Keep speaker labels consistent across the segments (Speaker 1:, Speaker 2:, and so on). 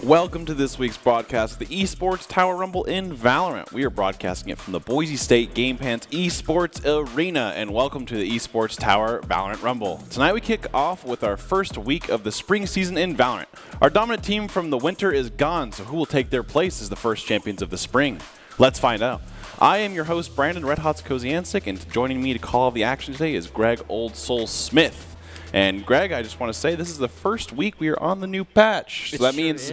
Speaker 1: Welcome to this week's broadcast of the Esports Tower Rumble in Valorant. We are broadcasting it from the Boise State Game Pants Esports Arena, and welcome to the Esports Tower Valorant Rumble. Tonight we kick off with our first week of the spring season in Valorant. Our dominant team from the winter is gone, so who will take their place as the first champions of the spring? Let's find out. I am your host, Brandon Red Hots Koziancic, and joining me to call the action today is Greg Old Soul Smith. And Greg, I just want to say this is the first week we are on the new patch. So that means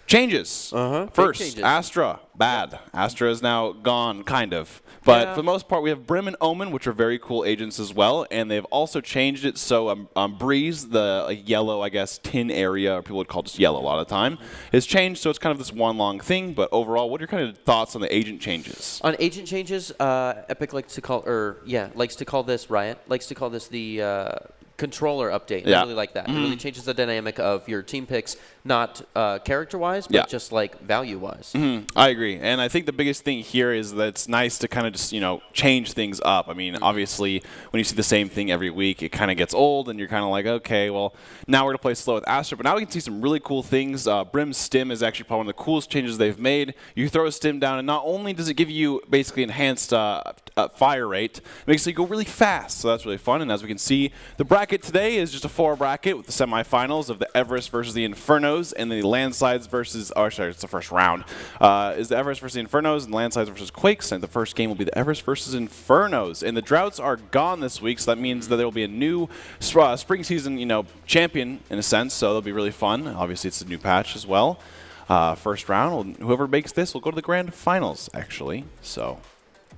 Speaker 1: changes. First, changes. Astra, bad. Astra is now gone, kind of. But for the most part, we have Brim and Omen, which are very cool agents as well. And they've also changed it so Breeze, the yellow, I guess, tin area, or people would call it just yellow a lot of the time, is changed. So it's kind of this one long thing. But overall, what are your kind of thoughts on the agent changes?
Speaker 2: On agent changes, Epic likes to call, this, Riot likes to call this the controller update. I really like that. It really changes the dynamic of your team picks, not character-wise, but just like value-wise.
Speaker 1: I agree. And I think the biggest thing here is that it's nice to kind of just, change things up. I mean, obviously, when you see the same thing every week, it kind of gets old, and you're kind of like, okay, well, now we're going to play slow with Astra. But now we can see some really cool things. Brim's stim is actually probably one of the coolest changes they've made. You throw a stim down, and not only does it give you basically enhanced fire rate, it makes it go really fast. So that's really fun. And as we can see, the bracket today is just a 4 bracket with the semifinals of the Everest versus the Infernos and the Landslides versus, it's the first round, is the Everest versus the Infernos and Landslides versus Quakes. And the first game will be the Everest versus Infernos. And the Droughts are gone this week, so that means that there will be a new spring season, champion in a sense. So that'll be really fun. Obviously, it's a new patch as well. First round, whoever makes this will go to the grand finals, actually. So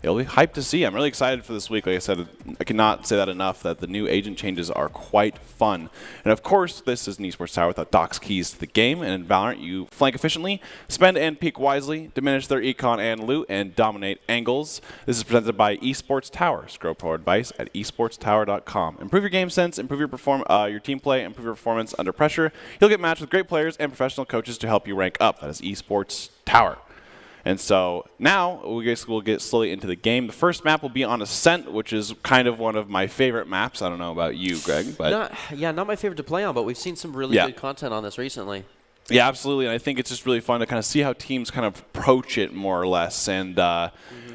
Speaker 1: it'll be hyped to see. I'm really excited for this week. Like I said, I cannot say that enough, that the new agent changes are quite fun. And of course, this is an Esports Tower without Doc's keys to the game. And in Valorant, you flank efficiently, spend and peek wisely, diminish their econ and loot, and dominate angles. This is presented by Esports Tower. Scroll pro advice at esportstower.com. Improve your game sense, improve your team play, improve your performance under pressure. You'll get matched with great players and professional coaches to help you rank up. That is Esports Tower. And so now we'll get slowly into the game. The first map will be on Ascent, which is kind of one of my favorite maps. I don't know about you, Greg, but
Speaker 2: not my favorite to play on, but we've seen some really good content on this recently.
Speaker 1: Yeah, absolutely. And I think it's just really fun to kind of see how teams kind of approach it more or less. And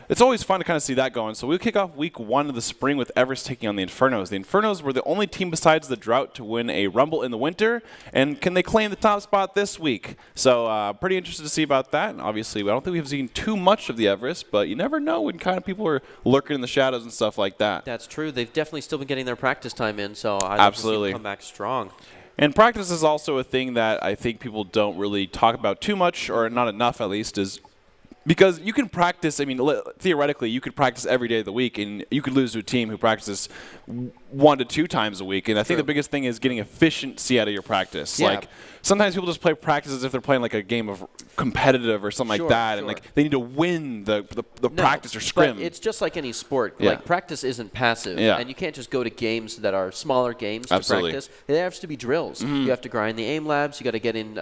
Speaker 1: it's always fun to kind of see that going. So we'll kick off week 1 of the spring with Everest taking on the Infernos. The Infernos were the only team besides the Drought to win a Rumble in the winter. And can they claim the top spot this week? So pretty interested to see about that. And obviously, I don't think we've seen too much of the Everest, but you never know when kind of people are lurking in the shadows and stuff like that.
Speaker 2: That's true. They've definitely still been getting their practice time in, so I'd like to see them come back strong.
Speaker 1: And practice is also a thing that I think people don't really talk about too much, or not enough at least, is because you can practice, I mean, theoretically, you could practice every day of the week, and you could lose to a team who practices 1 to 2 times a week. And I think the biggest thing is getting efficiency out of your practice. Yeah. Like, sometimes people just play practice as if they're playing like a game of competitive or something like that, and like they need to win the practice or scrim.
Speaker 2: But it's just like any sport. Like, practice isn't passive, and you can't just go to games that are smaller games to practice. There has to be drills. You have to grind the aim labs. You got to get in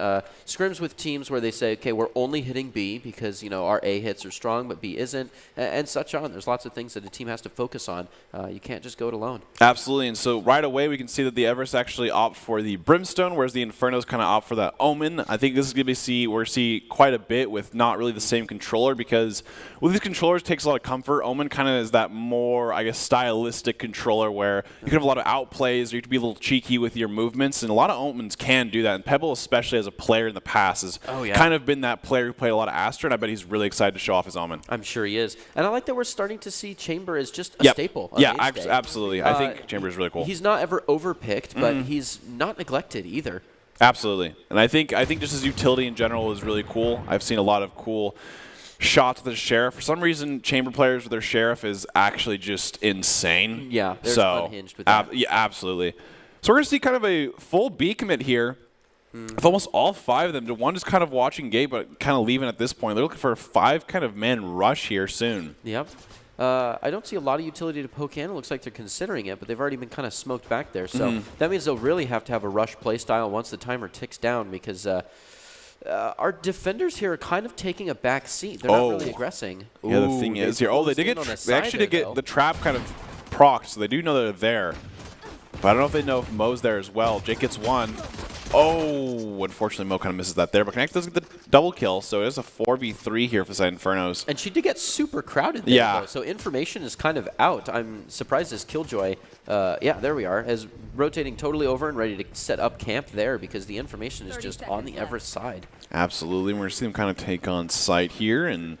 Speaker 2: scrims with teams where they say, okay, we're only hitting B because our A hits are strong, but B isn't, and such on. There's lots of things that a team has to focus on. You can't just go it alone.
Speaker 1: Absolutely, and so right away we can see that the Everest actually opt for the Brimstone, whereas the Infernos kind of opt for that Omen. I think this is going to be we're see quite a bit with not really the same controller, because with these controllers it takes a lot of comfort. Omen kind of is that more, I guess, stylistic controller where you can have a lot of outplays, or you can be a little cheeky with your movements, and a lot of Omens can do that. And Pebble, especially as a player in the past, has kind of been that player who played a lot of Astra, and I bet he's really excited to show off his Omen.
Speaker 2: I'm sure he is. And I like that we're starting to see Chamber as just a staple.
Speaker 1: Yeah, absolutely. I think Chamber is really cool.
Speaker 2: He's not ever overpicked, but he's not neglected either.
Speaker 1: Absolutely. And I think just his utility in general is really cool. I've seen a lot of cool shots with the Sheriff. For some reason, Chamber players with their Sheriff is actually just insane.
Speaker 2: Yeah, they're unhinged with that.
Speaker 1: Yeah, absolutely. So we're going to see kind of a full B commit here. With almost all 5 of them. One just kind of watching gate, but kind of leaving at this point. They're looking for a 5 kind of man rush here soon.
Speaker 2: Yep. I don't see a lot of utility to poke in. It looks like they're considering it, but they've already been kind of smoked back there. So that means they'll really have to have a rush play style once the timer ticks down, because our defenders here are kind of taking a back seat. They're not really aggressing.
Speaker 1: Yeah, the thing is here. They actually did get the trap kind of procced, so they do know they're there. But I don't know if they know if Mo's there as well. Jake gets one. Oh, unfortunately, Mo kind of misses that there, but Connect does get the double kill, so it is a 4v3 here for Side Infernos.
Speaker 2: And she did get super crowded there, though, so information is kind of out. I'm surprised as Killjoy, yeah, there we are, is rotating totally over and ready to set up camp there because the information is just on the Everest side.
Speaker 1: Absolutely. We're going to see them kind of take on site here, and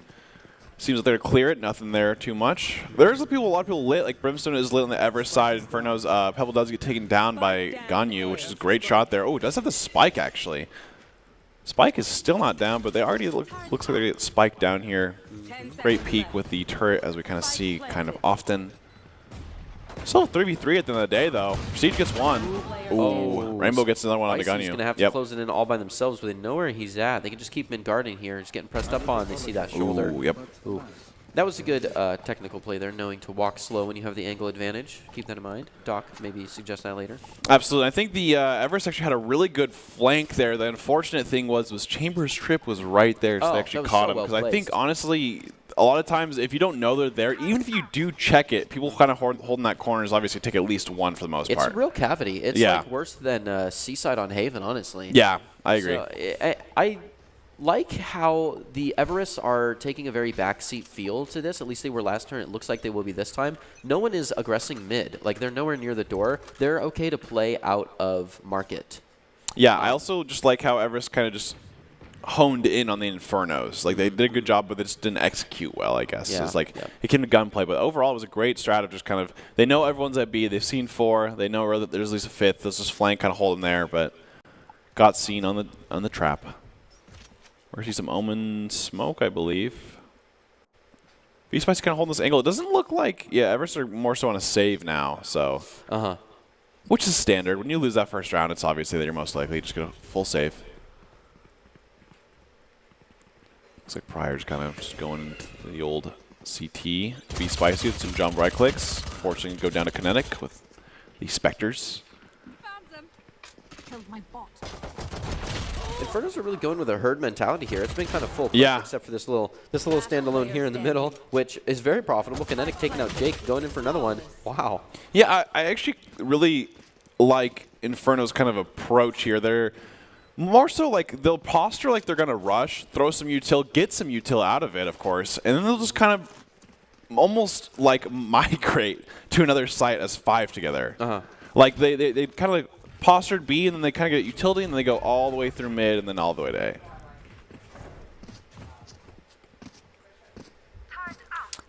Speaker 1: seems like they're to clear it. Nothing there too much. There's a lot of people lit. Like Brimstone is lit on the Everest side. Inferno's Pebble does get taken down by Ganyu, which is a great shot there. Oh, it does have the spike actually. Spike is still not down, but they already looks like they get spiked down here. Great peek with the turret, as we kind of see kind of often. Still 3v3 at the end of the day, though. Siege gets one. Ooh, Rainbow gets another one on the Ganyu.
Speaker 2: He's going to have to close it in all by themselves, but they know where he's at. They can just keep him in guarding here. Just getting pressed up on. They see that shoulder.
Speaker 1: Ooh, yep.
Speaker 2: Ooh. That was a good technical play there, knowing to walk slow when you have the angle advantage. Keep that in mind. Doc, maybe suggest that later.
Speaker 1: Absolutely. I think the Everest actually had a really good flank there. The unfortunate thing was Chambers' trip was right there, so they actually caught him. Because I think, honestly, a lot of times, if you don't know they're there, even if you do check it, people kind of holding that corner is obviously take at least one for the most part.
Speaker 2: It's a real cavity. It's like worse than Seaside on Haven, honestly.
Speaker 1: Yeah, I agree.
Speaker 2: So, I like how the Everests are taking a very backseat feel to this. At least they were last turn. It looks like they will be this time. No one is aggressing mid. Like, they're nowhere near the door. They're okay to play out of market.
Speaker 1: Yeah, I also just like how Everest kind of just honed in on the Infernos. Like, they did a good job, but they just didn't execute well, I guess.
Speaker 2: Yeah,
Speaker 1: it's like, it came to gunplay, but overall it was a great strat of just kind of, they know everyone's at B, they've seen 4, they know that there's at least a 5th, let's just flank, kind of hold them there, but got seen on the trap. We're going to see some Omen smoke, I believe. V-Spice kind of holding this angle. It doesn't look like, Everest are more so on a save now, so. Which is standard. When you lose that first round, it's obviously that you're most likely just going to full save. Looks like Pryor's kind of just going into the old CT. V-Spicy with some jump right clicks. Forcing to go down to Kinetic with the Spectres.
Speaker 3: Found them. Killed my bot.
Speaker 2: Infernos are really going with a herd mentality here. It's been kind of full push, except for this little standalone here in the middle, which is very profitable. Kinetic taking out Jake, going in for another one. Wow.
Speaker 1: Yeah, I actually really like Inferno's kind of approach here. They're more so like they'll posture like they're going to rush, throw some util, get some util out of it, of course, and then they'll just kind of almost like migrate to another site as 5 together. Like they kind of like postured B, and then they kind of get utility, and then they go all the way through mid, and then all the way to A.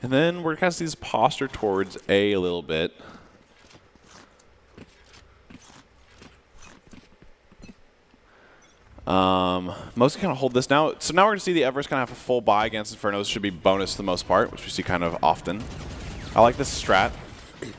Speaker 1: And then we're kind of see this posture towards A little bit. Mostly kind of hold this now. So now we're going to see the Everest kind of have a full buy against Infernos. Should be bonus for the most part, which we see kind of often. I like this strat.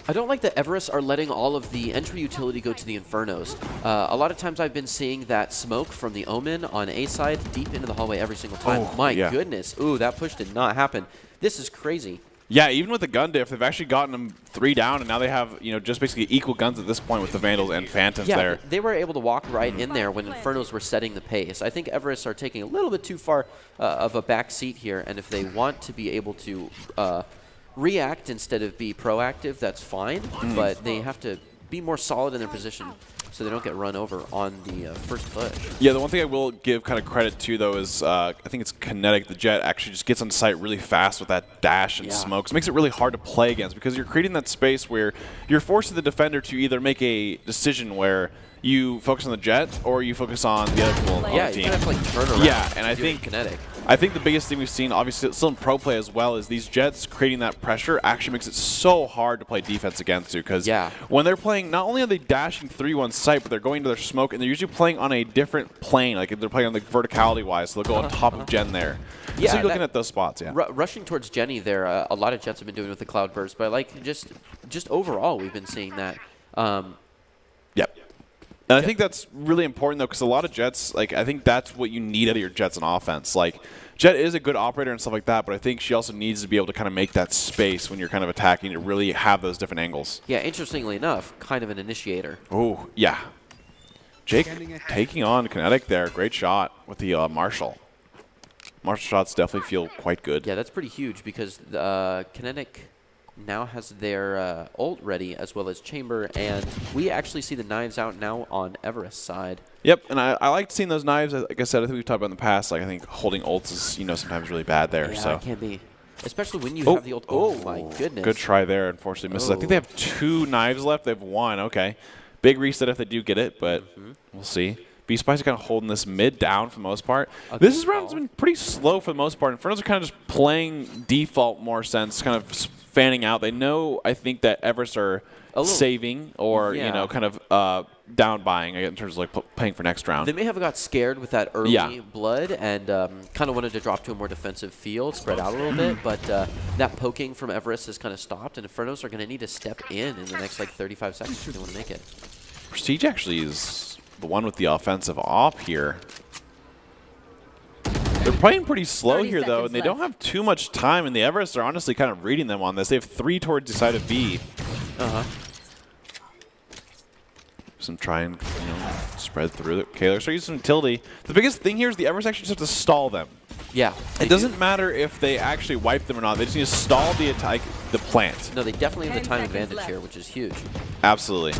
Speaker 2: I don't like that Everests are letting all of the entry utility go to the Infernos. A lot of times I've been seeing that smoke from the Omen on A side deep into the hallway every single time. Oh, my goodness. Ooh, that push did not happen. This is crazy.
Speaker 1: Yeah, even with the gun diff, they've actually gotten them 3 down, and now they have, just basically equal guns at this point with the Vandals and Phantoms there.
Speaker 2: They were able to walk right in there when Infernos were setting the pace. I think Everests are taking a little bit too far of a back seat here, and if they want to be able to react instead of be proactive, that's fine, but they have to be more solid in their position so they don't get run over on the first push.
Speaker 1: Yeah, the one thing I will give kind of credit to, though, is I think it's Kinetic. The Jet actually just gets on site really fast with that dash and smokes. It makes it really hard to play against because you're creating that space where you're forcing the defender to either make a decision where you focus on the Jet or you focus on the other people on the team.
Speaker 2: Yeah, you kind of like turn around.
Speaker 1: Yeah, and I think
Speaker 2: Kinetic.
Speaker 1: I think the biggest thing we've seen, obviously, still in pro play as well, is these Jets creating that pressure actually makes it so hard to play defense against you. Because when they're playing, not only are they dashing 3-1 site, but they're going to their smoke, and they're usually playing on a different plane. Like they're playing on the verticality-wise, so they'll go on top of Gen there.
Speaker 2: Yeah,
Speaker 1: so you're looking at those spots,
Speaker 2: rushing towards Jenny there, a lot of Jets have been doing with the Cloud Burst, but like just overall, we've been seeing that.
Speaker 1: Yep. And I think that's really important, though, because a lot of Jets, like, I think that's what you need out of your Jets in offense. Like, Jet is a good operator and stuff like that, but I think she also needs to be able to kind of make that space when you're kind of attacking to really have those different angles.
Speaker 2: Yeah, interestingly enough, kind of an initiator.
Speaker 1: Oh, yeah. Jake taking on Kinetic there. Great shot with the Marshall. Marshall shots definitely feel quite good.
Speaker 2: Yeah, that's pretty huge because Kinetic now has their ult ready, as well as Chamber, and we actually see the knives out now on Everest's side.
Speaker 1: Yep, and I liked seeing those knives. Like I said, I think we've talked about in the past. Like I think holding ults is sometimes really bad there.
Speaker 2: Yeah,
Speaker 1: so
Speaker 2: it can be, especially when you have the ult. Oh my goodness!
Speaker 1: Good try there. Unfortunately, misses. I think they have 2 knives left. They have 1. Okay, big reset if they do get it, but we'll see. Spicy kind of holding this mid down for the most part. This round's been pretty slow for the most part. Infernos are kind of just playing default more sense, kind of fanning out. They know, I think, that Everest are saving or, kind of down buying in terms of like playing for next round.
Speaker 2: They may have got scared with that early blood and kind of wanted to drop to a more defensive field, spread out a little bit, but that poking from Everest has kind of stopped, and Infernos are going to need to step in the next like 35 seconds if they want to make it.
Speaker 1: Prestige actually is the one with the offensive op here. They're playing pretty slow here, though, and they don't have too much time, and the Everest are honestly kind of reading them on this. They have 3 towards the side of B. Some try and spread through. Okay, they're starting using utility. The biggest thing here is the Everest actually just have to stall them.
Speaker 2: Yeah.
Speaker 1: It doesn't matter if they actually wipe them or not. They just need to stall the attack, the plant.
Speaker 2: No, they definitely have the time advantage here, which is huge.
Speaker 1: Absolutely.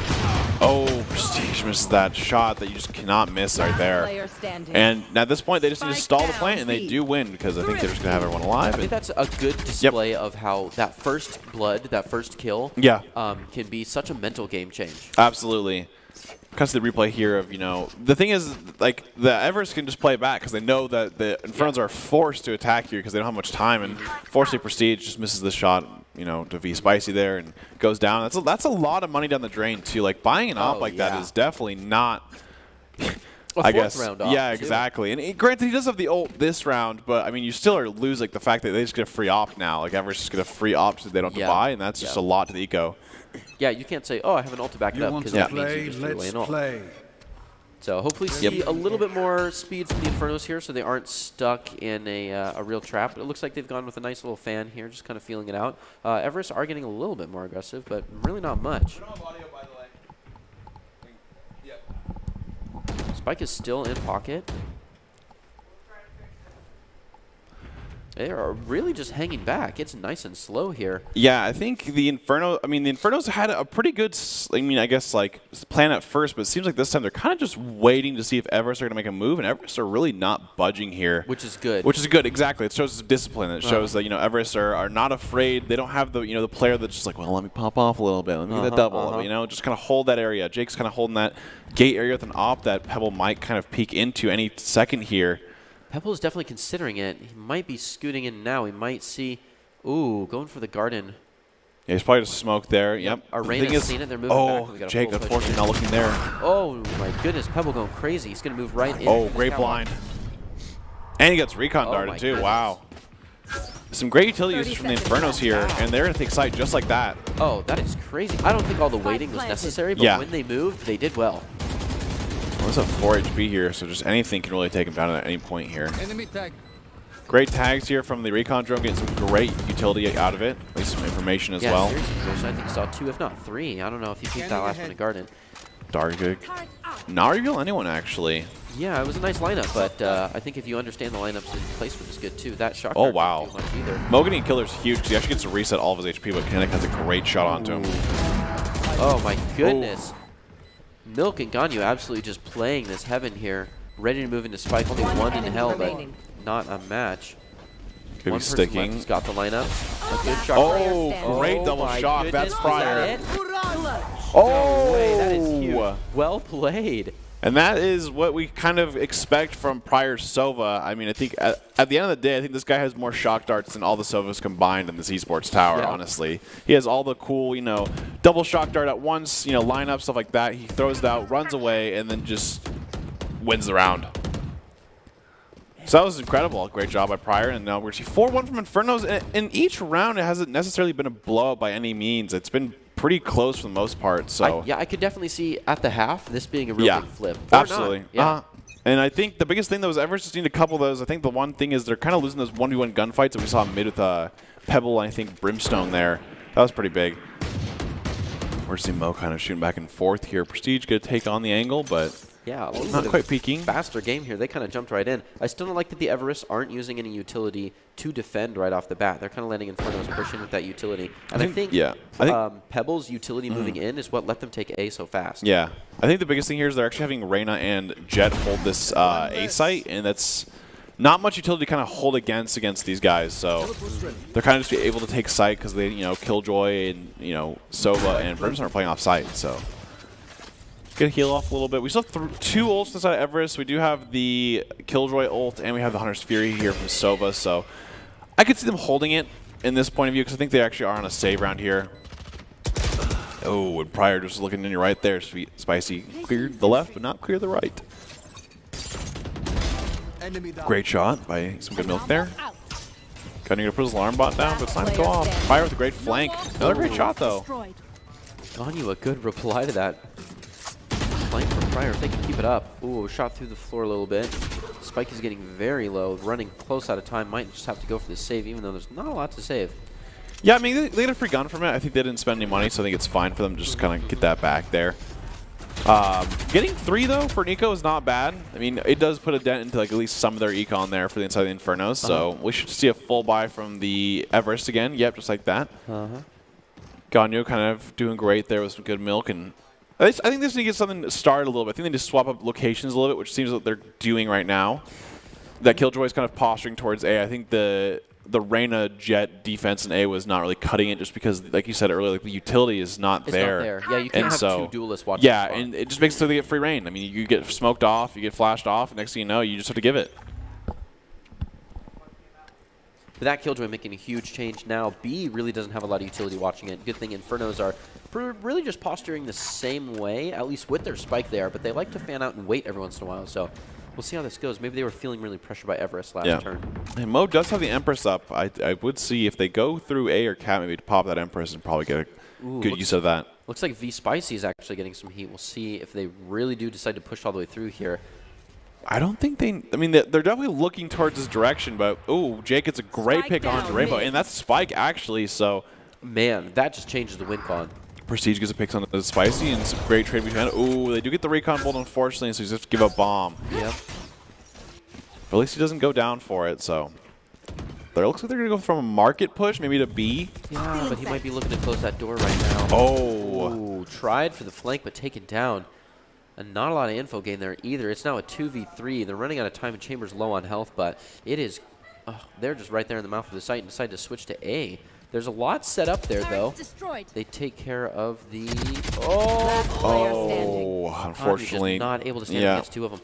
Speaker 1: Oh, Prestige misses that shot that you just cannot miss right there. And at this point, they just need to stall the plant, and they do win because I think they're just going to have everyone alive.
Speaker 2: I think that's a good display of how that first blood, that first kill, can be such a mental game change.
Speaker 1: Absolutely. Because of the replay here of, the thing is, like, the Everest can just play back because they know that the Infernos are forced to attack here because they don't have much time, and fortunately Prestige just misses the shot, to V Spicy there and goes down. That's a lot of money down the drain, too. Like, buying an op like that is definitely not, I guess.
Speaker 2: Round op,
Speaker 1: yeah, exactly. And granted, he does have the ult this round, but, I mean, you still lose, like, the fact that they just get a free op now. Like, Everest just get a free op so they don't have to buy, and that's just a lot to the eco.
Speaker 2: Yeah, you can't say, oh, I have an ult to back it up, because that means you just threw away an ult. So hopefully see a little bit more speed from the Infernos here so they aren't stuck in a real trap. But it looks like they've gone with a nice little fan here, just kind of feeling it out. Everest are getting a little bit more aggressive, but really not much. Spike is still in pocket. They are really just hanging back. It's nice and slow here.
Speaker 1: Yeah, I think the Infernos had a pretty good, I guess, like, plan at first, but it seems like this time they're kind of just waiting to see if Everest are going to make a move, and Everest are really not budging here.
Speaker 2: Which is good.
Speaker 1: Which is good, exactly. It shows discipline. It shows that, Everest are not afraid. They don't have the, the player that's just like, well, let me pop off a little bit. Let me get that double. Just kind of hold that area. Jake's kind of holding that gate area with an op that Pebble might kind of peek into any second here.
Speaker 2: Pebble is definitely considering it. He might be scooting in now. He might see, ooh, going for the garden.
Speaker 1: Yeah, he's probably just smoke there. Yep.
Speaker 2: Arena's seen it. They're moving back.
Speaker 1: Oh, Jake, unfortunately, not looking there.
Speaker 2: Oh, my goodness. Pebble going crazy. He's going to move right in.
Speaker 1: Oh, great blind. And he gets recon darted, too. Goodness. Wow. Some great utility usage from the Infernos here, and they're going to take site just like that.
Speaker 2: Oh, that is crazy. I don't think all the waiting was necessary, but when they moved, they did well.
Speaker 1: Well, it's a 4 HP here, so just anything can really take him down at any point here. Enemy tag. Great tags here from the recon drone, getting some great utility out of it, at least some information as well.
Speaker 2: Seriously, I think he saw 2, if not 3. I don't know if he peeked that last one in garden.
Speaker 1: Dargig. Not reveal anyone, actually.
Speaker 2: Yeah, it was a nice lineup, but I think if you understand the lineups, the placement is good, too. That shot
Speaker 1: didn't do
Speaker 2: much either.
Speaker 1: Mogany Killer's huge because he actually gets to reset all of his HP, but Kinetic has a great shot onto him.
Speaker 2: Oh, my goodness. Milk and Ganyu absolutely just playing this heaven here, ready to move into Spike. Only 1 in hell, but not a match.
Speaker 1: Could be sticking.
Speaker 2: He's got the lineup. A good shot.
Speaker 1: Oh, great double shot. That's Pryor.
Speaker 2: No way, that is huge. Well played.
Speaker 1: And that is what we kind of expect from Pryor Sova. I mean, I think at the end of the day, I think this guy has more shock darts than all the Sovas combined in this Esports tower, honestly. He has all the cool, double shock dart at once, line up, stuff like that. He throws it out, runs away, and then just wins the round. So that was incredible. Great job by Pryor. And now we're seeing 4-1 from Infernos. In each round, it hasn't necessarily been a blowout by any means. It's been pretty close for the most part. So
Speaker 2: I could definitely see at the half this being a real big flip.
Speaker 1: Absolutely. And I think the biggest thing that was Everest just need to couple those. I think the one thing is they're kind of losing those 1v1 gunfights that we saw mid with Pebble and I think Brimstone there. That was pretty big. We're seeing Mo kind of shooting back and forth here. Prestige going to take on the angle, but
Speaker 2: Yeah,
Speaker 1: not quite peeking.
Speaker 2: Faster game here. They kind of jumped right in. I still don't like that the Everest aren't using any utility to defend right off the bat. They're kind of letting Inferno's push in with that utility. And I think Pebble's utility moving in is what let them take A so fast.
Speaker 1: Yeah. I think the biggest thing here is they're actually having Reyna and Jet hold this A site, and that's not much utility to kind of hold against these guys. So they're kind of just able to take site because they, Killjoy and, Sova and Brimstone are playing off site. So gonna heal off a little bit. We still have 2 ults inside of Everest. We do have the Killjoy ult, and we have the Hunter's Fury here from Sova. So I could see them holding it in this point of view because I think they actually are on a save round here. Oh, and Pryor just looking in your right there. Sweet Spicy cleared the left, but not clear the right. Great shot by some good milk there. Cutting to put his alarm bot down, but it's time to go off. Pryor with a great flank. Another great shot, though.
Speaker 2: Ganyu, a good reply to that flank from Pryor. If they can keep it up. Ooh, shot through the floor a little bit. Spike is getting very low, running close out of time. Might just have to go for the save, even though there's not a lot to save.
Speaker 1: Yeah, I mean, they get a free gun from it. I think they didn't spend any money, so I think it's fine for them to just kind of get that back there. Getting 3, though, for Nico is not bad. I mean, it does put a dent into, like, at least some of their econ there for the inside of the Infernos. So we should see a full buy from the Everest again. Yep, just like that. Ganyu kind of doing great there with some good milk. And I think this need to get something started a little bit. I think they need to swap up locations a little bit, which seems what they're doing right now. That Killjoy is kind of posturing towards A. I think the Reyna Jet defense in A was not really cutting it just because, like you said earlier, like the utility is not there.
Speaker 2: Yeah, you can't have 2 duelists watching.
Speaker 1: Yeah, and it just makes it so they get free reign. I mean, you get smoked off, you get flashed off, next thing you know, you just have to give it.
Speaker 2: But that Killjoy making a huge change now. B really doesn't have a lot of utility watching it. Good thing Infernos are really just posturing the same way, at least with their spike there, but they like to fan out and wait every once in a while. So we'll see how this goes. Maybe they were feeling really pressured by Everest last turn.
Speaker 1: And Mo does have the Empress up. I would see if they go through A or Cat, maybe to pop that Empress and probably get a good use of that.
Speaker 2: Looks like V Spicy is actually getting some heat. We'll see if they really do decide to push all the way through here.
Speaker 1: I don't think they... I mean, they're definitely looking towards this direction, but... Oh, Jake gets a great pick on Rainbow, and that's Spike, actually, so...
Speaker 2: Man, that just changes the win con.
Speaker 1: Prestige gets a pick on the Spicy, and some great trade between... Oh, they do get the recon bolt, unfortunately, so he's just give up bomb.
Speaker 2: Yep.
Speaker 1: But at least he doesn't go down for it, so... There looks like they're going to go from a market push, maybe to B.
Speaker 2: Yeah, but he might be looking to close that door right now.
Speaker 1: Oh.
Speaker 2: Ooh, tried for the flank, but taken down. And not a lot of info gain there either. It's now a 2v3. They're running out of time, and Chambers low on health, but it is... they're just right there in the mouth of the site and decide to switch to A. There's a lot set up there, though. They take care of the...
Speaker 1: Unfortunately.
Speaker 2: Not able to stand against 2 of them.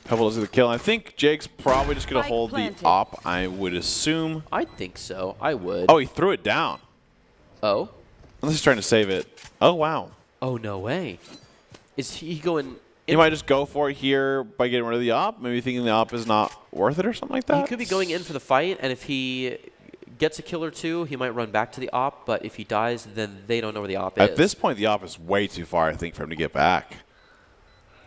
Speaker 1: Pebble does the kill. I think Jake's probably just going to hold the op, I would assume.
Speaker 2: I think so. I would.
Speaker 1: Oh, he threw it down.
Speaker 2: Oh?
Speaker 1: Unless he's trying to save it. Oh, wow.
Speaker 2: Oh, no way. Is he going...
Speaker 1: He might just go for it here by getting rid of the op, maybe thinking the op is not worth it or something like that.
Speaker 2: He could be going in for the fight, and if he gets a kill or 2, he might run back to the op, but if he dies, then they don't know where the op is.
Speaker 1: At this point, the op is way too far, I think, for him to get back.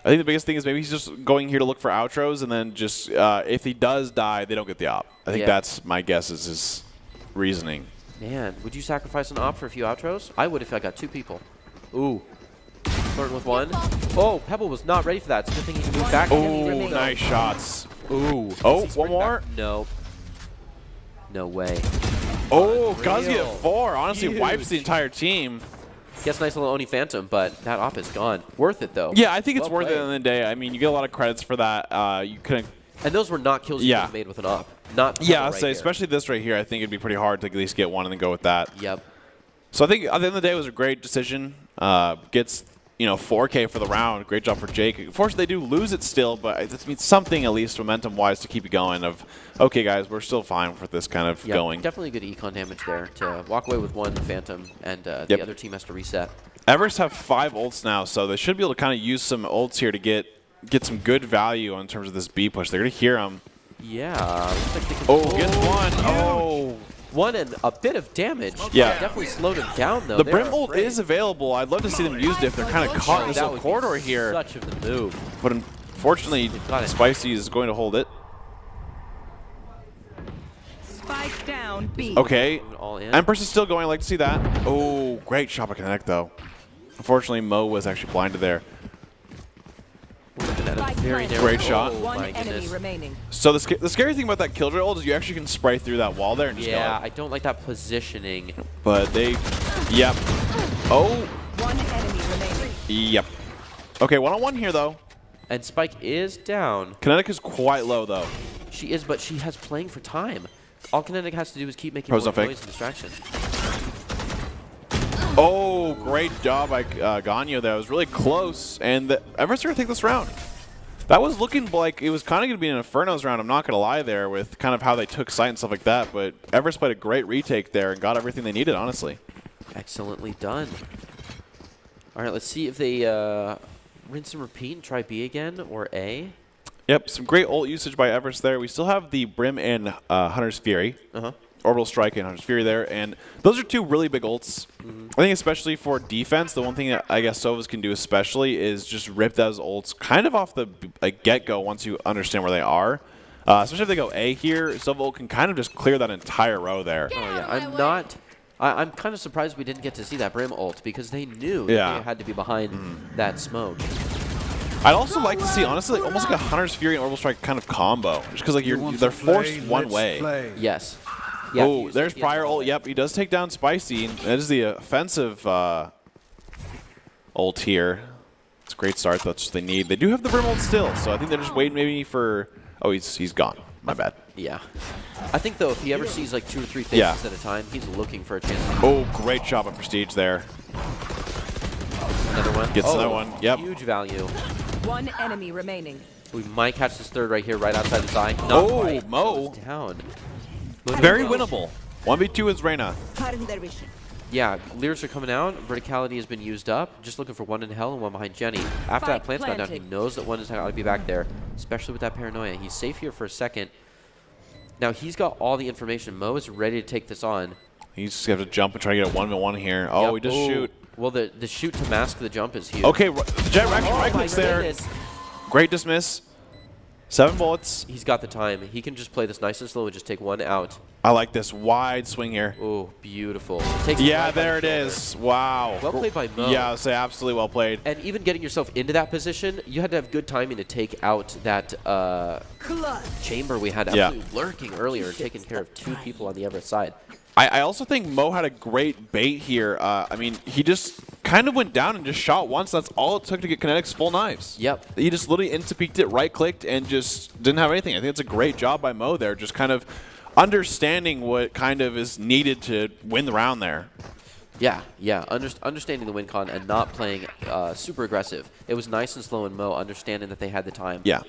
Speaker 1: I think the biggest thing is maybe he's just going here to look for outros, and then just if he does die, they don't get the op. I think that's my guess is his reasoning.
Speaker 2: Man, would you sacrifice an op for a few outros? I would if I got 2 people. Ooh. Flirting with 1. Oh, Pebble was not ready for that. It's a good thing he can move back.
Speaker 1: Oh, nice shots.
Speaker 2: Ooh.
Speaker 1: Oh, one more?
Speaker 2: No. No way.
Speaker 1: Oh, Guzzy at 4. Honestly, wipes the entire team.
Speaker 2: Gets a nice little Oni Phantom, but that op is gone. Worth it, though.
Speaker 1: Yeah, I think it's worth it at the end of the day. I mean, you get a lot of credits for that. You couldn't...
Speaker 2: And those were not kills you could have made with an op. Not
Speaker 1: I'll say, especially this right here, I think it'd be pretty hard to at least get one and then go with that.
Speaker 2: Yep.
Speaker 1: So I think at the end of the day, it was a great decision. Gets... 4K for the round. Great job for Jake. Unfortunately, they do lose it still, but it means something at least momentum-wise to keep it going of, okay, guys, we're still fine with this kind of going.
Speaker 2: Definitely good econ damage there to walk away with 1 Phantom, and the other team has to reset.
Speaker 1: Everest have 5 ults now, so they should be able to kind of use some ults here to get some good value in terms of this B push. They're going to hear them.
Speaker 2: Yeah. Looks like they can
Speaker 1: gets 1. Oh.
Speaker 2: 1 and a bit of damage.
Speaker 1: Yeah.
Speaker 2: Definitely slowed him down, though.
Speaker 1: The Brim ult is available. I'd love to see them used if they're kind of caught in this little corridor here.
Speaker 2: Such of the move.
Speaker 1: But unfortunately, Spicy is going to hold it.
Speaker 3: Spike down B.
Speaker 1: Okay. Empress is still going. I'd like to see that. Oh, great shot by Connect, though. Unfortunately, Mo was actually blinded there.
Speaker 2: Ooh, Very narrow.
Speaker 1: Great shot.
Speaker 2: Oh,
Speaker 3: One
Speaker 2: my
Speaker 3: enemy
Speaker 2: goodness.
Speaker 3: remaining.
Speaker 1: So the scary thing about that Killjoy ult is you actually can spray through that wall there and just
Speaker 2: Yeah,
Speaker 1: go.
Speaker 2: I don't like that positioning.
Speaker 1: But they, yep. Oh,
Speaker 3: One enemy remaining.
Speaker 1: yep. Okay, 1-on-1 here though.
Speaker 2: And Spike is down.
Speaker 1: Kinetic is quite low though.
Speaker 2: She is, but she has playing for time. All Kinetic has to do is keep making
Speaker 1: Pros
Speaker 2: more
Speaker 1: no fake.
Speaker 2: noise and distraction.
Speaker 1: Oh, great job by Ganyo there. It was really close, and Everest are going to take this round. That was looking like it was kind of going to be an Inferno's round, I'm not going to lie there, with kind of how they took sight and stuff like that, but Everest played a great retake there and got everything they needed, honestly.
Speaker 2: Excellently done. All right, let's see if they rinse and repeat and try B again or A.
Speaker 1: Yep, some great ult usage by Everest there. We still have the Brim and Hunter's Fury. Orbital Strike and Hunter's Fury there, and those are two really big ults. I think especially for defense, the one thing that I guess Sovas can do especially is just rip those ults kind of off the get-go once you understand where they are. Especially if they go A here, Sova ult can kind of just clear that entire row there.
Speaker 2: Oh yeah, I'm kind of surprised we didn't get to see that Brim ult because they knew that they had to be behind that smoke.
Speaker 1: I'd also like to see, honestly, like, almost like a Hunter's Fury and Orbital Strike kind of combo, just because like they're forced one way.
Speaker 2: Yes. Yeah,
Speaker 1: oh, there's prior ult. Yep, he does take down Spicy. That is the offensive ult here. It's a great start. That's what they need. They do have the Brim ult still, so I think they're just waiting maybe for... Oh, he's gone. My bad.
Speaker 2: Yeah. I think, though, if he ever sees like 2 or 3 faces at a time, he's looking for a chance.
Speaker 1: Oh, great job on Prestige there.
Speaker 2: Another one.
Speaker 1: Gets another one. Yep.
Speaker 2: Huge value.
Speaker 3: One enemy remaining.
Speaker 2: We might catch this third right here, right outside his eye. Not
Speaker 1: Oh,
Speaker 2: quite.
Speaker 1: Mo.
Speaker 2: Goes down.
Speaker 1: Very winnable. 1v2 is Reyna.
Speaker 2: Yeah, Leers are coming out. Verticality has been used up. Just looking for one in hell and one behind Jenny. After that plant's gone down, he knows that one is going to be back there, especially with that paranoia. He's safe here for a second. Now he's got all the information. Mo is ready to take this on.
Speaker 1: He's just going to jump and try to get a 1v1 here. Oh, he just shoot.
Speaker 2: Well, the shoot to mask the jump is huge.
Speaker 1: Okay, the Jet actually right clicks there.
Speaker 2: Goodness.
Speaker 1: Great dismiss. 7 bullets.
Speaker 2: He's got the time. He can just play this nice and slow and just take one out.
Speaker 1: I like this wide swing here.
Speaker 2: Oh, beautiful. Takes
Speaker 1: there it is. Wow.
Speaker 2: Well played by Mo.
Speaker 1: Yeah, I would say absolutely well played.
Speaker 2: And even getting yourself into that position, you had to have good timing to take out that chamber we had absolutely lurking earlier, taking care of 2 people on the Everest side.
Speaker 1: I also think Mo had a great bait here. I mean, he just kind of went down and just shot once. That's all it took to get Kinetic's full knives.
Speaker 2: Yep.
Speaker 1: He just literally insta-peeked it, right-clicked, and just didn't have anything. I think it's a great job by Mo there, just kind of understanding what kind of is needed to win the round there.
Speaker 2: Yeah. Understanding the win con and not playing super aggressive. It was nice and slow in Mo, understanding that they had the time.
Speaker 1: Yeah.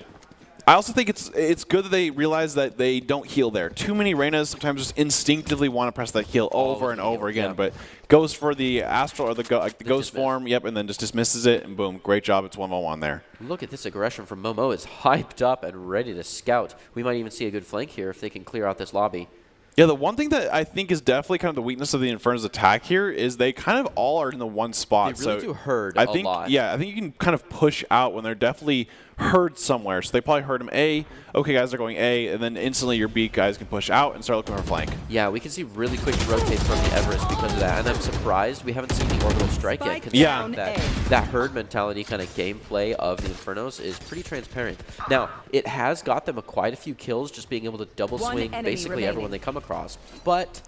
Speaker 1: I also think it's good that they realize that they don't heal there. Too many Reynas sometimes just instinctively want to press that heal over and over again, but goes for the Astral or the Ghost
Speaker 2: dismiss.
Speaker 1: form, and then just dismisses it, and boom, great job. It's 1v1 there.
Speaker 2: Look at this aggression from Momo. Is hyped up and ready to scout. We might even see a good flank here if they can clear out this lobby.
Speaker 1: Yeah, the one thing that I think is definitely kind of the weakness of the Inferno's attack here is they kind of all are in the one spot.
Speaker 2: They really do herd
Speaker 1: a
Speaker 2: lot.
Speaker 1: Yeah, I think you can kind of push out when they're definitely herd somewhere. So they probably heard them A. Okay, guys, they're going A, and then instantly your B guys can push out and start looking for a flank.
Speaker 2: Yeah, we can see really quick rotates from the Everest because of that. And I'm surprised we haven't seen the orbital strike yet. Because that herd mentality kind of gameplay of the Infernos is pretty transparent. Now, it has got them quite a few kills just being able to double swing basically everyone they come across. But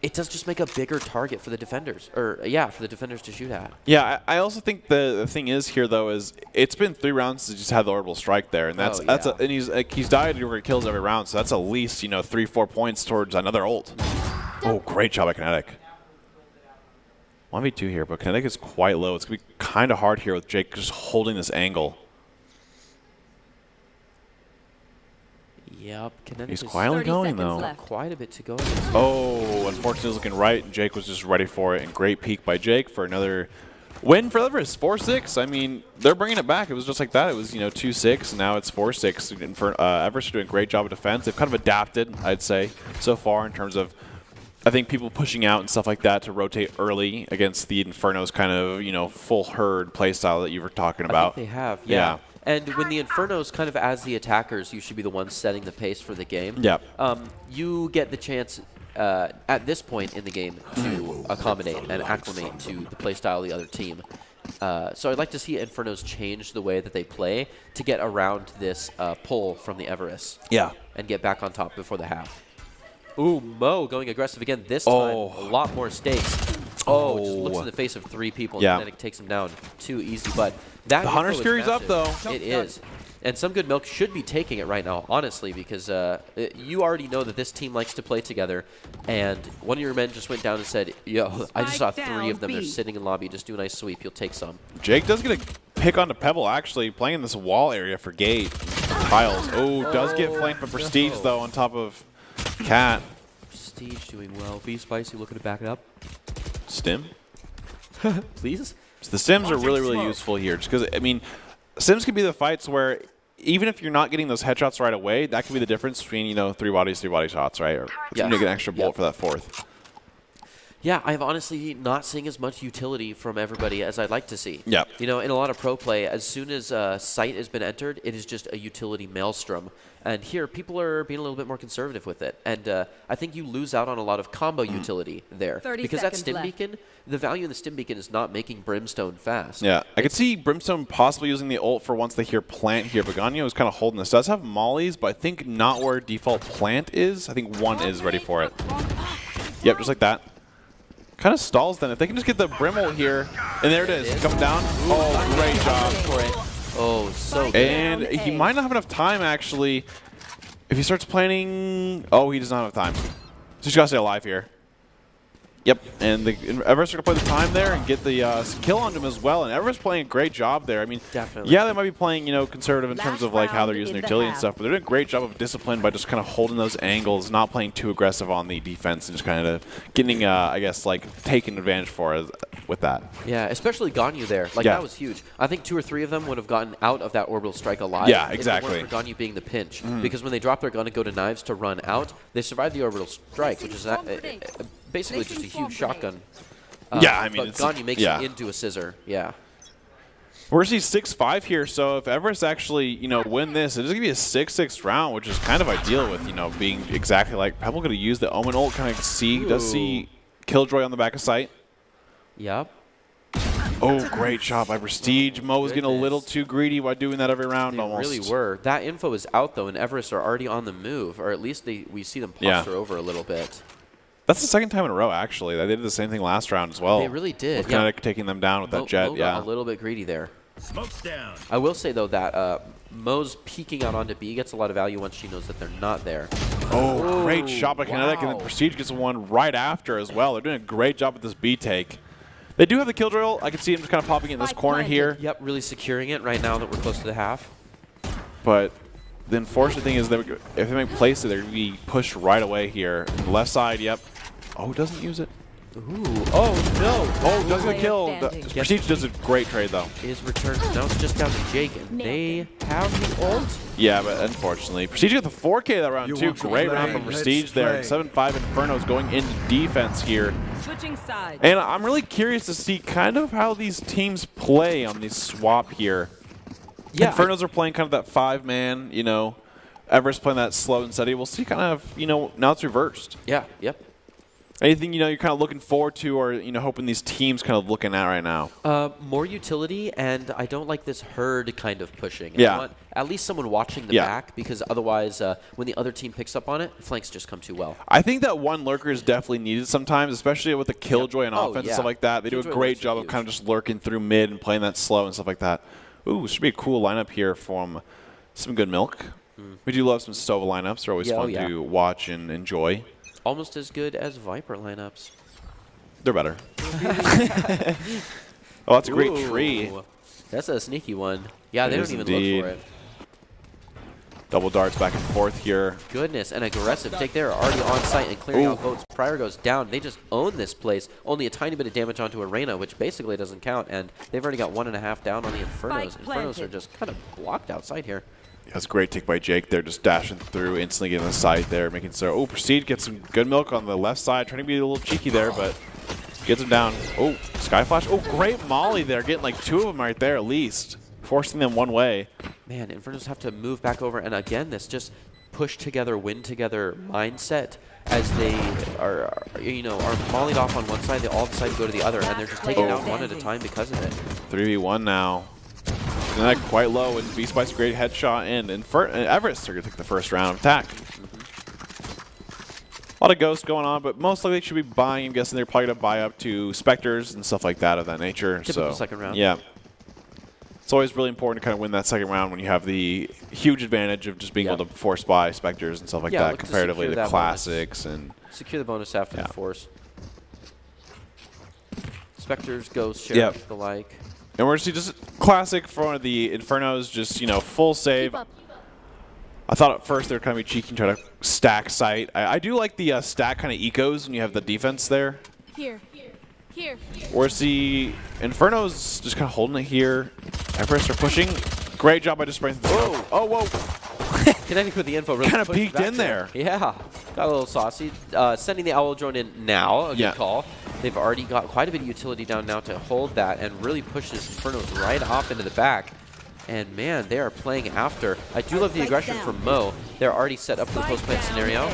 Speaker 2: it does just make a bigger target for the defenders, for the defenders to shoot at. Yeah,
Speaker 1: I also think the thing is here though is it's been 3 rounds since just had the orbital strike there, and and he's died over kills every round, so that's at least 3-4 points towards another ult. Oh, great job by Kinetic. 1v2 here, but Kinetic is quite low. It's gonna be kind of hard here with Jake just holding this angle.
Speaker 2: Yep,
Speaker 1: he's quietly going though.
Speaker 2: Quite a bit to go.
Speaker 1: Oh, unfortunately, he's looking right. Jake was just ready for it, and great peek by Jake for another win for Everest. 4-6. I mean, they're bringing it back. It was just like that. It was 2-6, and now it's 4-6. And for Everest are doing a great job of defense. They've kind of adapted, I'd say, so far in terms of I think people pushing out and stuff like that to rotate early against the Inferno's kind of full herd playstyle that you were talking about.
Speaker 2: I think they have, yeah. And when the Infernos kind of as the attackers, you should be the ones setting the pace for the game.
Speaker 1: Yep.
Speaker 2: You get the chance at this point in the game to accommodate and acclimate to the playstyle of the other team. So I'd like to see Infernos change the way that they play to get around this pull from the Everest.
Speaker 1: Yeah.
Speaker 2: And get back on top before the half. Ooh, Mo going aggressive again this time. A lot more stakes. Oh, just looks in the face of 3 people, and then it takes him down. Too easy, but that
Speaker 1: the Hunter's Fury's up, though.
Speaker 2: It is. And Some Good Milk should be taking it right now, honestly, because you already know that this team likes to play together, and one of your men just went down and said, yo, I just saw 3 of them. They're sitting in lobby. Just do a nice sweep. You'll take some.
Speaker 1: Jake does get a pick onto Pebble, actually, playing in this wall area for Gate. Tiles. Oh, does get flanked by Prestige, though, on top of Cat.
Speaker 2: Prestige doing well. Be Spicy looking to back it up.
Speaker 1: Stim?
Speaker 2: Please?
Speaker 1: So the Stims are really, really useful here. Just because, I mean, Stims can be the fights where even if you're not getting those headshots right away, that can be the difference between, you know, 3 body shots, right? Or you get an extra bolt for that 4th.
Speaker 2: Yeah, I'm honestly not seeing as much utility from everybody as I'd like to see.
Speaker 1: Yeah.
Speaker 2: You know, in a lot of pro play, as soon as sight has been entered, it is just a utility maelstrom. And here, people are being a little bit more conservative with it. And I think you lose out on a lot of combo utility there. Because that Stim Beacon, the value in the Stim Beacon is not making Brimstone fast.
Speaker 1: Yeah, I could see Brimstone possibly using the ult for once they hear plant here. But Ganyo is kind of holding this. Does have mollies, but I think not where default plant is. I think 1 is ready for it. Yep, just like that. Kind of stalls then. If they can just get the Brim ult here, and there it is, come down. Oh, great job for it.
Speaker 2: Oh, so good.
Speaker 1: And he might not have enough time, actually. If he starts planning... Oh, he does not have time. So he's got to stay alive here. Yep, and the Everest are going to play the time there and get the kill on him as well. And Everest playing a great job there. I mean, yeah, they might be playing, you know, conservative in terms of like how they're using their utility and stuff, but they're doing a great job of discipline by just kind of holding those angles, not playing too aggressive on the defense, and just kind of getting, I guess, like taking advantage for us with that.
Speaker 2: Yeah, especially Ganyu there. Like that was huge. I think 2 or 3 of them would have gotten out of that orbital strike alive.
Speaker 1: Yeah, exactly.
Speaker 2: If it weren't for Ganyu being the pinch, because when they drop their gun and go to knives to run out, they survive the orbital strike, which is basically just a huge shotgun.
Speaker 1: Yeah, I mean,
Speaker 2: but Ganyu makes it into a scissor. Yeah.
Speaker 1: We're seeing 6-5 here, so if Everest actually, you know, win this, it is going to be a 6-6 round, which is kind of ideal with, you know, being exactly like Pebble going to use the Omen ult, kind of does see Killjoy on the back of sight.
Speaker 2: Yep.
Speaker 1: Oh, great shot by Prestige. Mo was getting a little too greedy by doing that every round almost.
Speaker 2: They really were. That info is out, though, and Everest are already on the move, or at least we see them posture over a little bit.
Speaker 1: That's the 2nd time in a row, actually. They did the same thing last round as well.
Speaker 2: They really did.
Speaker 1: Kind of taking them down with that jet.
Speaker 2: Mo got a little bit greedy there. Smoke's down. I will say, though, that Mo's peeking out onto B gets a lot of value once she knows that they're not there.
Speaker 1: Oh, great shot by Kinetic, and then Prestige gets one right after as well. They're doing a great job with this B take. They do have the Killjoy ult. I can see him just kind of popping in this corner here.
Speaker 2: Yep, really securing it right now that we're close to the half.
Speaker 1: But the unfortunate thing is that if they make plays, they're going to be pushed right away here. Left side, yep. Oh, doesn't use it.
Speaker 2: Ooh. Oh, no.
Speaker 1: Oh, doesn't get killed. Prestige does a great trade, though.
Speaker 2: Is returned. Now it's just down to Jake, and they have the ult.
Speaker 1: Yeah, but unfortunately. Prestige got the 4K that round, too. Great round from Prestige there. 7-5 Inferno's going into defense here.
Speaker 3: Switching sides.
Speaker 1: And I'm really curious to see kind of how these teams play on this swap here. Yeah, Infernos are playing kind of that 5-man, you know. Everest playing that slow and steady. We'll see kind of, you know, now it's reversed.
Speaker 2: Yeah, yep.
Speaker 1: Anything, you know, you're kind of looking forward to or, you know, hoping these teams kind of looking at right now?
Speaker 2: More utility, and I don't like this herd kind of pushing.
Speaker 1: Yeah.
Speaker 2: I want at least someone watching the back, because otherwise, when the other team picks up on it, flanks just come too well.
Speaker 1: I think that one lurker is definitely needed sometimes, especially with the Killjoy and offense and stuff like that. They do a great job of kind of just lurking through mid and playing that slow and stuff like that. Ooh, should be a cool lineup here from Some Good Milk. We do love some Sova lineups. They're always fun to watch and enjoy.
Speaker 2: Almost as good as Viper lineups.
Speaker 1: They're better. Oh, that's a great tree.
Speaker 2: That's a sneaky one. Yeah, they don't even look for it.
Speaker 1: Double darts back and forth here.
Speaker 2: Goodness, an aggressive take there. Already on site and clearing out boats. Prior goes down. They just own this place. Only a tiny bit of damage onto Arena, which basically doesn't count. And they've already got 1.5 down on the Infernos. Infernos are just kind of blocked outside here.
Speaker 1: That's a great take by Jake there, just dashing through, instantly getting the side there, making so. Oh, Prestige gets some good milk on the left side, trying to be a little cheeky there, but gets him down. Oh, Sky Flash. Oh, great molly there, getting like 2 of them right there at least, forcing them one way.
Speaker 2: Man, Infernos have to move back over, and again, this just push together, win together mindset as they are mollied off on one side, they all decide to go to the other, and they're just taking out one at a time because of it.
Speaker 1: 3v1 now. Connect quite low, and V-Spice great headshot, and Everest are going to take the first round of attack. A lot of ghosts going on, but most likely they should be buying. I'm guessing they're probably going to buy up to Spectres and stuff like that of that nature.
Speaker 2: Typical second round.
Speaker 1: Yeah. It's always really important to kind of win that second round when you have the huge advantage of just being able to force buy Spectres and stuff like that comparatively to Classics. And
Speaker 2: secure the bonus after the force. Spectres, Ghosts, Sheriff, the like.
Speaker 1: And we're going to see just Classic for one of the Infernos, just, full save. I thought at first they were kind of be cheeky and try to stack sight. I do like the stack kind of ecos when you have the defense there. Here. Whereas the Inferno's just kind of holding it here. Everest are pushing. Great job by just spraying. Whoa! Oh, whoa!
Speaker 2: Connecting with the info really
Speaker 1: kind of peeked in there.
Speaker 2: Yeah, got a little saucy. Sending the Owl Drone in now. A good call. They've already got quite a bit of utility down now to hold that and really push this Inferno right off into the back. And man, they are playing after. I do love the aggression from Mo. They're already set up for the post-plant scenario.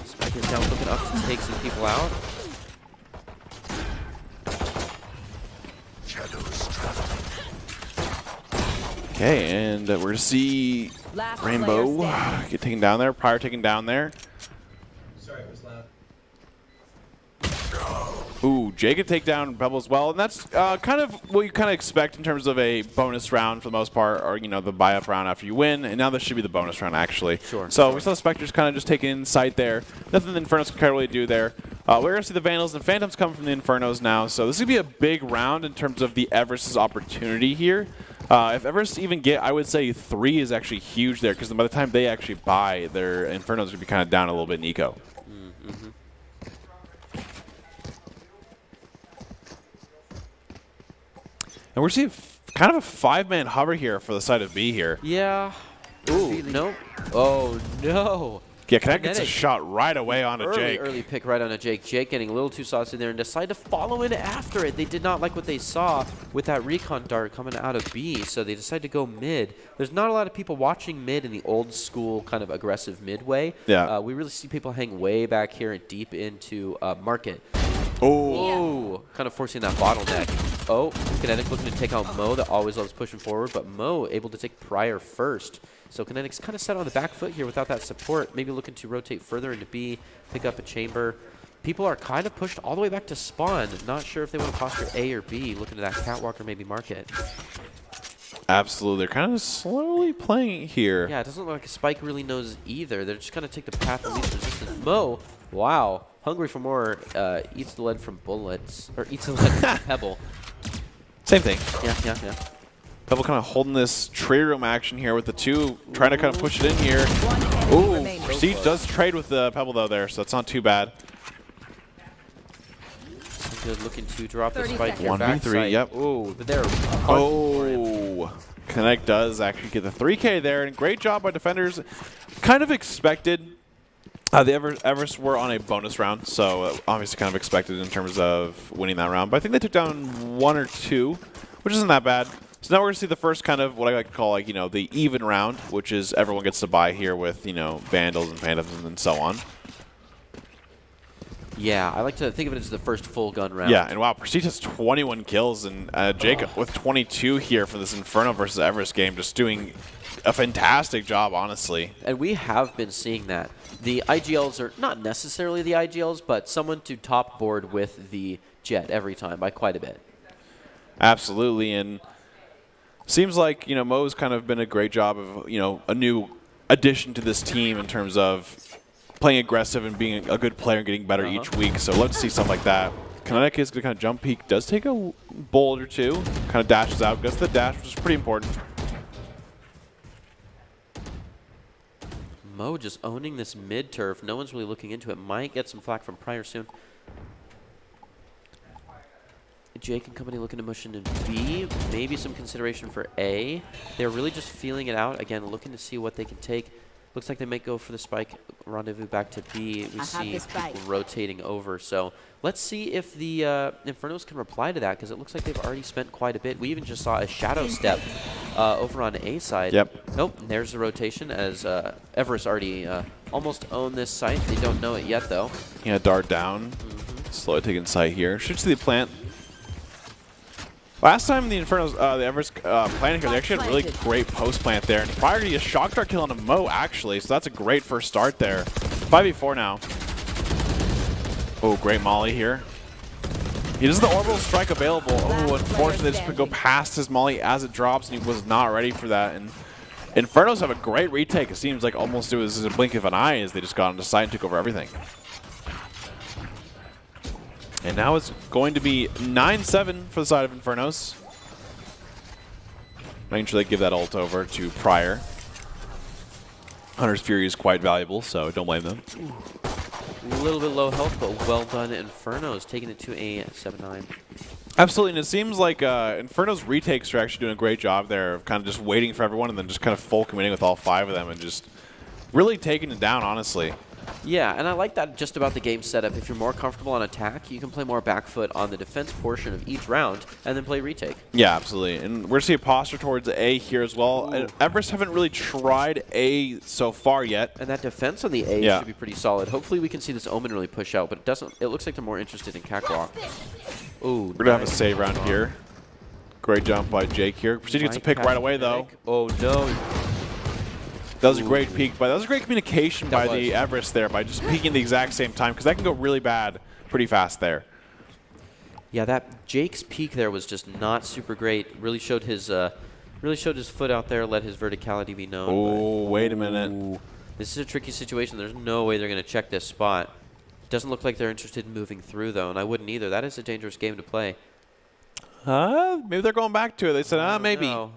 Speaker 2: Spike is down, looking up to take some people out.
Speaker 1: Okay, and we're going to see Rainbow get taken down there. Prior taken down there.
Speaker 4: Sorry, it was loud.
Speaker 1: Ooh, Jake could take down Pebble as well, and that's kind of what you kind of expect in terms of a bonus round for the most part, or the buy-up round after you win, and now this should be the bonus round actually.
Speaker 2: Sure.
Speaker 1: So we saw the Spectres kind of just taking sight there. Nothing the Infernos can really do there. We're going to see the Vandals and Phantoms come from the Infernos now, so this is going to be a big round in terms of the Everest's opportunity here. If Everest even get, I would say 3 is actually huge there, because by the time they actually buy, their Infernos are going to be kind of down a little bit in eco. And we're seeing kind of a 5-man hover here for the side of B here.
Speaker 2: Yeah. Ooh, no. Oh, no.
Speaker 1: Yeah, Kinetic gets a shot right away onto Jake.
Speaker 2: Early pick right onto Jake. Jake getting a little too saucy there and decide to follow in after it. They did not like what they saw with that recon dart coming out of B, so they decided to go mid. There's not a lot of people watching mid in the old school kind of aggressive mid way.
Speaker 1: Yeah.
Speaker 2: We really see people hang way back here and deep into market.
Speaker 1: Oh,
Speaker 2: kind of forcing that bottleneck. Oh, Kinetic looking to take out Mo that always loves pushing forward, but Mo able to take Prior first. So Kinetic's kind of set on the back foot here without that support, maybe looking to rotate further into B, pick up a chamber. People are kind of pushed all the way back to spawn. Not sure if they want to posture A or B, looking to that catwalk or maybe market.
Speaker 1: Absolutely. They're kind of slowly playing here.
Speaker 2: Yeah, it doesn't look like Spike really knows either. They're just going to take the path of least resistance. Mo, wow. Hungry for more, eats the lead from bullets, or eats the lead from Pebble.
Speaker 1: Same thing.
Speaker 2: Yeah.
Speaker 1: Pebble kind of holding this trade room action here with the 2, trying to kind of push it in here. Ooh, Prestige does trade with the Pebble though there, so it's not too bad.
Speaker 2: Good looking to drop the Spike here.
Speaker 1: 1v3, yep.
Speaker 2: Ooh, but they're
Speaker 1: Connect does actually get the 3K there, and great job by defenders. Kind of expected. The Everest were on a bonus round, so obviously kind of expected in terms of winning that round. But I think they took down 1 or 2, which isn't that bad. So now we're going to see the first kind of what I like to call the even round, which is everyone gets to buy here with, Vandals and Phantoms and so on.
Speaker 2: Yeah, I like to think of it as the first full gun round.
Speaker 1: Yeah, and wow, Prestige has 21 kills, and Jake with 22 here for this Inferno versus Everest game, just doing a fantastic job, honestly.
Speaker 2: And we have been seeing that. The IGLs are not necessarily the IGLs, but someone to top board with the Jet every time by quite a bit.
Speaker 1: Absolutely, and seems like, Mo's kind of been a great job of, a new addition to this team in terms of playing aggressive and being a good player and getting better each week. So let's see stuff like that. Kinetic is going to kind of jump peek, does take a bullet or 2, kind of dashes out, gets the dash, which is pretty important.
Speaker 2: Mo just owning this mid-turf. No one's really looking into it. Might get some flack from Prior soon. Jake and company looking to push into B. Maybe some consideration for A. They're really just feeling it out. Again, looking to see what they can take. Looks like they might go for the spike rendezvous back to B. We see people rotating over. So let's see if the Infernos can reply to that, because it looks like they've already spent quite a bit. We even just saw a shadow step over on A side.
Speaker 1: Yep.
Speaker 2: Nope. There's the rotation as Everest already almost own this site. They don't know it yet, though.
Speaker 1: Yeah, dart down. Slowly taking site here. Should see the plant. Last time the Inferno's, the Everest planted here, they actually had a really great post plant there. And prior to a shock dart kill on a Mo, actually. So that's a great first start there. 5v4 now. Oh, great molly here. He does the orbital strike available. Oh, unfortunately, they just go past his molly as it drops, and he was not ready for that. And Infernos have a great retake. It seems like almost it was a blink of an eye as they just got on the side and took over everything. And now it's going to be 9-7 for the side of Infernos. Making sure they give that ult over to Pryor. Hunter's Fury is quite valuable, so don't blame them.
Speaker 2: A little bit low health, but well done. Infernos taking it to a 7-9.
Speaker 1: Absolutely, and it seems like Inferno's retakes are actually doing a great job there of kind of just waiting for everyone and then just kind of full committing with all 5 of them and just really taking it down, honestly.
Speaker 2: Yeah, and I like that just about the game setup. If you're more comfortable on attack, you can play more back foot on the defense portion of each round and then play retake.
Speaker 1: Yeah, absolutely. And we're going to see a posture towards A here as well. Everest haven't really tried A so far yet.
Speaker 2: And that defense on the A should be pretty solid. Hopefully we can see this Omen really push out, but it doesn't. It looks like they're more interested in Catwalk. Ooh,
Speaker 1: we're going to have a save round here. Great jump by Jake here. Prestige gets a pick right away, though.
Speaker 2: Oh, no.
Speaker 1: That was a great peek, but that was a great communication by the Everest there by just peeking at the exact same time because that can go really bad pretty fast there.
Speaker 2: Yeah, that Jake's peek there was just not super great. Really showed his foot out there, let his verticality be known.
Speaker 1: Oh, wait a minute.
Speaker 2: This is a tricky situation. There's no way they're going to check this spot. Doesn't look like they're interested in moving through, though, and I wouldn't either. That is a dangerous game to play.
Speaker 1: Maybe they're going back to it. They said, maybe.
Speaker 2: No.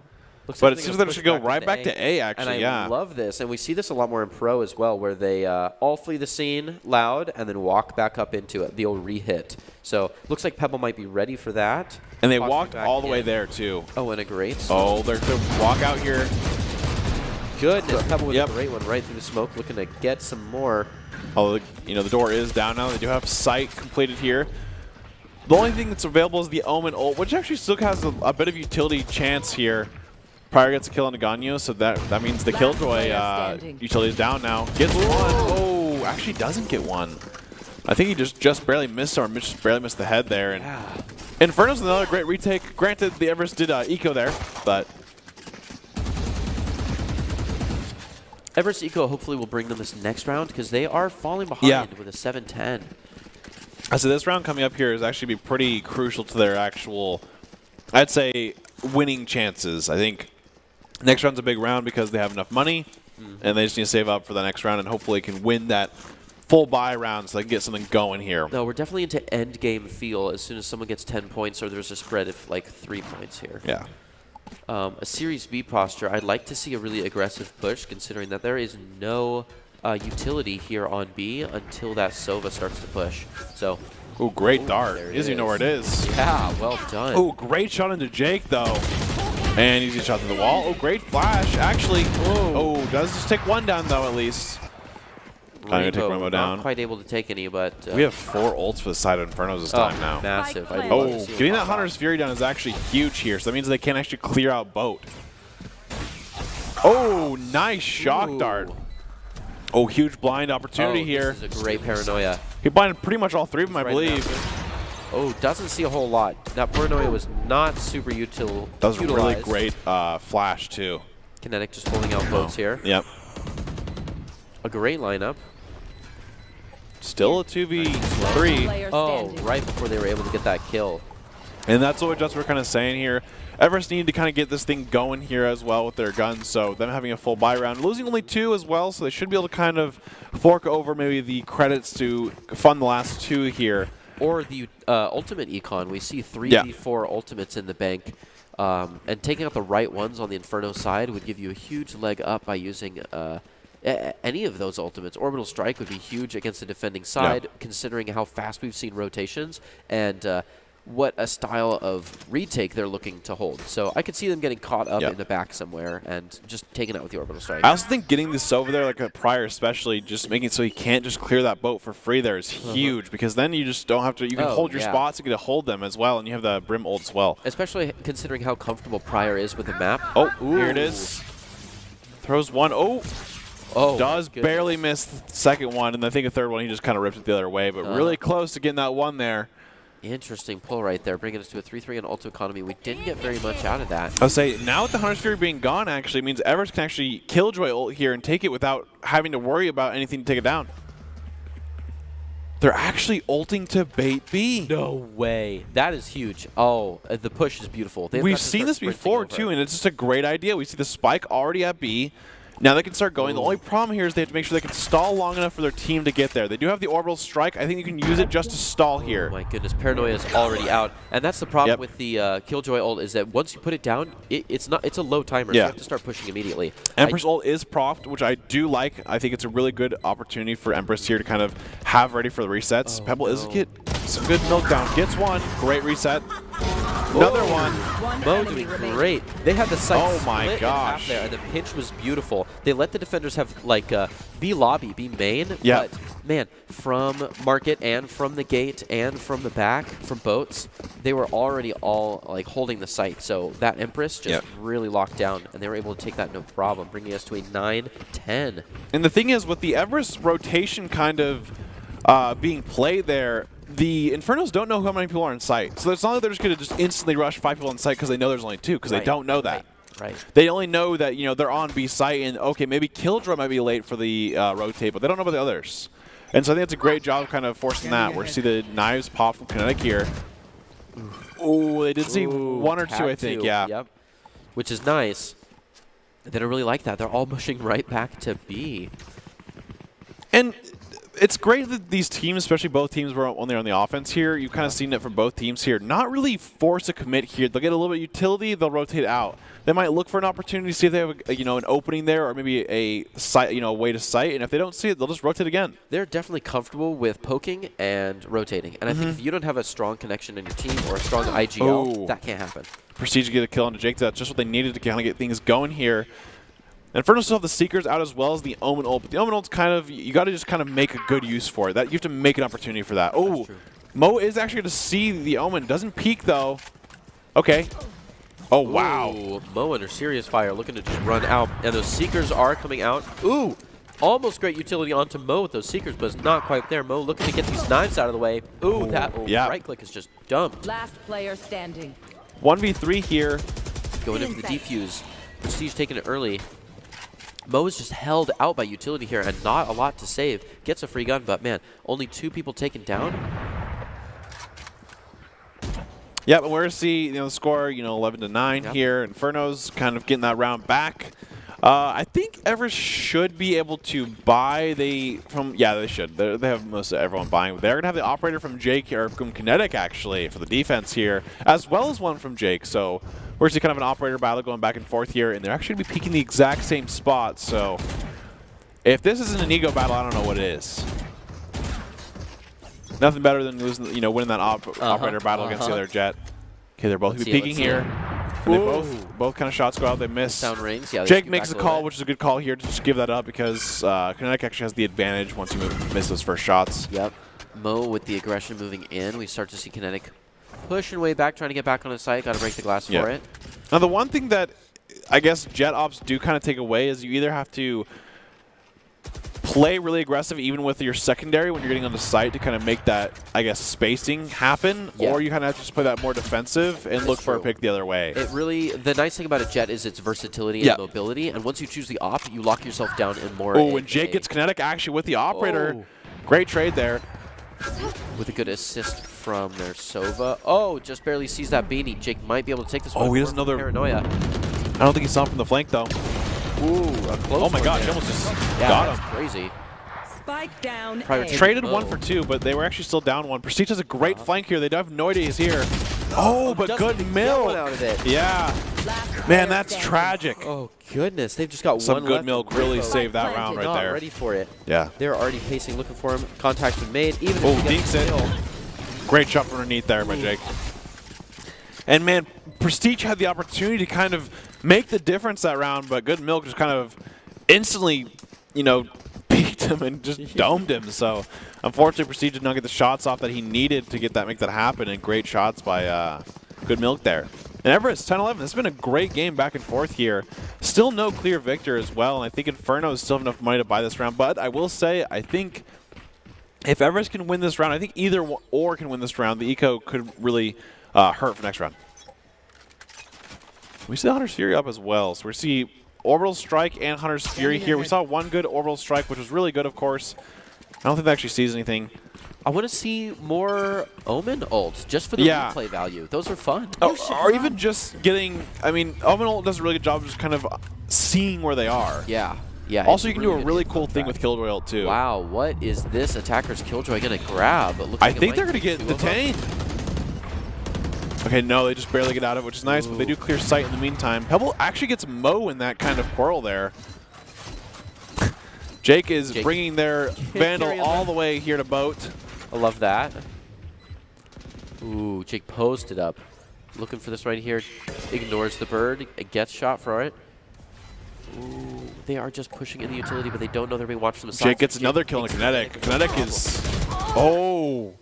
Speaker 2: Looks
Speaker 1: but
Speaker 2: like
Speaker 1: it seems that it should go right back to A, actually,
Speaker 2: and I love this. And we see this a lot more in Pro as well, where they all flee the scene loud and then walk back up into it, the old re-hit. So looks like Pebble might be ready for that.
Speaker 1: And they walked all the way there, too.
Speaker 2: Oh, and a great
Speaker 1: smoke. Oh, they're going to walk out here.
Speaker 2: Goodness, Pebble with a great one right through the smoke, looking to get some more.
Speaker 1: Although, you know, the door is down now. They do have sight completed here. The only thing that's available is the Omen ult, which actually still has a bit of utility chance here. Pryor gets a kill on Nagano, so that means the Killjoy utility is down now. Gets one. Oh, actually doesn't get one. I think he just barely missed or just barely missed the head there. And Inferno's another great retake. Granted, the Everest did eco there, but
Speaker 2: Everest eco hopefully will bring them this next round because they are falling behind with a 7-10.
Speaker 1: So this round coming up here is actually be pretty crucial to their actual, I'd say, winning chances. I think next round's a big round because they have enough money, and they just need to save up for the next round and hopefully can win that full buy round so they can get something going here.
Speaker 2: No, we're definitely into end game feel as soon as someone gets 10 points or there's a spread of like 3 points here.
Speaker 1: Yeah.
Speaker 2: A Series B posture, I'd like to see a really aggressive push considering that there is no utility here on B until that Sova starts to push. So.
Speaker 1: Oh, great dart. He doesn't even know where it is.
Speaker 2: Yeah, well done.
Speaker 1: Oh, great shot into Jake, though. And easy shot to the wall. Oh, great flash. Actually, does just take one down, though, at least. Going to take Rainbow down.
Speaker 2: Not quite able to take any, but...
Speaker 1: we have 4 ults for the side of Infernos this time now.
Speaker 2: Massive.
Speaker 1: Getting that Hunter's Fury down is actually huge here, so that means they can't actually clear out boat. Oh, nice shock dart. Oh, huge blind opportunity here.
Speaker 2: This is a great paranoia.
Speaker 1: He blinded pretty much all 3 of them, I believe.
Speaker 2: Oh, doesn't see a whole lot. That paranoia was not super utilized.
Speaker 1: That was a really great flash, too.
Speaker 2: Kinetic just pulling out boats here.
Speaker 1: Yep.
Speaker 2: A great lineup.
Speaker 1: Still a 2v3.
Speaker 2: Oh, right before they were able to get that kill.
Speaker 1: And that's what we're kind of saying here. Everest needed to kind of get this thing going here as well with their guns, so them having a full buy round. Losing only 2 as well, so they should be able to kind of fork over maybe the credits to fund the last 2 here.
Speaker 2: Or the ultimate econ. We see 3v4 ultimates in the bank. And taking out the right ones on the Inferno side would give you a huge leg up by using any of those ultimates. Orbital Strike would be huge against the defending side, considering how fast we've seen rotations and what a style of retake they're looking to hold. So I could see them getting caught up in the back somewhere and just taking out with the Orbital Strike.
Speaker 1: I also think getting this over there, like a Pryor especially, just making it so he can't just clear that boat for free there is huge, because then you just don't have to, you can hold your spots, you get to hold them as well, and you have the Brim ult as well.
Speaker 2: Especially considering how comfortable Pryor is with the map.
Speaker 1: Oh, here it is. Throws one.
Speaker 2: Oh,
Speaker 1: does barely miss the second one, and I think the third one he just kind of ripped it the other way, but really close to getting that one there.
Speaker 2: Interesting pull right there, bringing us to a 3-3 on Ultimate Economy. We didn't get very much out of that.
Speaker 1: I'll say, now with the Hunter's Fury being gone, actually, means Everest can actually Killjoy ult here and take it without having to worry about anything to take it down. They're actually ulting to bait B.
Speaker 2: No way. That is huge. Oh, the push is beautiful.
Speaker 1: We've seen this before, too, and it's just a great idea. We see the spike already at B. Now they can start going. The only problem here is they have to make sure they can stall long enough for their team to get there. They do have the orbital strike. I think you can use it just to stall here.
Speaker 2: Oh my goodness, Paranoia is already out, and that's the problem with the Killjoy ult is that once you put it down, it's a low timer. So you have to start pushing immediately.
Speaker 1: Empress ult is propped, which I do like. I think it's a really good opportunity for Empress here to kind of have ready for the resets.
Speaker 2: Oh,
Speaker 1: Pebble is get some good milk down. Gets one. Great reset. Another one.
Speaker 2: Mo doing great. They had the site
Speaker 1: oh my
Speaker 2: split
Speaker 1: gosh.
Speaker 2: in half there, and the pinch was beautiful. They let the defenders have like B lobby, B main.
Speaker 1: Yeah.
Speaker 2: But man, from market and from the gate and from the back, from boats, they were already all like holding the site. So that Empress just really locked down, and they were able to take that no problem, bringing us to a 9-10.
Speaker 1: And the thing is, with the Everest rotation kind of being played there, the Infernos don't know how many people are in sight. So it's not that they're just going to just instantly rush 5 people in sight because they know there's only 2, because they don't know that.
Speaker 2: Right.
Speaker 1: They only know that, you know, they're on B site, and okay, maybe Killjoy might be late for the rotate, but they don't know about the others. And so I think it's a great job of kind of forcing that. We're see the knives pop from Kinetic here. Oh, they did see 1 or 2, I think, yeah.
Speaker 2: Yep. Which is nice. They don't really like that. They're all pushing right back to B.
Speaker 1: And it's great that these teams, especially both teams, were only on the offense here. You've kind of seen it from both teams here. Not really forced to commit here. They'll get a little bit of utility. They'll rotate out. They might look for an opportunity to see if they have, an opening there, or maybe a site, a way to sight. And if they don't see it, they'll just rotate again.
Speaker 2: They're definitely comfortable with poking and rotating. And I think if you don't have a strong connection in your team or a strong IGL, that can't happen.
Speaker 1: Prestige to get a kill onto Jake. That's just what they needed to kind of get things going here. Inferno still have the Seekers out as well as the Omen ult, but the Omen ult's kind of, you got to just kind of make a good use for it. You have to make an opportunity for that. Oh, Mo is actually going to see the Omen. Doesn't peek, though. Okay. Oh, wow.
Speaker 2: Ooh, Mo under serious fire, looking to just run out. And those Seekers are coming out. Ooh, almost great utility onto Mo with those Seekers, but it's not quite there. Mo looking to get these knives out of the way. Ooh, that right click is just dumped.
Speaker 3: Last player standing.
Speaker 1: 1v3 here.
Speaker 2: Going in for the defuse. Prestige taking it early. Mo is just held out by utility here and not a lot to save. Gets a free gun, but man, only 2 people taken down.
Speaker 1: Yeah, but we're going to see the score, 11-9 here. Inferno's kind of getting that round back. I think Everest should be able to buy they should. They have most of everyone buying. They're going to have the operator from Jake, or from Kinetic, actually, for the defense here, as well as one from Jake. So we're seeing kind of an operator battle going back and forth here, and they're actually going to be peeking the exact same spot. So if this isn't an ego battle, I don't know what it is. Nothing better than losing, winning that operator battle against the other Jet. Okay, they're both peeking here. They both kind of shots go out. They miss.
Speaker 2: Sound rings. Yeah,
Speaker 1: Jake makes a call, which is a good call here to just give that up because Kinetic actually has the advantage once you miss those first shots.
Speaker 2: Yep. Mo with the aggression moving in. We start to see Kinetic pushing way back, trying to get back on his site. Got to break the glass for it.
Speaker 1: Now, the one thing that I guess Jet Ops do kind of take away is you either have to play really aggressive even with your secondary when you're getting on the site to kind of make that, I guess, spacing happen, or you kind of have to just play that more defensive and look for a pick the other way.
Speaker 2: It really, the nice thing about a Jet is its versatility and mobility, and once you choose the op, you lock yourself down in more.
Speaker 1: Oh, and Jake gets Kinetic actually with the operator. Great trade there.
Speaker 2: With a good assist from their Sova. Oh, just barely sees that beanie. Jake might be able to take this one.
Speaker 1: Oh, he doesn't know they're
Speaker 2: Paranoia.
Speaker 1: I don't think he saw him from the flank, though.
Speaker 2: Ooh, a close
Speaker 1: Oh my gosh, he
Speaker 2: there.
Speaker 1: almost just got him.
Speaker 2: That's crazy.
Speaker 3: Spike down.
Speaker 1: Traded 1 for 2, but they were actually still down 1. Prestige has a great flank here. They have no idea he's here. Oh, but good milk.
Speaker 2: Out of it.
Speaker 1: Yeah. Man, that's tragic.
Speaker 2: Oh, goodness. They've just got
Speaker 1: Some
Speaker 2: one
Speaker 1: good
Speaker 2: left.
Speaker 1: milk really saved that round right there.
Speaker 2: Not ready for it.
Speaker 1: Yeah.
Speaker 2: They're already pacing, looking for him. Contact's been made. Even
Speaker 1: Oh,
Speaker 2: if he gets
Speaker 1: dinks it.
Speaker 2: kill.
Speaker 1: Great shot from underneath there by Jake. And man, Prestige had the opportunity to kind of make the difference that round, but Good Milk just kind of instantly, peeked him and just domed him. So unfortunately, Prestige did not get the shots off that he needed to get that, make that happen. And great shots by Good Milk there. And Everest, 10-11. This has been a great game back and forth here. Still no clear victor as well, and I think Inferno still have enough money to buy this round. But I will say, I think if Everest can win this round, I think either or can win this round. The eco could really hurt for next round. We see Hunter's Fury up as well. So we see Orbital Strike and Hunter's Fury here. We saw one good Orbital Strike, which was really good, of course. I don't think that actually sees anything.
Speaker 2: I want to see more Omen ults, just for the replay value. Those are fun.
Speaker 1: Or even just getting, I mean, Omen ult does a really good job of just kind of seeing where they are.
Speaker 2: Yeah. Yeah.
Speaker 1: Also, you can do a really cool thing with Killjoy ult, too.
Speaker 2: Wow, what is this attacker's Killjoy going to grab? It looks
Speaker 1: I
Speaker 2: like
Speaker 1: think they're going to get detained. Okay, no, they just barely get out of it, which is nice, but they do clear sight in the meantime. Pebble actually gets Mo in that kind of quarrel there. Jake is bringing their Vandal all the way here to boat.
Speaker 2: I love that. Ooh, Jake posted up. Looking for this right here. Ignores the bird. Gets shot for it. Ooh, they are just pushing in the utility, but they don't know they're being watched from the side.
Speaker 1: Jake gets another kill in Kinetic. Kinetic is... Oh!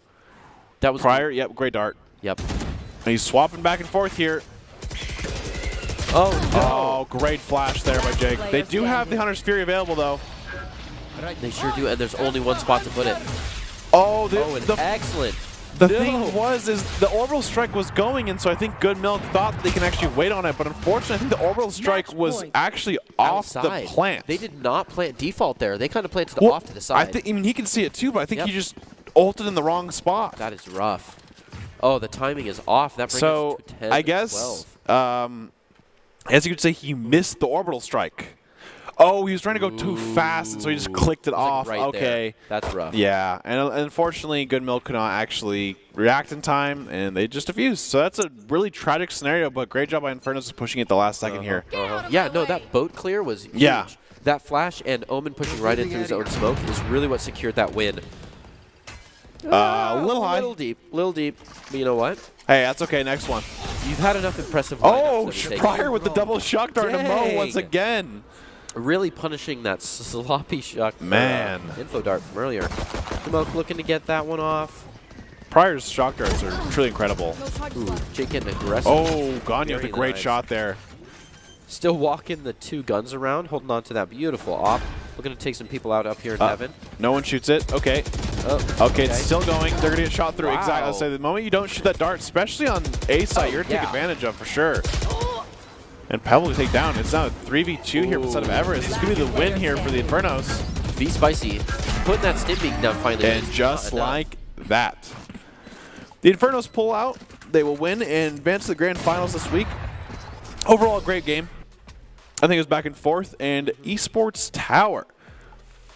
Speaker 2: That was
Speaker 1: Prior. Yep, great dart.
Speaker 2: Yep.
Speaker 1: And he's swapping back and forth here.
Speaker 2: Oh, no.
Speaker 1: Oh, great flash there by Jake. They do have the Hunter's Fury available, though.
Speaker 2: They sure do, and there's only one spot to put it.
Speaker 1: Oh,
Speaker 2: excellent.
Speaker 1: The thing was, the Orbital Strike was going, and so I think Good Milk thought they can actually wait on it, but unfortunately, I think the Orbital Strike was actually off the plant.
Speaker 2: They did not plant default there. They kind of planted off to the side.
Speaker 1: I mean, he can see it too, but I think he just ulted in the wrong spot.
Speaker 2: That is rough. Oh, the timing is off. That brings us to 10
Speaker 1: I guess, as you could say, he missed the Orbital Strike. Oh, he was trying to go too fast, and so he just clicked it off.
Speaker 2: Like
Speaker 1: okay.
Speaker 2: There. That's rough.
Speaker 1: Yeah, and unfortunately, Good Milk could not actually react in time, and they just defused. So that's a really tragic scenario, but great job by Infernos pushing it the last second here.
Speaker 2: Yeah, no, that boat clear was huge.
Speaker 1: Yeah.
Speaker 2: That flash and Omen pushing right into his own smoke is really what secured that win.
Speaker 1: A little high.
Speaker 2: Little deep. But you know what?
Speaker 1: Hey, that's okay. Next one.
Speaker 2: You've had enough impressive
Speaker 1: lineups. Oh, Prior with the double shock dart to Mo once again.
Speaker 2: Really punishing that sloppy shock.
Speaker 1: Man.
Speaker 2: Info dart from earlier. Smoke looking to get that one off.
Speaker 1: Prior's shock darts are truly incredible.
Speaker 2: Ooh, Jake getting aggressive.
Speaker 1: Oh, Ganya with a great shot there.
Speaker 2: Still walking the two guns around, holding on to that beautiful op. Looking to take some people out up here in heaven.
Speaker 1: No one shoots it. Okay. Okay, it's still going. They're going to get shot through. Exactly. I'll say the moment you don't shoot that dart, especially on A site, you're going to take advantage of for sure. And Pebble to take down. It's now a 3v2 here instead of Everest. This could be the win here for the Infernos.
Speaker 2: Be spicy. Putting that stim beak down finally.
Speaker 1: And just like that. The Infernos pull out. They will win and advance to the grand finals this week. Overall, a great game. I think it was back and forth. And Esports Tower.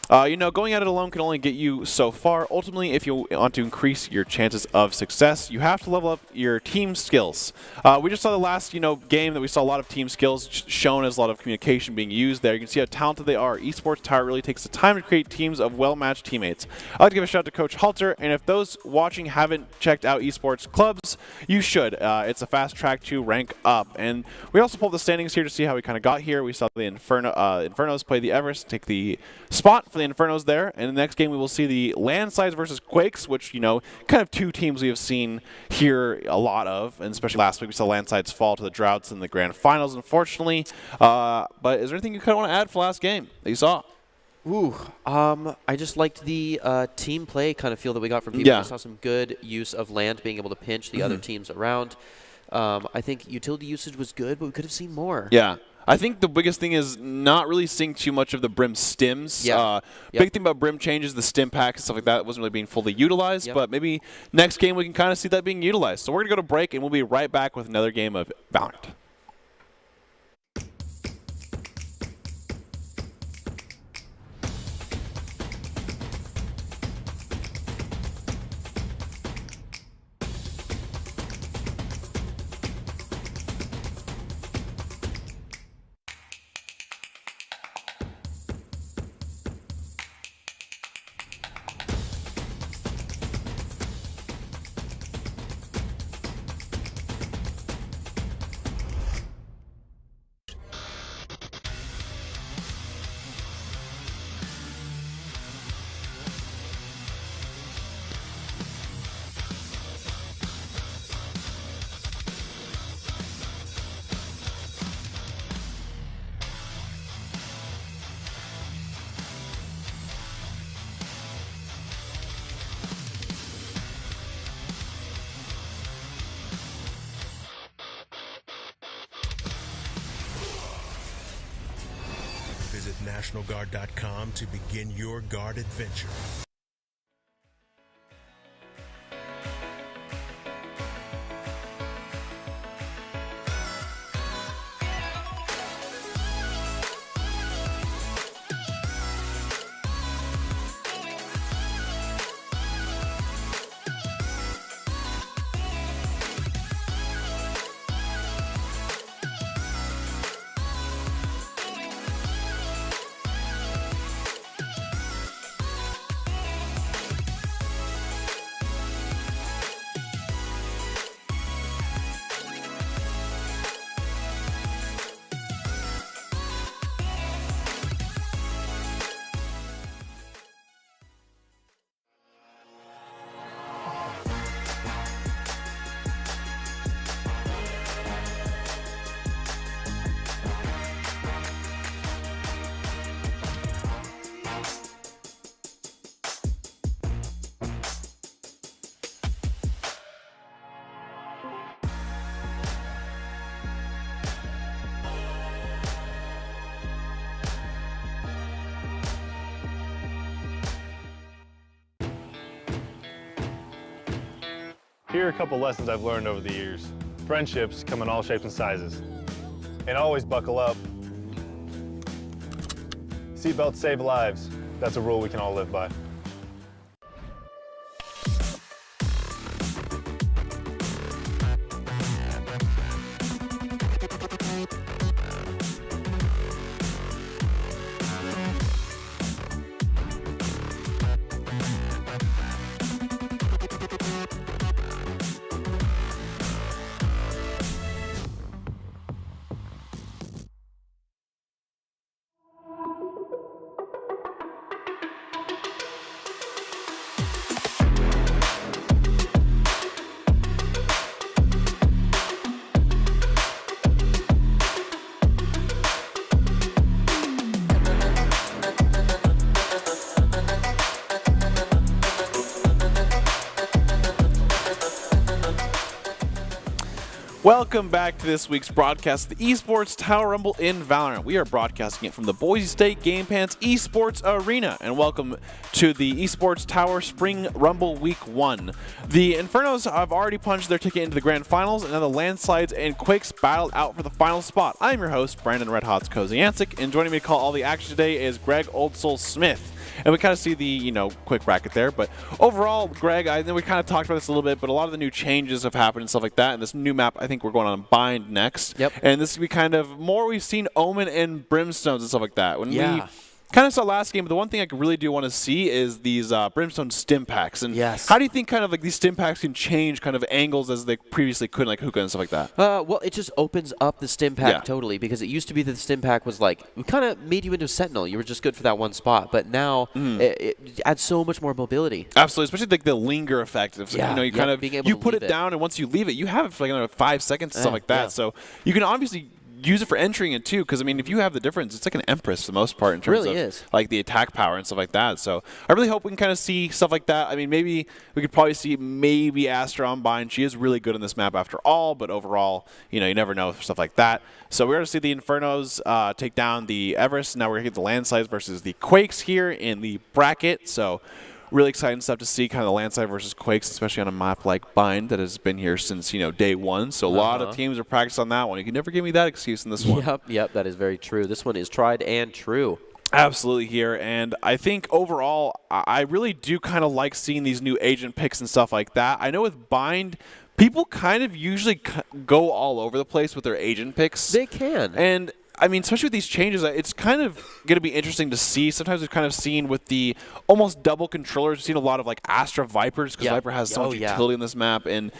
Speaker 1: You know, going at it alone can only get you so far. Ultimately, if you want to increase your chances of success, you have to level up your team skills. We just saw the last, game that we saw a lot of team skills shown as a lot of communication being used there. You can see how talented they are. Esports Tower really takes the time to create teams of well-matched teammates. I'd like to give a shout out to Coach Halter, and if those watching haven't checked out Esports Clubs, you should. It's a fast track to rank up. And we also pulled the standings here to see how we kind of got here. We saw the Infernos play the Everest, take the spot for the Infernos there, and the next game we will see the Landslides versus Quakes, which, kind of two teams we have seen here a lot of, and especially last week we saw Landslides fall to the Droughts in the grand finals, unfortunately. But is there anything you kind of want to add for last game that you saw?
Speaker 2: Ooh, I just liked the team play kind of feel that we got from people. I saw some good use of land, being able to pinch the other teams around. I think utility usage was good, but we could have seen more.
Speaker 1: Yeah. I think the biggest thing is not really seeing too much of the Brim stims. Big thing about Brim changes, the stim pack and stuff like that wasn't really being fully utilized, but maybe next game we can kind of see that being utilized. So we're going to go to break, and we'll be right back with another game of Valorant.
Speaker 5: NationalGuard.com to begin your guard adventure.
Speaker 6: Here are a couple lessons I've learned over the years. Friendships come in all shapes and sizes. And always buckle up. Seatbelts save lives. That's a rule we can all live by.
Speaker 1: Welcome back to this week's broadcast of the Esports Tower Rumble in Valorant. We are broadcasting it from the Boise State Game Pants Esports Arena, and welcome to the Esports Tower Spring Rumble Week 1. The Infernos have already punched their ticket into the grand finals, and now the Landslides and Quakes battled out for the final spot. I'm your host, Brandon Red Hot's Koziancic, and joining me to call all the action today is Greg Old Soul Smith. And we kind of see the, quick bracket there. But overall, Greg, I know we kind of talked about this a little bit, but a lot of the new changes have happened and stuff like that. And this new map, I think we're going on Bind next.
Speaker 2: Yep.
Speaker 1: And this will be kind of more we've seen Omen and Brimstones and stuff like that. When we kind of saw last game, but the one thing I really do want to see is these Brimstone stim packs. And how do you think kind of like these stim packs can change kind of angles as they previously couldn't, like hookah and stuff like that?
Speaker 2: Well, it just opens up the stim pack totally, because it used to be that the stim pack was like, it kind of made you into a sentinel. You were just good for that one spot, but now it adds so much more mobility.
Speaker 1: Absolutely, especially like the linger effect. If, you kind of you put it down, and once you leave it, you have it for like another 5 seconds and stuff like that. So you can obviously use it for entering it too, because I mean, if you have the difference, it's like an Empress for the most part in terms of like the attack power and stuff like that. So I really hope we can kind of see stuff like that. I mean, maybe we could probably see maybe Astra on Bind. She is really good on this map after all, but overall, you never know stuff like that. So we're going to see the Infernos take down the Everest. Now we're going to get the Landslides versus the Quakes here in the bracket. So really exciting stuff to see, kind of the Landslide versus Quakes, especially on a map like Bind that has been here since, day one. So a lot of teams are practicing on that one. You can never give me that excuse in this one.
Speaker 2: Yep, that is very true. This one is tried and true.
Speaker 1: Absolutely here, and I think overall, I really do kind of like seeing these new agent picks and stuff like that. I know with Bind, people kind of usually go all over the place with their agent picks.
Speaker 2: They can.
Speaker 1: And I mean, especially with these changes, it's kind of going to be interesting to see. Sometimes we've kind of seen with the almost double controllers, we've seen a lot of like Astra Vipers, because Viper has so much utility in this map, and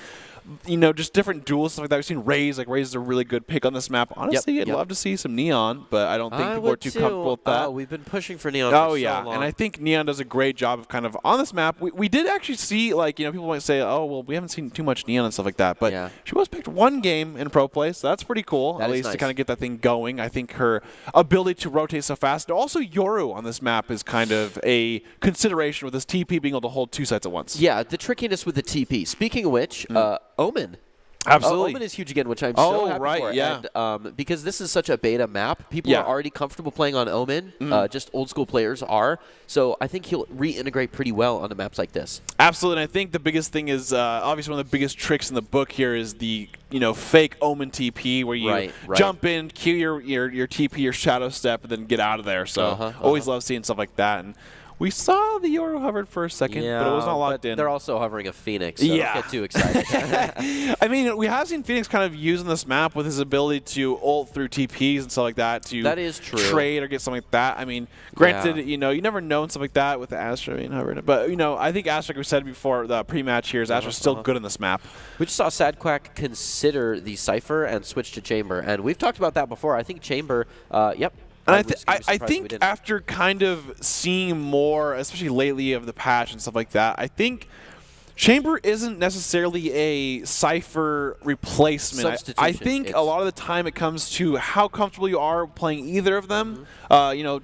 Speaker 1: just different duels, stuff like that. We've seen Raze. Like, Raze is a really good pick on this map. Honestly, I'd love to see some Neon, but I don't think people are too comfortable with that.
Speaker 2: We've been pushing for Neon for so long.
Speaker 1: And I think Neon does a great job of kind of, on this map, we did actually see, like, people might say, oh, well, we haven't seen too much Neon and stuff like that, but she was picked one game in pro play, so that's pretty cool, at least to kind of get that thing going. I think her ability to rotate so fast. And also, Yoru on this map is kind of a consideration with this TP being able to hold two sites at once.
Speaker 2: Yeah, the trickiness with the TP. Speaking of which, Omen.
Speaker 1: Absolutely.
Speaker 2: Omen is huge again, which I'm so happy
Speaker 1: right,
Speaker 2: for.
Speaker 1: yeah.
Speaker 2: And, because this is such a beta map, people are already comfortable playing on Omen. Just old school players are. So I think he'll reintegrate pretty well onto maps like this.
Speaker 1: Absolutely. And I think the biggest thing is obviously one of the biggest tricks in the book here is the fake Omen TP where you jump in, cue your TP, your shadow step, and then get out of there. So always love seeing stuff like that. And we saw the Yoru hovered for a second, but it was not locked in.
Speaker 2: They're also hovering a Phoenix, so don't get too excited.
Speaker 1: I mean, we have seen Phoenix kind of using this map with his ability to ult through TPs and stuff like that to trade or get something like that. I mean, granted, you never know and stuff like that with the Astra being hovered. But, I think Astra, like we said before, the pre-match here is Astra's still good in this map.
Speaker 2: We just saw Sadquack consider the Cypher and switch to Chamber. And we've talked about that before. I think Chamber, yep.
Speaker 1: And I think after kind of seeing more, especially lately, of the patch and stuff like that, I think Chamber isn't necessarily a Cypher replacement. I think a lot of the time it comes to how comfortable you are playing either of them.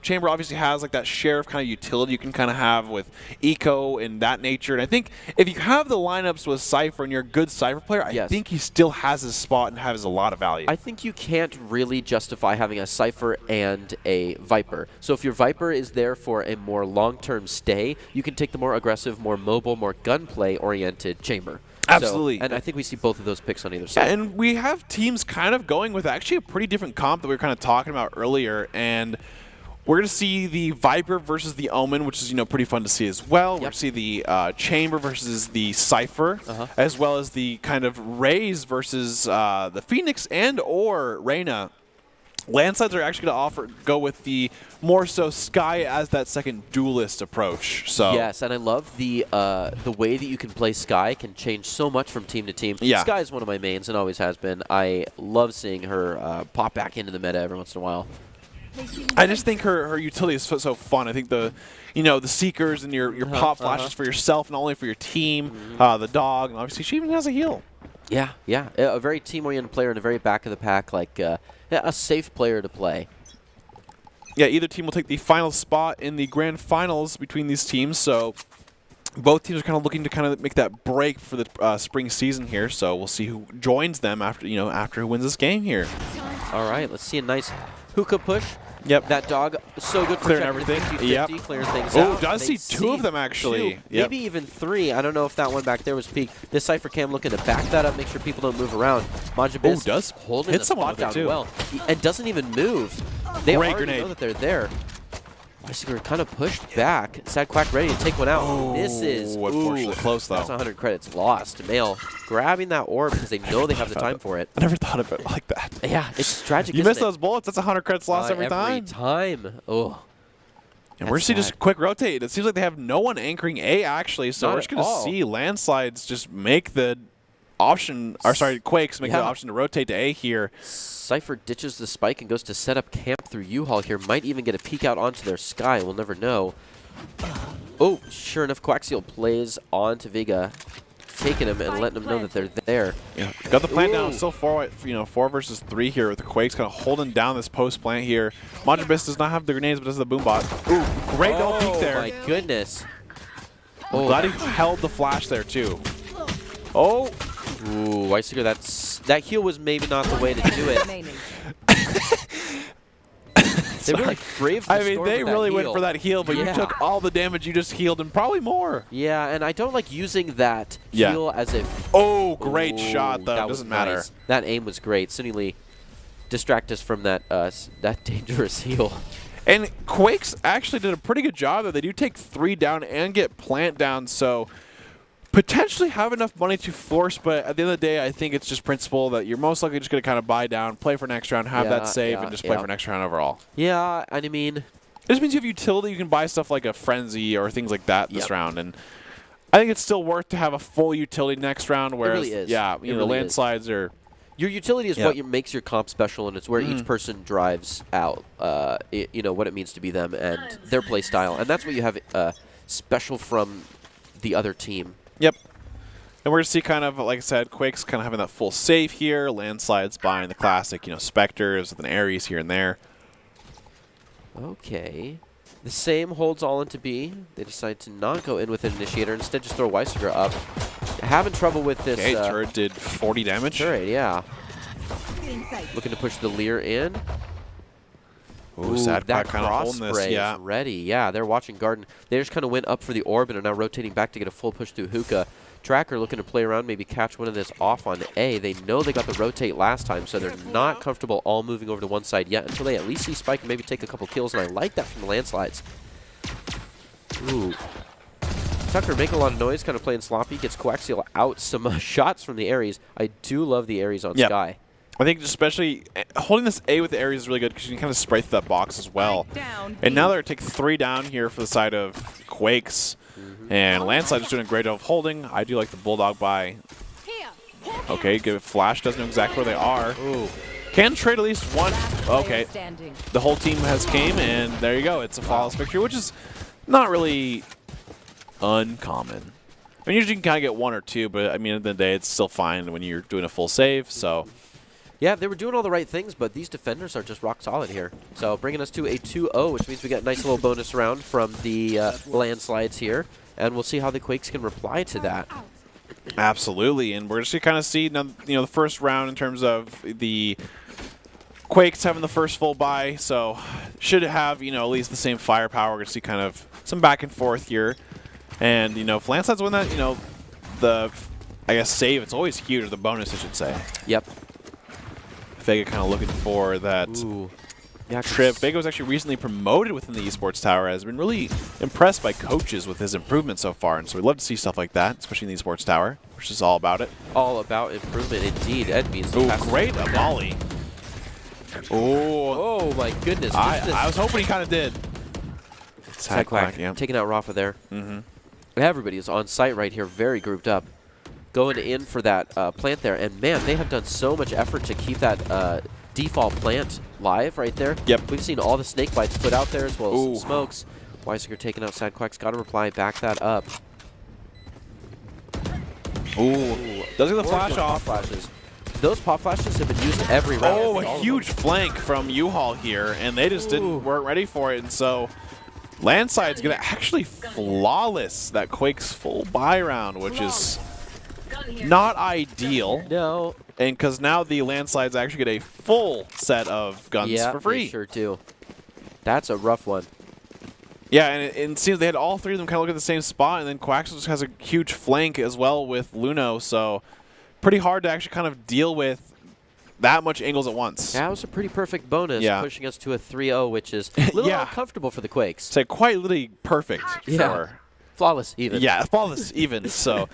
Speaker 1: Chamber obviously has like that share of kind of utility you can kind of have with Eco and that nature. And I think if you have the lineups with Cypher and you're a good Cypher player, I think he still has his spot and has a lot of value.
Speaker 2: I think you can't really justify having a Cypher and a Viper. So if your Viper is there for a more long-term stay, you can take the more aggressive, more mobile, more gunplay-oriented Chamber.
Speaker 1: Absolutely.
Speaker 2: And I think we see both of those picks on either side.
Speaker 1: Yeah, and we have teams kind of going with actually a pretty different comp that we were kind of talking about earlier. And we're going to see the Viper versus the Omen, which is, pretty fun to see as well. We're going to see the Chamber versus the Cypher, as well as the kind of Raze versus the Phoenix and or Reyna. Landsides are actually going to go with the more so Sky as that second duelist approach. So
Speaker 2: yes, and I love the way that you can play Sky can change so much from team to team.
Speaker 1: Yeah.
Speaker 2: Sky is one of my mains and always has been. I love seeing her pop back into the meta every once in a while.
Speaker 1: I just think her utility is so fun. I think the Seekers and your pop flashes for yourself, not only for your team, the dog, and obviously she even has a heal.
Speaker 2: Yeah, a very team-oriented player and a very back of the pack, like a safe player to play.
Speaker 1: Yeah, either team will take the final spot in the grand finals between these teams. So both teams are kind of looking to kind of make that break for the spring season here. So we'll see who joins them after who wins this game here.
Speaker 2: All right, let's see a nice hookah push.
Speaker 1: Yep.
Speaker 2: That dog, so good for
Speaker 1: clearing everything.
Speaker 2: 50-50, clearing things out.
Speaker 1: Oh, does see two of them actually.
Speaker 2: Maybe even three. I don't know if that one back there was peak. This Cypher Cam looking to back that up, make sure people don't move around. Majabis
Speaker 1: does
Speaker 2: holding the spot down well. And doesn't even move. They already know that they're there. Weisiger kind of pushed back. Sadquack ready to take one out. Misses.
Speaker 1: Unfortunately close though.
Speaker 2: That's 100 credits lost. Male grabbing that orb because they know they have the time for it.
Speaker 1: I never thought of it like that.
Speaker 2: Yeah, it's tragic.
Speaker 1: You miss those bullets, that's 100 credits lost every time.
Speaker 2: Every time. Oh.
Speaker 1: And we're seeing just quick rotate. It seems like they have no one anchoring A actually, so we're just going to see Landslides just make the option, or sorry, Quakes make the option to rotate to A here.
Speaker 2: Cypher ditches the spike and goes to set up camp through U-Haul here. Might even get a peek out onto their Sky. We'll never know. Oh, sure enough, Quaxial plays onto Viga, taking him and letting him know that they're there.
Speaker 1: Yeah, got the plant down. Still 4 versus 3 here with the Quakes kind of holding down this post plant here. Majabis does not have the grenades, but does the boom bot. Ooh, great double peek there.
Speaker 2: Oh my goodness.
Speaker 1: Glad he held the flash there too. Oh.
Speaker 2: Ooh, Weisiger, that heal was maybe not the way to do it. They really braved the storm
Speaker 1: they really went for that heal, but you took all the damage you just healed and probably more.
Speaker 2: Yeah, and I don't like using that heal as a...
Speaker 1: Oh, great shot, though. Doesn't matter.
Speaker 2: Nice. That aim was great. Sunny Lee, distract us from that that dangerous heal.
Speaker 1: And Quakes actually did a pretty good job there. They do take 3 down and get plant down, so potentially have enough money to force, but at the end of the day, I think it's just principle that you're most likely just going to kind of buy down, play for next round, have that save, and just play for next round overall.
Speaker 2: Yeah, and I mean...
Speaker 1: It just means you have utility. You can buy stuff like a Frenzy or things like that this round, and I think it's still worth to have a full utility next round, whereas,
Speaker 2: it really is.
Speaker 1: Yeah, the landslides are...
Speaker 2: Your utility is what makes your comp special, and it's where each person drives out, what it means to be them and their play style, and that's what you have special from the other team.
Speaker 1: Yep. And we're going to see kind of, like I said, Quakes kind of having that full save here. Landslides buying the classic, Spectres with an Ares here and there.
Speaker 2: Okay. The same holds all into B. They decide to not go in with an Initiator. Instead, just throw Weisiger up. having trouble with this.
Speaker 1: Okay, turret did 40 damage.
Speaker 2: Turret, yeah. Looking to push the Leer in.
Speaker 1: Ooh, sad
Speaker 2: that
Speaker 1: kind of
Speaker 2: cross
Speaker 1: holding this.
Speaker 2: spray
Speaker 1: Yeah.
Speaker 2: is ready. Yeah, they're watching Garden. They just kind of went up for the orb and are now rotating back to get a full push through Hookah. Tracker looking to play around, maybe catch one of this off on A. They know they got the rotate last time, so they're not comfortable all moving over to one side yet until they at least see Spike and maybe take a couple kills, and I like that from the landslides. Ooh. Tucker making a lot of noise, kind of playing sloppy, gets Coaxial out. Some shots from the Ares. I do love the Ares on Sky.
Speaker 1: I think especially holding this A with the Ares is really good because you can kind of spray through that box as well. And now they're take 3 down here for the side of Quakes. And Landslide is doing a great job of holding. I do like the Bulldog buy. Okay, good flash. Doesn't know exactly where they are.
Speaker 2: Ooh.
Speaker 1: Can trade at least one. Okay. The whole team has came, and there you go. It's a flawless victory, which is not really uncommon. I mean, usually you can kind of get 1 or 2, but I mean, at the end of the day, it's still fine when you're doing a full save. So,
Speaker 2: yeah, they were doing all the right things, but these defenders are just rock solid here. So bringing us to a 2-0, which means we got a nice little bonus round from the landslides here, and we'll see how the Quakes can reply to that.
Speaker 1: Absolutely, and we're just going to kind of see the first round in terms of the Quakes having the first full buy, so should have at least the same firepower. We're going to see kind of some back and forth here. And, if Landslides win that, the, I guess, save, it's always huge, or the bonus, I should say.
Speaker 2: Yep.
Speaker 1: Vega kind of looking for that trip. Vega was actually recently promoted within the Esports Tower, has been really impressed by coaches with his improvement so far. And so we'd love to see stuff like that, especially in the Esports Tower, which is all about it.
Speaker 2: All about improvement, indeed. Ed means
Speaker 1: ooh, great volley.
Speaker 2: Oh, my goodness.
Speaker 1: I was hoping he kind of did.
Speaker 2: Side quack, taking out Rafa there. Everybody is on site right here, very grouped up. Going in for that plant there. And, man, they have done so much effort to keep that default plant live right there.
Speaker 1: Yep.
Speaker 2: We've seen all the snake bites put out there as well as some smokes. Weisiger taking out Side Quack's got to reply, back that up.
Speaker 1: Ooh. Does get the flash off.
Speaker 2: Flashes. Those pop flashes have been used every round.
Speaker 1: Oh, a huge flank from U-Haul here, and they just weren't ready for it. And so Landside's going to actually flawless that Quake's full buy round, which is not ideal.
Speaker 2: No.
Speaker 1: And because now the Landslides actually get a full set of guns for free.
Speaker 2: They sure do. That's a rough one.
Speaker 1: Yeah, and it seems they had all 3 of them kind of look at the same spot, and then Quaxel just has a huge flank as well with Luno, so pretty hard to actually kind of deal with that much angles at once.
Speaker 2: That was a pretty perfect bonus, pushing us to a 3-0, which is a little uncomfortable for the Quakes.
Speaker 1: So quite literally perfect.
Speaker 2: Flawless even.
Speaker 1: Yeah, flawless even. So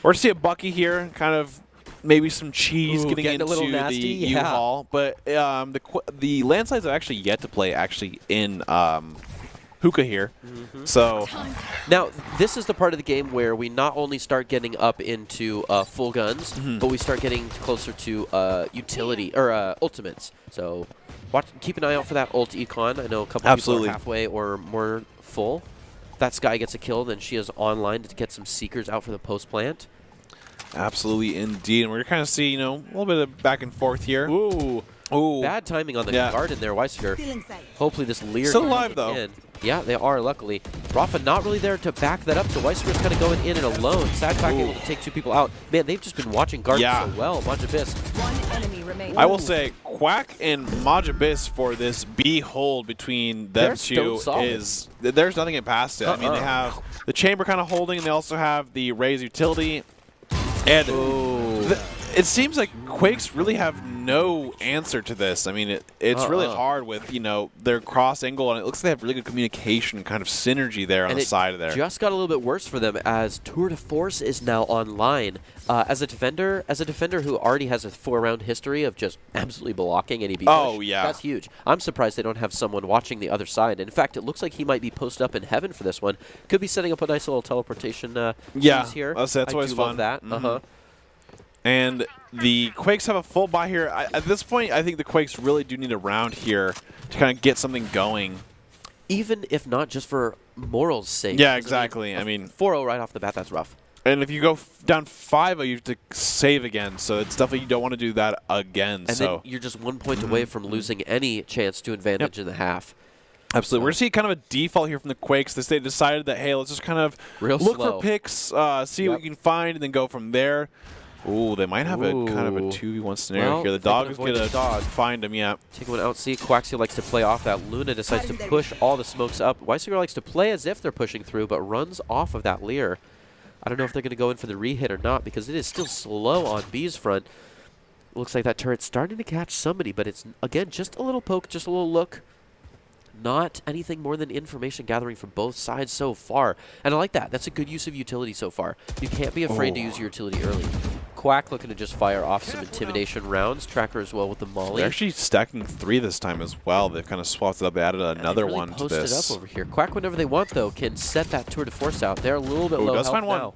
Speaker 1: we're going to see a Bucky here, kind of maybe some cheese getting into
Speaker 2: a little nasty,
Speaker 1: the U-Haul. But the Landslides have actually yet to play in Hookah here. So
Speaker 2: now this is the part of the game where we not only start getting up into full guns, but we start getting closer to utility or ultimates. So keep an eye out for that ult econ. I know a couple people are halfway or more full. If that Skye gets a kill, then she is online to get some Seekers out for the post plant.
Speaker 1: Absolutely, indeed. And we're kind of see, a little bit of back and forth here.
Speaker 2: Ooh. Bad timing on the garden there, Weisiger. Hopefully this Leer
Speaker 1: still alive, though.
Speaker 2: In. Yeah, they are, luckily. Rafa not really there to back that up, so Weisiger's kind of going in and alone. Sadpack able to take 2 people out. Man, they've just been watching garden so well. Majabis.
Speaker 3: One enemy remains.
Speaker 1: I will say, Quack and Majabis for this B hold between them two is there's nothing in past it. I mean, they have the chamber kind of holding, and they also have the Raze utility. And it seems like Quakes really have no answer to this. I mean, it's really hard with, their cross angle, and it looks like they have really good communication kind of synergy there on the side of there.
Speaker 2: It just got a little bit worse for them as Tour de Force is now online. As a defender who already has a 4-round history of just absolutely blocking any beat push, that's huge. I'm surprised they don't have someone watching the other side. And in fact, it looks like he might be posted up in heaven for this one. Could be setting up a nice little teleportation piece here.
Speaker 1: That's always fun.
Speaker 2: Love that.
Speaker 1: And the Quakes have a full buy here. At this point, I think the Quakes really do need a round here to kind of get something going.
Speaker 2: Even if not just for moral's sake.
Speaker 1: Yeah, exactly. I mean,
Speaker 2: 4-0 right off the bat, that's rough.
Speaker 1: And if you go down 5-0, you have to save again. So it's definitely, you don't want to do that again.
Speaker 2: And then you're just 1 point away from losing any chance to advantage in the half.
Speaker 1: Absolutely. We're going to see kind of a default here from the Quakes. They decided that, hey, let's just kind of look for picks, see what we can find, and then go from there. Ooh, they might have a kind of a 2v1 scenario here. The dog is going to find him, yeah.
Speaker 2: Take one out. See, Quaxio likes to play off that. Luna decides to push all the smokes up. Weisiger likes to play as if they're pushing through, but runs off of that Lear. I don't know if they're going to go in for the re-hit or not, because it is still slow on B's front. Looks like that turret's starting to catch somebody, but it's, again, just a little poke, just a little look. Not anything more than information gathering from both sides so far. And I like that. That's a good use of utility so far. You can't be afraid to use your utility early. Quack looking to just fire off some intimidation rounds. Tracker as well with the molly.
Speaker 1: They're actually stacking 3 this time as well. They've kind of swapped it up. They added another one to this.
Speaker 2: Posted up over here. Quack, whenever they want, though, can set that tour de force out. They're a little bit low health now.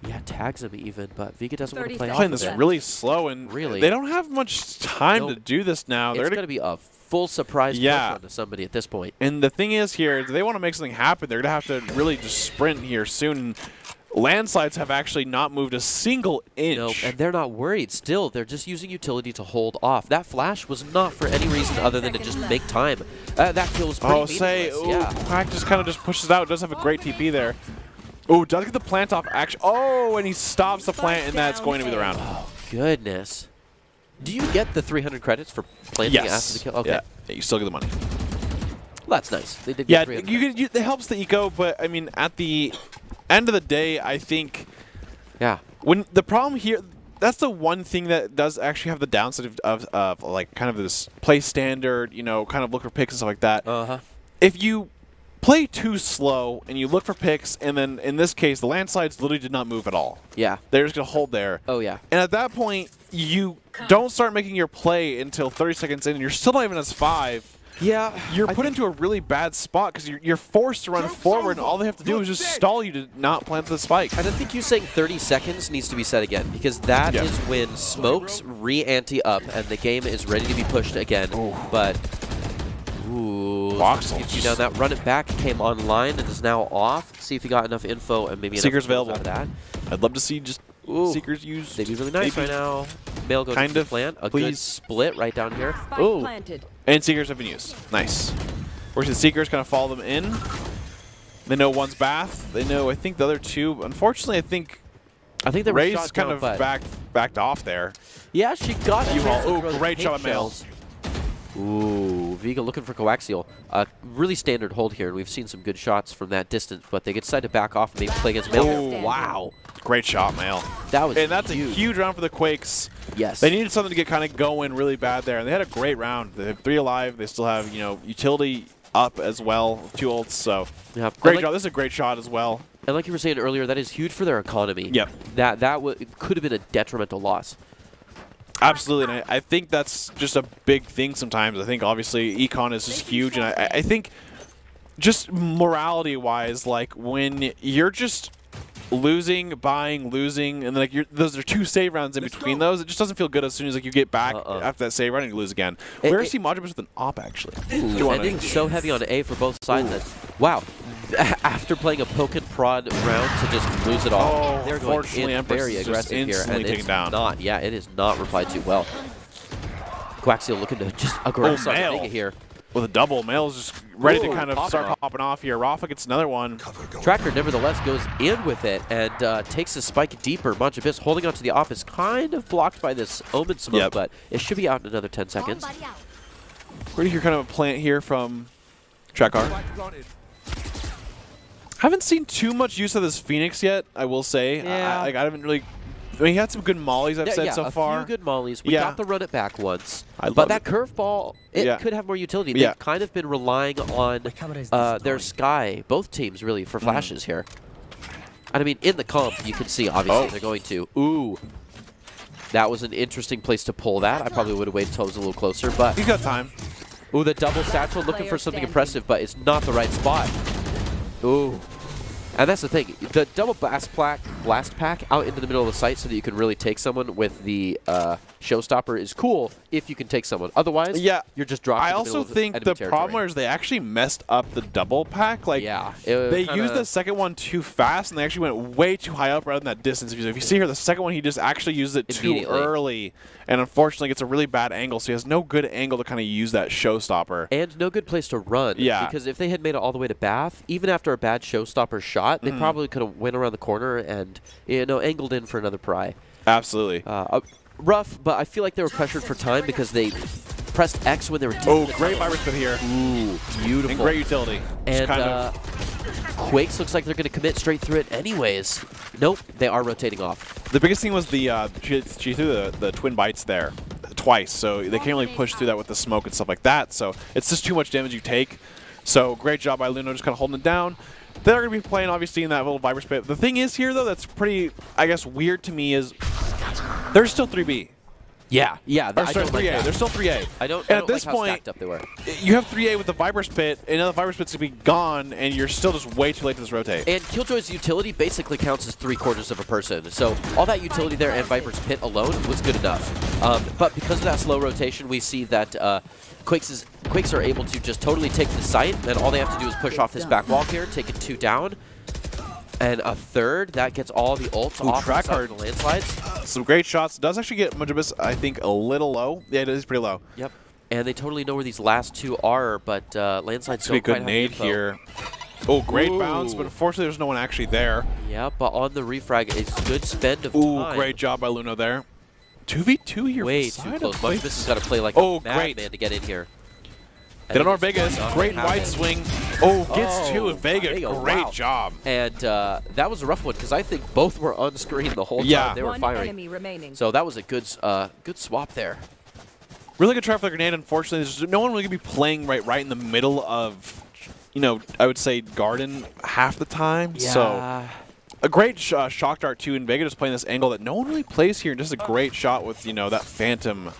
Speaker 2: Yeah, tags him even, but Vega doesn't want to play off
Speaker 1: playing this really slow, and they don't have much time to do this now.
Speaker 2: It's going to be a full surprise push onto somebody at this point.
Speaker 1: And the thing is here, if they want to make something happen, they're going to have to really just sprint here soon. Landslides have actually not moved a single inch.
Speaker 2: Nope, and they're not worried. Still, they're just using utility to hold off. That flash was not for any reason other than to just make time. That kill was pretty meaningless.
Speaker 1: Quack just kind of just pushes out. Does have a great TP there. Oh, does get the plant off action. Oh, and he stops the plant, and that's going to be the round.
Speaker 2: Oh, goodness. Do you get the 300 credits for planting after the kill? Okay.
Speaker 1: Yeah, you still get the money.
Speaker 2: Well, that's nice. They did get 300
Speaker 1: it helps the eco, but, I mean, at the end of the day, I think when the problem here, that's the one thing that does actually have the downside of like, kind of this play standard, you know, kind of look for picks and stuff like that. If you play too slow and you look for picks, and then in this case, the landslides literally did not move at all.
Speaker 2: Yeah.
Speaker 1: They're just going to hold there.
Speaker 2: Oh, yeah.
Speaker 1: And at that point, you don't start making your play until 30 seconds in, and you're still not even as 5.
Speaker 2: Yeah.
Speaker 1: You're put into a really bad spot because you're forced to run forward, and all they have to do is just stall you to not plant the spike.
Speaker 2: And I think you saying 30 seconds needs to be said again, because that is when smokes re-ante up, and the game is ready to be pushed again. But... Ooh, you down that run it back came online and is now off. See if he got enough info and maybe
Speaker 1: Seeker's available.
Speaker 2: Out of that.
Speaker 1: I'd love to see just Seekers use.
Speaker 2: They'd be really nice right now. Mail goes to plant. A good split right down here.
Speaker 3: Ooh.
Speaker 1: And Seekers have been used. Nice. Where's the Seekers kind of follow them in. They know one's Bath. They know, I think, the other 2. Unfortunately, I think
Speaker 2: they were
Speaker 1: Ray's
Speaker 2: shot
Speaker 1: kind
Speaker 2: down,
Speaker 1: of backed off there.
Speaker 2: Yeah, she got it.
Speaker 1: Oh, great shot at Mail.
Speaker 2: Ooh, Vega looking for coaxial. Really standard hold here, and we've seen some good shots from that distance, but they decide to back off and maybe play against Mail.
Speaker 1: Oh, wow. Great shot, Mail.
Speaker 2: That was
Speaker 1: And that's a huge round for the Quakes.
Speaker 2: Yes.
Speaker 1: They needed something to get kind of going really bad there, and they had a great round. They have 3 alive. They still have, you know, utility up as well, 2 ults, so great job. This is a great shot as well.
Speaker 2: And like you were saying earlier, that is huge for their economy.
Speaker 1: Yep.
Speaker 2: That could have been a detrimental loss.
Speaker 1: Absolutely, and I think that's just a big thing sometimes. I think obviously econ is just huge, and I think just morality-wise, like when you're just losing, buying, losing, and like those are 2 save rounds in between those, it just doesn't feel good as soon as like you get back after that save round and you lose again. Where's see Majibus with an op actually?
Speaker 2: Ending so heavy on A for both sides that wow. After playing a poke and prod round to just lose it all, they're going in very aggressive here, and it's not. Yeah, it is not replied to well. Quaxial looking to just aggress on Vega here.
Speaker 1: With a double, Mail's just ready to kind of start popping off here. Rafa gets another one.
Speaker 2: Tracker nevertheless goes in with it and takes the spike deeper. Majibus holding onto the off is kind of blocked by this Omen smoke, but it should be out in another 10 seconds.
Speaker 1: We're going to hear kind of a plant here from Tracker. Haven't seen too much use of this Phoenix yet, I will say.
Speaker 2: Yeah.
Speaker 1: I haven't really... I mean, he had some good mollies, I've said so far.
Speaker 2: A few good mollies. We got the run it back once.
Speaker 1: But
Speaker 2: that curveball, it could have more utility. They've kind of been relying on their Sky, both teams really, for flashes here. And I mean, in the comp, you can see, obviously, they're going to. Ooh. That was an interesting place to pull that. I probably would have waited until it was a little closer, but...
Speaker 1: He's got time.
Speaker 2: Ooh, the double satchel looking for something impressive, but it's not the right spot. Ooh. And that's the thing. The double blast pack out into the middle of the site so that you can really take someone with the showstopper is cool if you can take someone. Otherwise, you're just dropping.
Speaker 1: I also think the problem is they actually messed up the double pack. Like, they used the second one too fast, and they actually went way too high up rather than that distance. If you see here, the second one, he just actually used it too early, and unfortunately, it's a really bad angle, so he has no good angle to kind of use that showstopper.
Speaker 2: And no good place to run.
Speaker 1: Yeah.
Speaker 2: Because if they had made it all the way to Bath, even after a bad showstopper shot, they probably could have went around the corner and, you know, angled in for another pry.
Speaker 1: Absolutely.
Speaker 2: Rough, but I feel like they were pressured for time because they pressed X when they were taking
Speaker 1: Oh, great virus spin here.
Speaker 2: Ooh, beautiful.
Speaker 1: And great utility.
Speaker 2: And Quakes looks like they're going to commit straight through it anyways. Nope, they are rotating off.
Speaker 1: The biggest thing was the she threw the twin bites there twice, so they can't really push through that with the smoke and stuff like that. So it's just too much damage you take. So great job by Luno, just kind of holding it down. They're going to be playing, obviously, in that little Viper Spit. The thing is here, though, that's pretty, I guess, weird to me is they're still 3B.
Speaker 2: Yeah.
Speaker 1: Or sorry, 3A. They're still 3A.
Speaker 2: I don't
Speaker 1: at this
Speaker 2: like how
Speaker 1: point,
Speaker 2: stacked up they were.
Speaker 1: You have 3A with the Viper Spit, and now the Viper Spit's going to be gone, and you're still just way too late to this rotate.
Speaker 2: And Killjoy's utility basically counts as 3/4 of a person. So all that utility there and Viper's Pit alone was good enough. But because of that slow rotation, we see that Quakes are able to just totally take the site, and all they have to do is push off this back wall here, taking 2 down. And a third, that gets all the ults off the landslides.
Speaker 1: Some great shots. Does actually get Majabis, I think, a little low. Yeah, it is pretty low.
Speaker 2: Yep. And they totally know where these last 2 are, but landslides don't quite have
Speaker 1: good nade here. Oh, great bounce, but unfortunately there's no one actually there.
Speaker 2: Yeah, but on the refrag, it's good spend of time.
Speaker 1: Ooh, great job by Luno there. 2v2 here.
Speaker 2: Way too close. Majabis has got to play like a madman to get in here.
Speaker 1: They don't know Vega. Great wide swing. Oh, gets 2 with Vega. Great job.
Speaker 2: And that was a rough one because I think both were on screen the whole time they were firing. So that was a good swap there.
Speaker 1: Really good try for the grenade. Unfortunately, there's no one really going to be playing right in the middle of, you know, I would say garden half the time.
Speaker 2: Yeah.
Speaker 1: So a great shock dart too, and Vega just playing this angle that no one really plays here. Just a great shot with, you know, that phantom.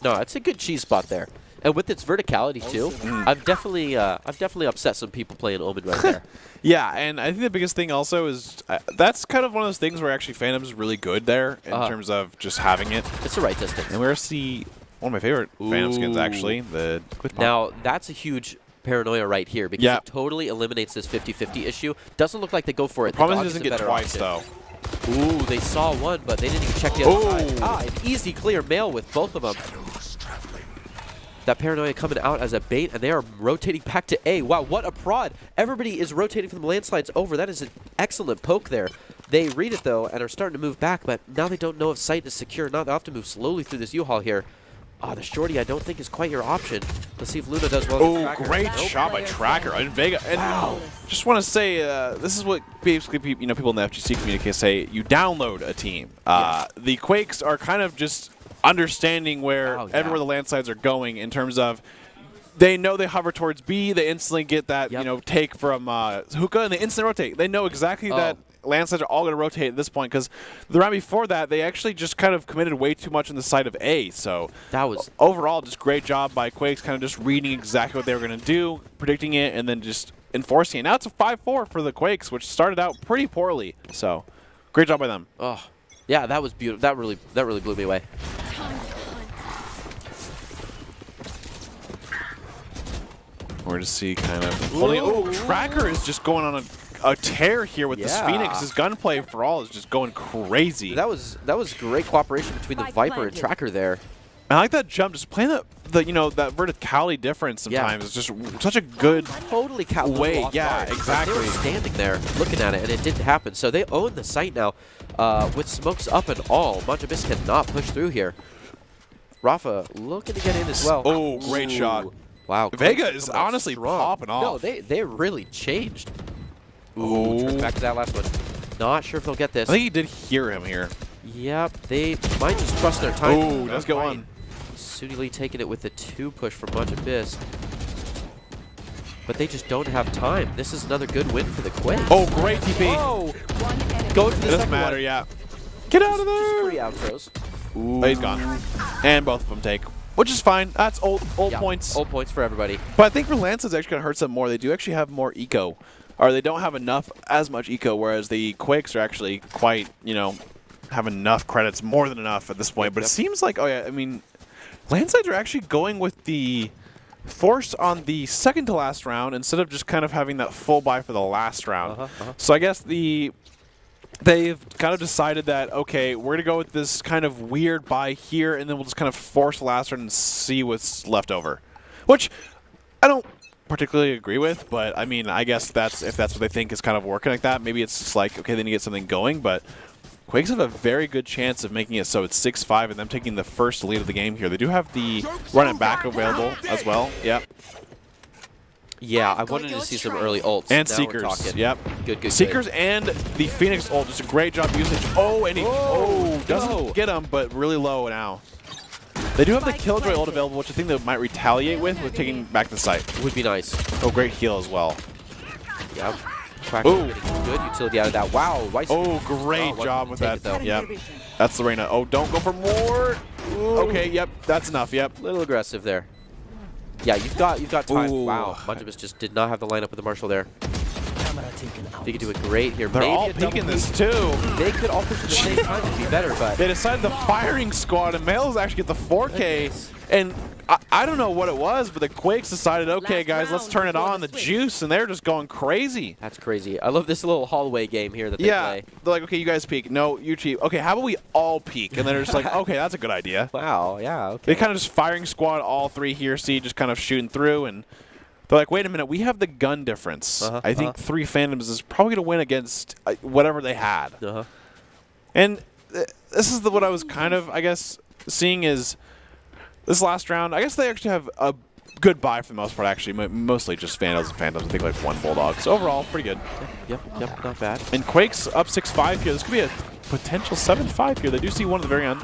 Speaker 2: No, it's a good cheese spot there. And with its verticality too, I've definitely upset some people playing Omen right there.
Speaker 1: Yeah, and I think the biggest thing also is that's kind of one of those things where actually Phantom is really good there in terms of just having it.
Speaker 2: It's the right distance.
Speaker 1: And we're going to see one of my favorite Phantom skins actually, the Quick Pop.
Speaker 2: Now that's a huge paranoia right here because it totally eliminates this 50-50 issue. Doesn't look like they go for it.
Speaker 1: The problem is it doesn't get twice though.
Speaker 2: Ooh, they saw one, but they didn't even check the other side. An easy clear mail with both of them. That paranoia coming out as a bait, and they are rotating back to A. Wow, what a prod. Everybody is rotating from the landslides over. That is an excellent poke there. They read it, though, and are starting to move back, but now they don't know if site is secure or not. They'll have to move slowly through this U-Haul here. The shorty, I don't think, is quite your option. Let's see if Luna does well.
Speaker 1: Oh, great shot by Tracker and Vega. And just want to say, this is what basically people in the FGC community say. You download a team. The Quakes are kind of just understanding where everywhere the landslides are going in terms of they know they hover towards B, they instantly get that take from Hookah, and they instantly rotate. They know exactly that landslides are all going to rotate at this point because the round before that they actually just kind of committed way too much on the side of A. So
Speaker 2: that was
Speaker 1: overall just great job by Quakes, kind of just reading exactly what they were going to do, predicting it, and then just enforcing it. Now it's a 5-4 for the Quakes, which started out pretty poorly. So great job by them.
Speaker 2: Oh, yeah, that was beautiful. That really blew me away.
Speaker 1: We're going to see kind of holding. Oh, Tracker is just going on a tear here with this Phoenix. His gunplay for all is just going crazy.
Speaker 2: That was great cooperation between the Viper and Tracker there.
Speaker 1: I like that jump. Just playing that verticality difference sometimes is just such a good
Speaker 2: totally
Speaker 1: way. Yeah, exactly.
Speaker 2: They were standing there looking at it, and it didn't happen. So they own the site now with smokes up and all. Majabis cannot push through here. Rafa looking to get in as well.
Speaker 1: Oh, great shot.
Speaker 2: Wow.
Speaker 1: Vega is honestly popping off.
Speaker 2: No, they really changed. Ooh, back to that last one. Not sure if they'll get this.
Speaker 1: I think he did hear him here.
Speaker 2: Yep, they might just trust their time.
Speaker 1: Oh, let's go on.
Speaker 2: Suni Lee taking it with the 2 push from Majabis. But they just don't have time. This is another good win for the Quakes.
Speaker 1: Oh, great TP.
Speaker 2: Oh, go to the
Speaker 1: doesn't matter, Get out of there.
Speaker 2: Just 3 outros.
Speaker 1: Ooh. Oh, he's gone. And both of them take. Which is fine. That's old points.
Speaker 2: Old points for everybody.
Speaker 1: But I think for Lance, it's actually going to hurt them more. They do actually have more eco. or they don't have as much eco, whereas the Quakes are actually quite, have enough credits, more than enough at this point. But it seems like, I mean, Landsides are actually going with the Force on the second to last round instead of just kind of having that full buy for the last round. So I guess they've kind of decided that, okay, we're going to go with this kind of weird buy here, and then we'll just kind of force the last round and see what's left over. Which I don't particularly agree with, but I mean, I guess if that's what they think is kind of working like that, maybe it's just like, okay, they need to get something going, but Quakes have a very good chance of making it so it's 6-5 and them taking the first lead of the game here. They do have the run it back available as well. Yep.
Speaker 2: Yeah, I wanted to see some early ults.
Speaker 1: And
Speaker 2: now
Speaker 1: Seekers. Yep.
Speaker 2: Good.
Speaker 1: Seekers and the Phoenix ult, just a great job usage. Oh, and he doesn't get him, but really low now. They do have the Killjoy ult available, which I think they might retaliate with taking back the site.
Speaker 2: Would be nice.
Speaker 1: Oh, great heal as well.
Speaker 2: Yep. Getting good utility out of that. Wow.
Speaker 1: Oh, great job with that. Yep. That's Lorena. Oh, don't go for more. Ooh. Okay, yep. That's enough. Yep.
Speaker 2: A little aggressive there. Yeah, you've got time.
Speaker 1: Ooh.
Speaker 2: Wow. Munchibus just did not have the lineup with the Marshall there. They could do it great here.
Speaker 1: They're
Speaker 2: maybe
Speaker 1: all peeking this too.
Speaker 2: They could all push at the same time to be better, but
Speaker 1: they decided the firing squad and Males actually get the 4K. And I don't know what it was, but the Quakes decided, okay, guys, let's turn it on, the juice, and they're just going crazy.
Speaker 2: That's crazy. I love this little hallway game here that they play.
Speaker 1: They're like, okay, you guys peek. No, you cheat. Okay, how about we all peek? And then they're just like, okay, that's a good idea.
Speaker 2: Wow, yeah, okay.
Speaker 1: They kind of just firing squad all three here, see, just kind of shooting through, and they're like, wait a minute, we have the gun difference. I think 3 Phantoms is probably going to win against whatever they had. And this is what I was kind of, I guess, seeing is this last round, I guess they actually have a good buy for the most part, actually. Mostly just Phantoms and Phantoms. I think like 1 Bulldog. So overall, pretty good.
Speaker 2: Yep, not bad.
Speaker 1: And Quake's up 6-5 here. This could be a potential 7-5 here. They do see one at the very end.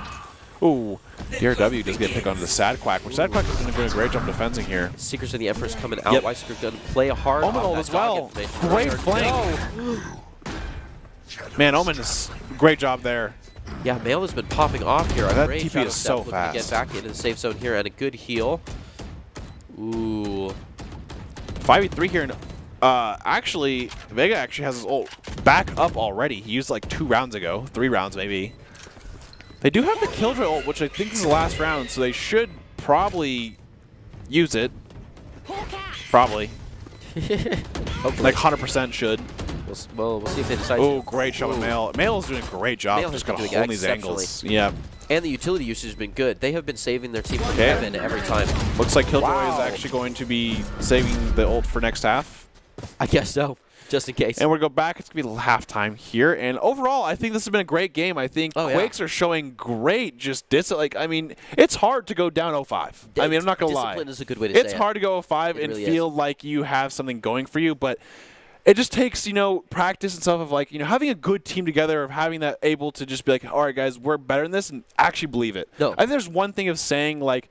Speaker 1: Ooh, DRW does get picked onto the Sad Quack, which Sad Quack is going to do a great job defending here.
Speaker 2: Seekers and the Empress coming out. Weisker going to play hard.
Speaker 1: Omen as well. Great flank. Man, Omen is great job there.
Speaker 2: Yeah, Mail has been popping off here.
Speaker 1: That TP is so fast.
Speaker 2: To get back into the safe zone here and a good heal. Ooh.
Speaker 1: 5v3 here. And, actually, Vega actually has his ult back up already. He used like 2 rounds ago. 3 rounds maybe. They do have the Killjoy ult, which I think is the last round, so they should probably use it. Probably. Like 100% should.
Speaker 2: We'll see if they decide.
Speaker 1: Oh, great shot with Mail. Mail is doing a great job. Just kind of holding these angles. Yeah.
Speaker 2: And the utility usage has been good. They have been saving their team from heaven every time.
Speaker 1: Looks like Killjoy is actually going to be saving the ult for next half.
Speaker 2: I guess so, just in case.
Speaker 1: And we're going to go back. It's going to be halftime here. And overall, I think this has been a great game. I think Quakes are showing great I mean, it's hard to go down 0-5. I mean, I'm not going to lie.
Speaker 2: Discipline is a good way to say it.
Speaker 1: It's hard to go 0-5 and feel like you have something going for you, but it just takes, practice and stuff of like, having a good team together, of having that able to just be like, all right, guys, we're better than this, and actually believe it.
Speaker 2: No.
Speaker 1: I think there's one thing of saying like,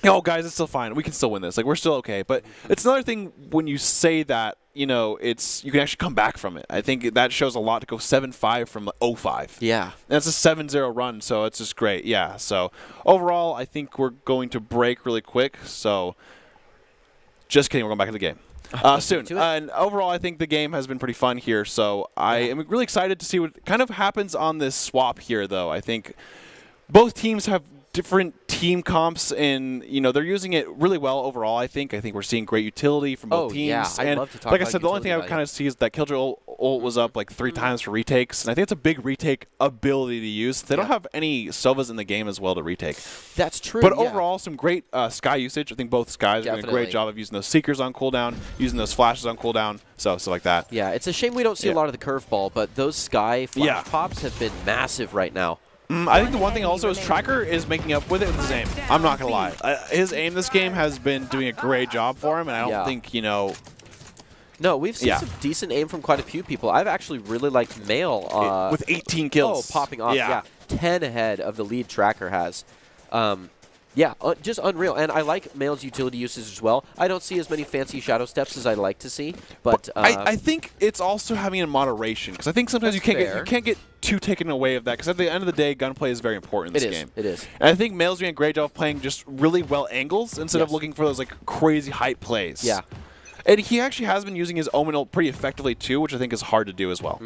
Speaker 1: oh, guys, it's still fine. We can still win this. Like, we're still okay. But it's another thing when you say that, you can actually come back from it. I think that shows a lot to go 7-5 from 0-5.
Speaker 2: Yeah.
Speaker 1: And it's a 7-0 run, so it's just great. Yeah. So overall, I think we're going to break really quick. So just kidding. We're going back to the game. Soon. And overall, I think the game has been pretty fun here. So I am really excited to see what kind of happens on this swap here, though. I think both teams have different team comps, and they're using it really well overall. I think we're seeing great utility from both teams.
Speaker 2: Yeah,
Speaker 1: I'd
Speaker 2: love to talk
Speaker 1: like I
Speaker 2: about
Speaker 1: said, the only thing I would kind of see is that Killjoy ult was up like 3 times for retakes, and I think it's a big retake ability to use. They don't have any Sovas in the game as well to retake.
Speaker 2: That's true.
Speaker 1: But overall, some great Sky usage. I think both Skies are doing a great job of using those Seekers on cooldown, using those flashes on cooldown, stuff like that.
Speaker 2: Yeah, it's a shame we don't see a lot of the curveball, but those Sky flash pops have been massive right now.
Speaker 1: I think the one thing also is Tracker is making up with it with his aim. I'm not going to lie. His aim this game has been doing a great job for him, and I don't think,
Speaker 2: No, we've seen some decent aim from quite a few people. I've actually really liked Mail.
Speaker 1: With 18 kills.
Speaker 2: Oh, popping off. Yeah. 10 ahead of the lead Tracker has. Just unreal. And I like Mail's utility usage as well. I don't see as many fancy shadow steps as I'd like to see, but
Speaker 1: I think it's also having in moderation, because I think sometimes you can't get too taken away of that, because at the end of the day, gunplay is very important in this game.
Speaker 2: It is.
Speaker 1: And I think Mail's doing a great job of playing just really well angles instead of looking for those like crazy height plays.
Speaker 2: Yeah.
Speaker 1: And he actually has been using his Omen ult pretty effectively too, which I think is hard to do as well.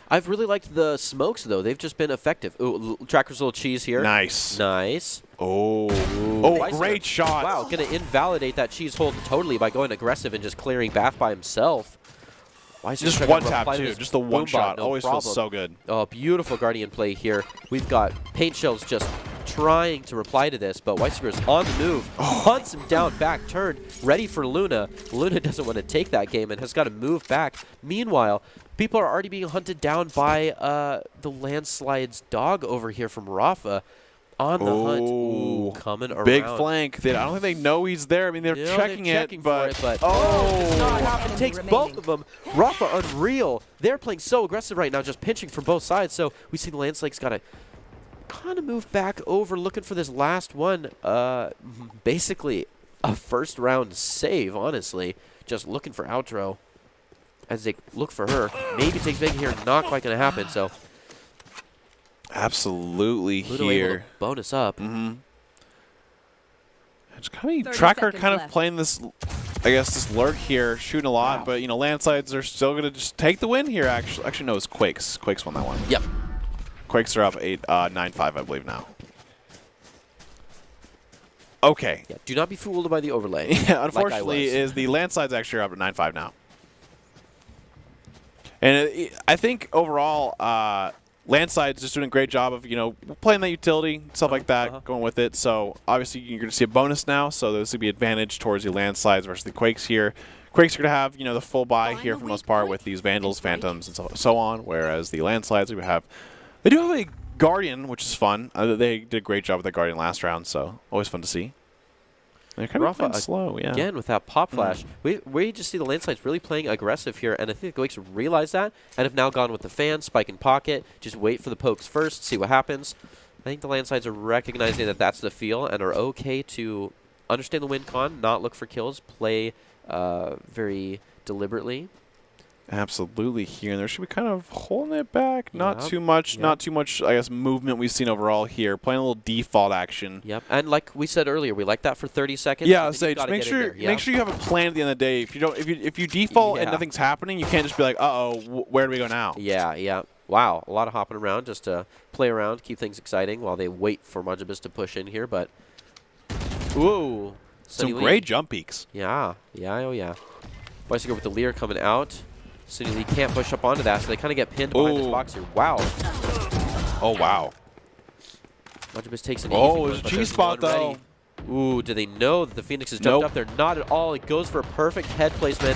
Speaker 2: I've really liked the smokes, though. They've just been effective. Ooh, Tracker's little cheese here.
Speaker 1: Nice.
Speaker 2: Nice.
Speaker 1: Oh, great shot.
Speaker 2: Wow, going to invalidate that cheese hold totally by going aggressive and just clearing Bath by himself.
Speaker 1: Just one tap, too. Just the one shot. Always feels so good.
Speaker 2: Oh, beautiful Guardian play here. We've got Paint Shells just trying to reply to this, but Weisiger is on the move, hunts him down, back turned, ready for Luna. Luna doesn't want to take that game and has got to move back. Meanwhile, people are already being hunted down by the Landslide's dog over here from Rafa. On the hunt. Ooh, coming around.
Speaker 1: Big flank. I don't think they know he's there. I mean, they're checking it, but
Speaker 2: does not happen. It takes both of them. Rafa unreal. They're playing so aggressive right now, just pinching from both sides. So we see the Landslade's got to kind of move back over, looking for this last one. Basically, a first round save, honestly. Just looking for outro as they look for her. Maybe takes big here. Not quite going to happen. So.
Speaker 1: Absolutely
Speaker 2: Ludo
Speaker 1: here.
Speaker 2: Able to bonus up.
Speaker 1: It's kind of Tracker kind of playing this, I guess, this lurk here, shooting a lot, but, you know, Landsides are still going to just take the win here, actually. Actually, no, it's Quakes. Quakes won that one.
Speaker 2: Yep.
Speaker 1: Quakes are up 9-5, I believe, now. Okay.
Speaker 2: Yeah, do not be fooled by the overlay.
Speaker 1: Yeah, unfortunately, is the Landsides actually are up at 9-5 now. And I think overall, Landside's just doing a great job of, you know, playing that utility, stuff like that, going with it. So, obviously, you're going to see a bonus now. So, this would be advantage towards the Landslides versus the Quakes here. Quakes are going to have, you know, the full buy here for the most part with these Vandals, Phantoms, and so on. Whereas the Landslides, they do have a Guardian, which is fun. They did a great job with the Guardian last round, so always fun to see. They're kind of playing slow, yeah.
Speaker 2: Again, with that pop flash. We just see the Landslides really playing aggressive here, and I think the Quakes realize that and have now gone with the fan, spike in pocket, just wait for the pokes first, see what happens. I think the Landslides are recognizing that that's the feel and are okay to understand the win con, not look for kills, play very deliberately.
Speaker 1: Absolutely here, and there should be kind of holding it back. Not too much, I guess, movement we've seen overall here. Playing a little default action.
Speaker 2: Yep, and like we said earlier, we like that for 30 seconds.
Speaker 1: Yeah, I'll say just make sure you have a plan at the end of the day. If you default and nothing's happening, you can't just be like, where do we go now?
Speaker 2: Yeah. Wow, a lot of hopping around just to play around, keep things exciting while they wait for Majabis to push in here. But ooh,
Speaker 1: some great jump peaks.
Speaker 2: Yeah. Weisiger with the Leer coming out. Sunny Lee can't push up onto that, so they kind of get pinned behind this box here. Wow.
Speaker 1: Oh, wow.
Speaker 2: Majabis takes an easy one.
Speaker 1: There's a G-spot, though.
Speaker 2: Ooh, do they know that the Phoenix has jumped up there? Not at all. It goes for a perfect head placement.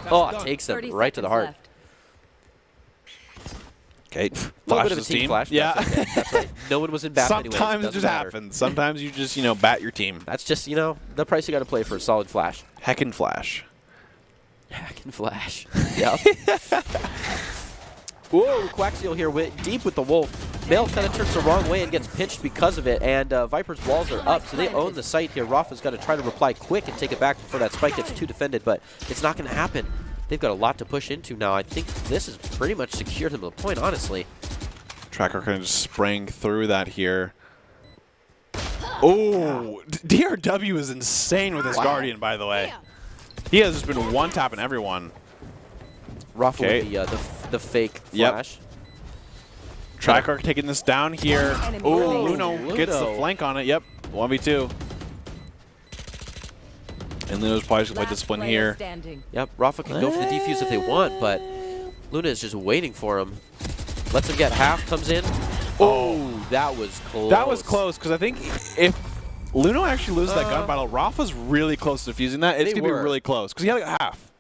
Speaker 2: Oh, it takes them right to the heart.
Speaker 1: Okay.
Speaker 2: A little bit of a team flash.
Speaker 1: Yeah.
Speaker 2: That's okay. That's right. No one was in bat anyway.
Speaker 1: Sometimes it just happens. Sometimes you just, bat your team.
Speaker 2: That's just, the price you got to play for a solid flash.
Speaker 1: Heckin' flash.
Speaker 2: Heckin' flash. Yep. Whoa, Quaxial here deep with the Wolf. Mail kind of turns the wrong way and gets pinched because of it, and Viper's walls are up, so they own the site here. Rafa's got to try to reply quick and take it back before that spike gets too defended, but it's not going to happen. They've got a lot to push into now. I think this has pretty much secured them to the point, honestly.
Speaker 1: Tracker kind of just sprang through that here. Oh, DRW is insane with his Guardian, by the way. He has just been one-tapping everyone.
Speaker 2: Rafa with the fake flash.
Speaker 1: Tracker taking this down here. Oh, Luno gets the flank on it. Yep, 1v2. And Luno's probably going to play discipline here.
Speaker 2: Yep, Rafa can go for the defuse if they want, but Luna is just waiting for him. Lets him get half, comes in. Oh, that was close.
Speaker 1: That was close, because I think if Luno actually loses that gun battle, Rafa's really close to defusing that. It's going to be really close, because he had like a half.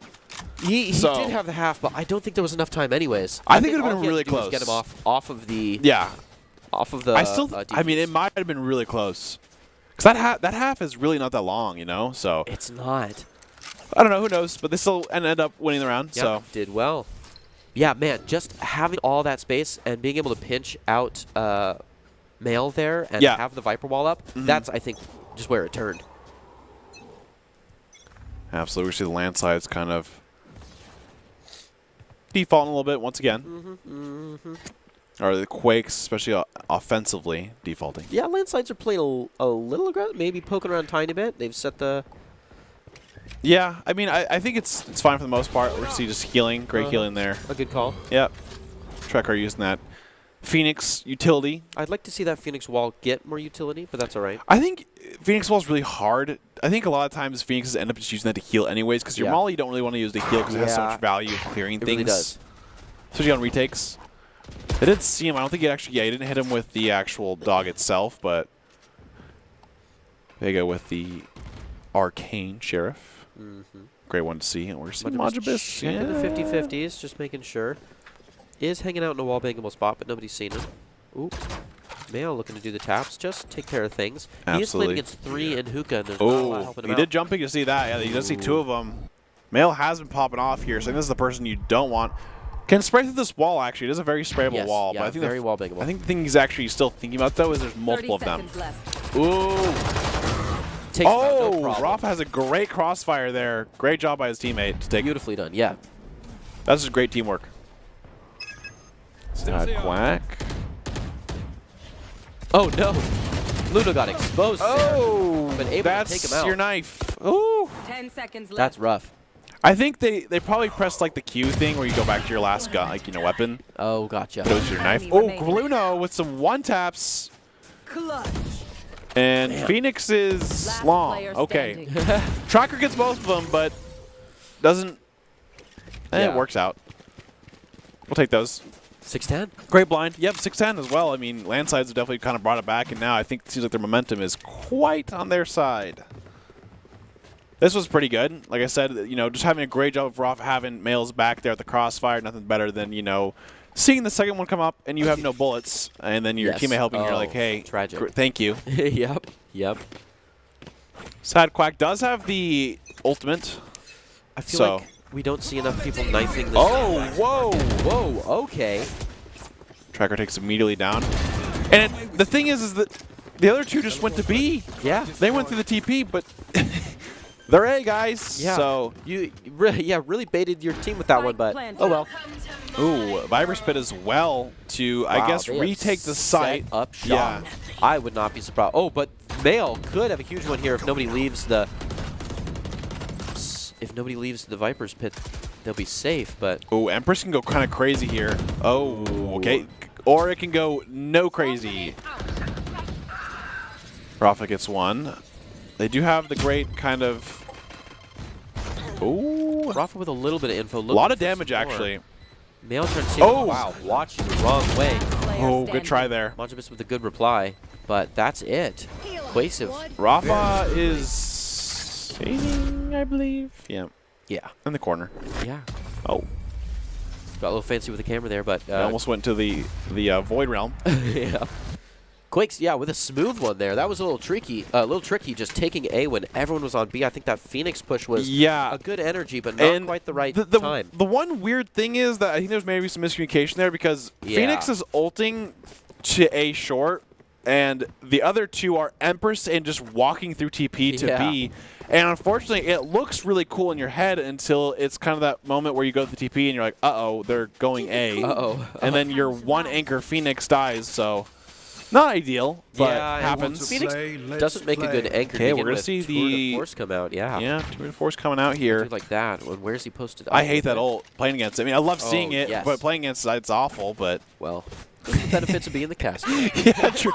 Speaker 2: He did have the half, but I don't think there was enough time anyways.
Speaker 1: I think it would have been really close.
Speaker 2: Get him off of the
Speaker 1: I mean, it might have been really close. Because that half is really not that long, so.
Speaker 2: It's not.
Speaker 1: I don't know, who knows, but they still ended up winning the round, so.
Speaker 2: Did well. Yeah, man, just having all that space and being able to pinch out Mail there and have the Viper wall up, that's, I think, just where it turned.
Speaker 1: Absolutely. We see the Landsides kind of defaulting a little bit once again. Or the Quakes, especially offensively, defaulting.
Speaker 2: Yeah, Landsides are playing a little aggressive, maybe poking around a tiny bit. They've set the
Speaker 1: Yeah, I mean, I think it's fine for the most part. We're see just healing, great healing there.
Speaker 2: A good call.
Speaker 1: Yep. Trekker using that Phoenix utility.
Speaker 2: I'd like to see that Phoenix wall get more utility, but that's all right.
Speaker 1: I think Phoenix wall is really hard. I think a lot of times Phoenixes end up just using that to heal anyways, because your Molly you don't really want to use to heal because it has so much value for clearing things. It
Speaker 2: really does.
Speaker 1: Especially on retakes. I did see him. I don't think he actually. Yeah, he didn't hit him with the actual dog itself, but they go with the Arcane Sheriff. Great one to see. And we're seeing Majabis.
Speaker 2: Yeah. The 50-50s, just making sure. Is hanging out in a wall bangable spot, but nobody's seen him. Ooh. Mail looking to do the taps. Just take care of things.
Speaker 1: Absolutely.
Speaker 2: He is playing against 3 in hookah, and there's not a lot helping him out.
Speaker 1: He did jumping to see that. Yeah, you does see 2 of them. Mail has been popping off here, so this is the person you don't want. Can spray through this wall, actually. It is a very sprayable wall.
Speaker 2: Yeah,
Speaker 1: but I think
Speaker 2: very wall bangable.
Speaker 1: I think the thing he's actually still thinking about, though, is there's multiple of them.
Speaker 3: Left.
Speaker 1: Ooh.
Speaker 2: No
Speaker 1: Rafa has a great crossfire there. Great job by his teammate to take.
Speaker 2: Beautifully done, yeah.
Speaker 1: That's just great teamwork. Quack.
Speaker 2: Oh, no. Luna got exposed
Speaker 1: Oh,
Speaker 2: there, but able to take him out.
Speaker 1: Your knife. Ooh.
Speaker 3: 10 seconds left.
Speaker 2: That's rough.
Speaker 1: I think they probably pressed like the Q thing where you go back to your last gun, like, weapon.
Speaker 2: Oh, gotcha.
Speaker 1: Goes to your knife. Oh, Gluno with some one-taps.
Speaker 3: Clutch.
Speaker 1: And Phoenix is
Speaker 3: Last
Speaker 1: long.
Speaker 3: player
Speaker 1: Okay.
Speaker 3: standing.
Speaker 1: Tracker gets both of them, but doesn't. It works out. We'll take those.
Speaker 2: 6-10.
Speaker 1: Great blind. Yep, 6-10 as well. I mean, Landsides have definitely kind of brought it back, and now I think it seems like their momentum is quite on their side. This was pretty good. Like I said, just having a great job of Rafa having Males back there at the crossfire. Nothing better than, seeing the second one come up and you have no bullets, and then your teammate helping you. You're like, hey,
Speaker 2: tragic.
Speaker 1: Thank you.
Speaker 2: Yep.
Speaker 1: Sad Quack does have the ultimate.
Speaker 2: I feel like we don't see enough people knifing this. Whoa, okay.
Speaker 1: Tracker takes immediately down. And the thing is that the other 2 just went to B.
Speaker 2: Yeah.
Speaker 1: They went through the TP, but they're A, guys.
Speaker 2: Yeah.
Speaker 1: So
Speaker 2: you really baited your team with that one, but oh well.
Speaker 1: Ooh, Viper Spit as well to, I guess, retake the site.
Speaker 2: Up shot. Yeah. I would not be surprised. Oh, but Mail could have a huge one here if nobody leaves the Viper's pit. They'll be safe, but
Speaker 1: oh, Empress can go kind of crazy here. Oh, okay. Or it can go no crazy. Rafa gets one. They do have the great kind of. Oh,
Speaker 2: Rafa with a little bit of info.
Speaker 1: A lot of damage, actually.
Speaker 2: Mail trying to see. Oh, wow. Watch the wrong way.
Speaker 1: Oh, good try there.
Speaker 2: Majabis with a good reply, but that's it. Quasive.
Speaker 1: Rafa is saving, I believe. Yeah.
Speaker 2: Yeah.
Speaker 1: In the corner.
Speaker 2: Yeah.
Speaker 1: Oh.
Speaker 2: Got a little fancy with the camera there, but
Speaker 1: almost went to the Void Realm.
Speaker 2: Yeah. Quakes, yeah, with a smooth one there. That was a little tricky. Just taking A when everyone was on B. I think that Phoenix push was a good energy, but not quite the right time.
Speaker 1: The one weird thing is that I think there's maybe some miscommunication there because Phoenix is ulting to A short, and the other 2 are Empress and just walking through TP to B. And unfortunately, it looks really cool in your head until it's kind of that moment where you go to the TP and you're like, uh-oh, they're going A. And then your one anchor Phoenix dies, so not ideal, but happens.
Speaker 2: Phoenix doesn't make a good anchor.
Speaker 1: Okay, we're going to see
Speaker 2: the Force come out,
Speaker 1: Yeah, Tour de Force coming out here.
Speaker 2: Like that. Where's he posted?
Speaker 1: I hate that ult playing against it. I mean, I love seeing it, but playing against it, it's awful, but...
Speaker 2: Well, the benefits of being the cast.
Speaker 1: Yeah, true.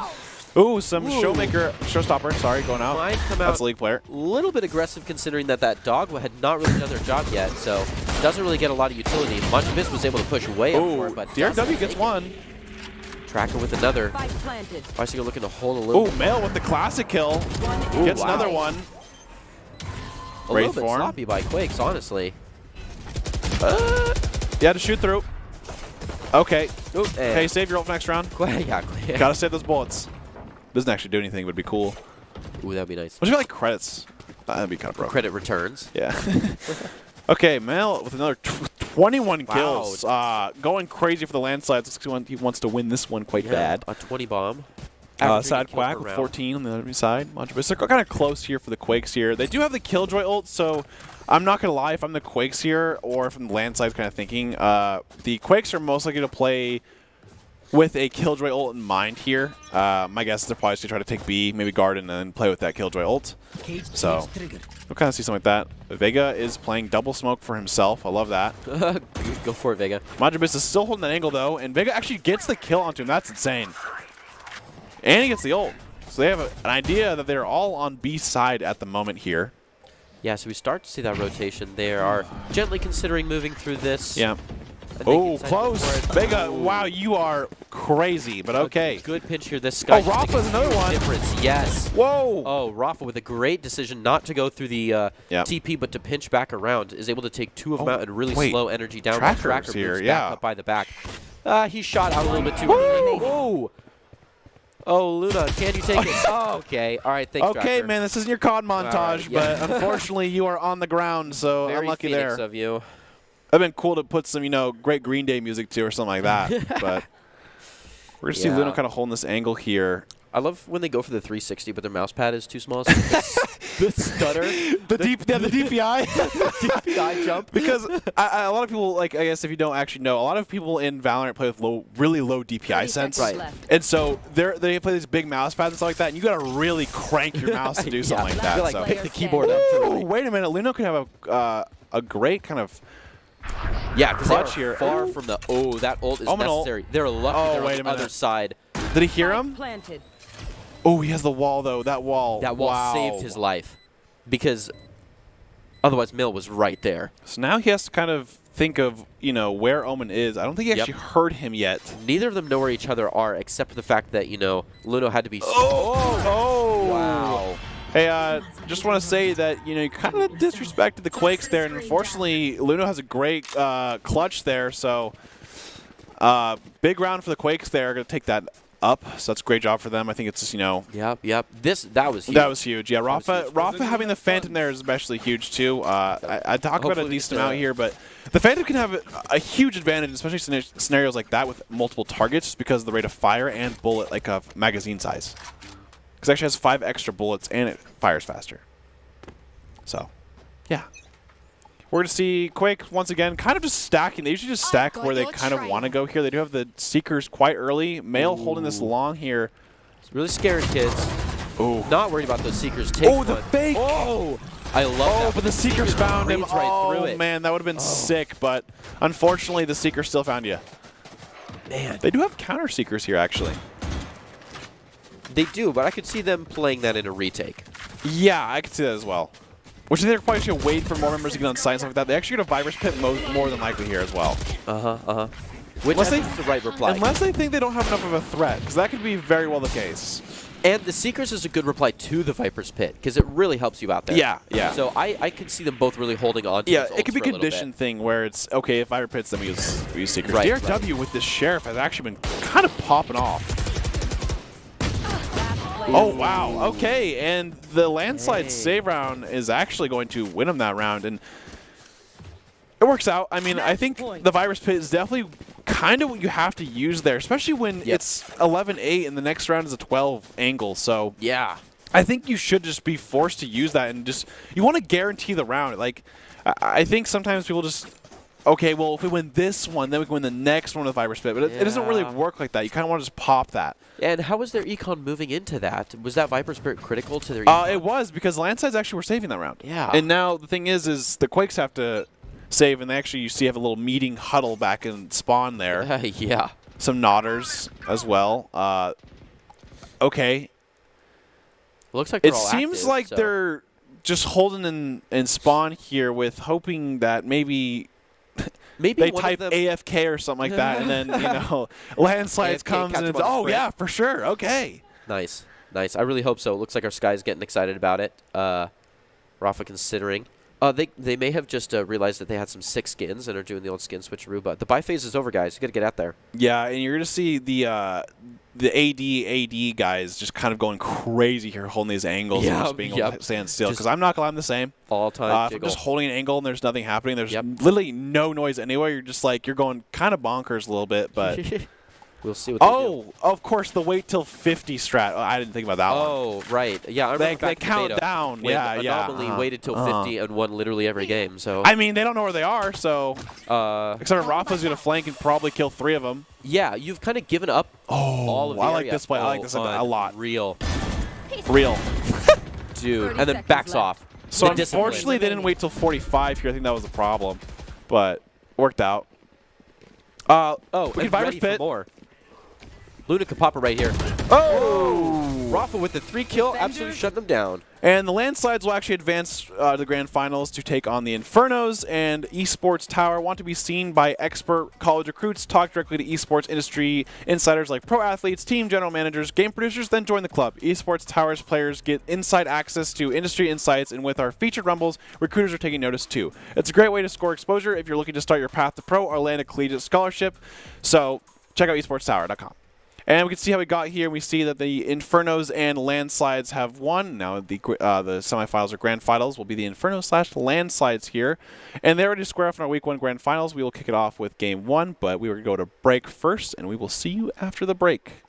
Speaker 1: Ooh, showstopper, sorry, going out. That's a league player.
Speaker 2: A little bit aggressive considering that dog had not really done their job yet, so doesn't really get a lot of utility. Munchvis was able to push way up for it, but
Speaker 1: DRW gets one.
Speaker 2: Tracker with another. Bicycle looking to hold a little.
Speaker 1: Oh, Mail with the classic kill. Gets another one.
Speaker 2: A little bit sloppy by Quakes, honestly.
Speaker 1: You had to shoot through. Okay. Okay, save your ult for next round. Gotta save those bullets. Doesn't actually do anything, but it'd be cool.
Speaker 2: Ooh, that'd be nice.
Speaker 1: What do you like credits? That'd be kind of broken.
Speaker 2: Credit returns.
Speaker 1: Yeah. Okay, Mel with another 21 kills. Going crazy for the landslides. He wants to win this one quite bad.
Speaker 2: A 20 bomb.
Speaker 1: Sad Quack with 14 on the other side. They're kind of close here for the Quakes here. They do have the Killjoy ult, so I'm not going to lie. If I'm the Quakes here, or if I'm the landslides kind of thinking, the Quakes are most likely to play with a Killjoy ult in mind here. My guess is they're probably just going to try to take B, maybe Garden, and then play with that Killjoy ult. So we'll kind of see something like that. Vega is playing double smoke for himself. I love that.
Speaker 2: Go for it, Vega.
Speaker 1: Majabis is still holding that angle, though, and Vega actually gets the kill onto him. That's insane. And he gets the ult. So they have an idea that they're all on B side at the moment here.
Speaker 2: Yeah, so we start to see that rotation. They are gently considering moving through this.
Speaker 1: Yeah. Oh, close. Vega, wow, you are crazy, but okay.
Speaker 2: Good pinch here. This guy.
Speaker 1: Oh, Rafa's another one.
Speaker 2: Difference. Yes.
Speaker 1: Whoa.
Speaker 2: Oh, Rafa with a great decision not to go through the TP, but to pinch back around. Is able to take 2 of them out and really slow energy down.
Speaker 1: Tracker here,
Speaker 2: moves back up by the back. He shot out a little bit too early. Whoa. Oh, Luna, can you take it? Oh, okay. All right, thanks,
Speaker 1: Okay,
Speaker 2: Tracker.
Speaker 1: man, this isn't your COD montage,
Speaker 2: Right, yeah.
Speaker 1: but unfortunately you are on the ground, so
Speaker 2: Very
Speaker 1: unlucky
Speaker 2: Phoenix
Speaker 1: there.
Speaker 2: of you.
Speaker 1: It'd been cool to put some, great Green Day music to or something like that, but we're going to see Luna kind of holding this angle here.
Speaker 2: I love when they go for the 360, but their mouse pad is too small. So the stutter.
Speaker 1: The DPI.
Speaker 2: The DPI jump.
Speaker 1: Because a lot of people, I guess if you don't actually know, a lot of people in Valorant play with really low DPI sense.
Speaker 2: Right.
Speaker 1: And so they play these big mouse pads and stuff like that, and you got to really crank your mouse to do something like that.
Speaker 2: You pick the keyboard up.
Speaker 1: Ooh, wait a minute. Luna can have a great kind of
Speaker 2: because
Speaker 1: clutch
Speaker 2: they're
Speaker 1: here.
Speaker 2: far from the that ult is necessary. They're lucky they're on the other side.
Speaker 1: Did he hear him?
Speaker 3: Planted.
Speaker 1: Oh, he has the wall, though. That wall.
Speaker 2: Saved his life because otherwise Mill was right there.
Speaker 1: So now he has to kind of think of, where Omen is. I don't think he actually heard him yet.
Speaker 2: Neither of them know where each other are except for the fact that, Luno had to be...
Speaker 1: Oh!
Speaker 2: Wow.
Speaker 1: Hey, just want to say that, you kind of disrespected the Quakes there, and unfortunately, Luno has a great clutch there, so big round for the Quakes there. Going to take that up, so that's a great job for them. I think it's just,
Speaker 2: Yep. That was huge.
Speaker 1: That was huge. Yeah, Rafa having the Phantom there is especially huge, too. I talk about it a decent amount here, but the Phantom can have a huge advantage, especially scenarios like that with multiple targets, just because of the rate of fire and bullet, magazine size. Because it actually has 5 extra bullets, and it fires faster. So, yeah. We're going to see Quake, once again, kind of just stacking. They usually just stack where they kind of want to go here. They do have the Seekers quite early. Male holding this long here.
Speaker 2: It's really scary, kids.
Speaker 1: Ooh.
Speaker 2: Not worried about those Seekers. Take
Speaker 1: the fake!
Speaker 2: Oh! I love that.
Speaker 1: But the Seekers found him.
Speaker 2: Right through it.
Speaker 1: Man, that would have been sick. But unfortunately, the Seekers still found you.
Speaker 2: Man.
Speaker 1: They do have counter Seekers here, actually.
Speaker 2: They do, but I could see them playing that in a retake.
Speaker 1: Yeah, I could see that as well. Which they're probably just going to wait for more members to get on site and stuff like that. They actually get a Virus Pit more than likely here as well.
Speaker 2: Which is the right reply.
Speaker 1: Unless they think they don't have enough of a threat, because that could be very well the case.
Speaker 2: And the Seekers is a good reply to the Viper's Pit, because it really helps you out there.
Speaker 1: Yeah.
Speaker 2: So I could see them both really holding on to
Speaker 1: this it could be a condition thing where it's, okay, if Viper Pits, then we use Seekers.
Speaker 2: Right,
Speaker 1: DRW with this Sheriff has actually been kind of popping off. Oh, wow. Okay, and the landslide save round is actually going to win him that round, and it works out. I mean, I think the Virus Pit is definitely kind of what you have to use there, especially when it's 11-8 and the next round is a 12 angle. So
Speaker 2: yeah,
Speaker 1: I think you should just be forced to use that, and just you want to guarantee the round. I think sometimes people just, okay, well, if we win this one, then we can win the next one with Virus Pit. But it doesn't really work like that. You kind of want to just pop that.
Speaker 2: And how was their econ moving into that? Was that Viper Spirit critical to their econ?
Speaker 1: It was, because Landsides actually were saving that round.
Speaker 2: Yeah.
Speaker 1: And now the thing is the Quakes have to save, and they actually, you see, have a little meeting huddle back in spawn there.
Speaker 2: Yeah.
Speaker 1: Some nodders as well. Okay.
Speaker 2: Looks like
Speaker 1: it seems like they're just holding in spawn here with hoping that maybe they type AFK or something like that, and then, Landslides comes and it's, oh, yeah, for sure. Okay.
Speaker 2: Nice. I really hope so. It looks like our Sky's getting excited about it. Rafa considering. They may have just realized that they had some sick skins and are doing the old skin switcheroo, but the buy phase is over, guys. You got to get out there.
Speaker 1: Yeah, and you're going to see the AD guys just kind of going crazy here, holding these angles and just being able to stand still. Because I'm not glad I'm the same.
Speaker 2: All time
Speaker 1: if I'm just holding an angle and there's nothing happening, there's literally no noise anywhere. You're just you're going kind of bonkers a little bit, but
Speaker 2: We'll see what they do.
Speaker 1: Of course, the wait till 50 strat. Oh, I didn't think about that one.
Speaker 2: Oh, right. Yeah, I remember
Speaker 1: They count down. Yeah.
Speaker 2: Anomaly waited till 50 and won literally every game. So
Speaker 1: I mean, they don't know where they are, so except for Rafa's going to flank and probably kill 3 of them.
Speaker 2: Yeah, you've kind of given up all of the
Speaker 1: I like
Speaker 2: area.
Speaker 1: this play. I like this a lot.
Speaker 2: Real. Dude, and then backs off.
Speaker 1: So unfortunately, they didn't wait till 45 here. I think that was the problem, but worked out.
Speaker 2: We
Speaker 1: can Virus Pit.
Speaker 2: More. Luna could pop it right here. Rafa with the 3 kill, absolutely shut them down.
Speaker 1: And the landslides will actually advance to the grand finals to take on the Infernos, and Esports Tower want to be seen by expert college recruits, talk directly to esports industry insiders like pro athletes, team general managers, game producers, then join the club. Esports Tower's players get inside access to industry insights, and with our featured rumbles, recruiters are taking notice too. It's a great way to score exposure if you're looking to start your path to pro or land a collegiate scholarship. So check out esportstower.com. And we can see how we got here. We see that the Infernos and Landslides have won. Now the semifinals or grand finals will be the Inferno/Landslides here. And they're ready to square off in our Week 1 grand finals. We will kick it off with Game 1, but we will go to break first, and we will see you after the break.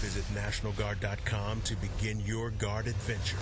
Speaker 5: Visit NationalGuard.com to begin your guard adventure.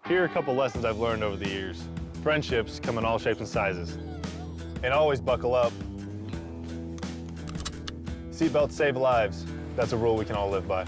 Speaker 6: Here are a couple lessons I've learned over the years. Friendships come in all shapes and sizes. And always buckle up. Seatbelts save lives. That's a rule we can all live by.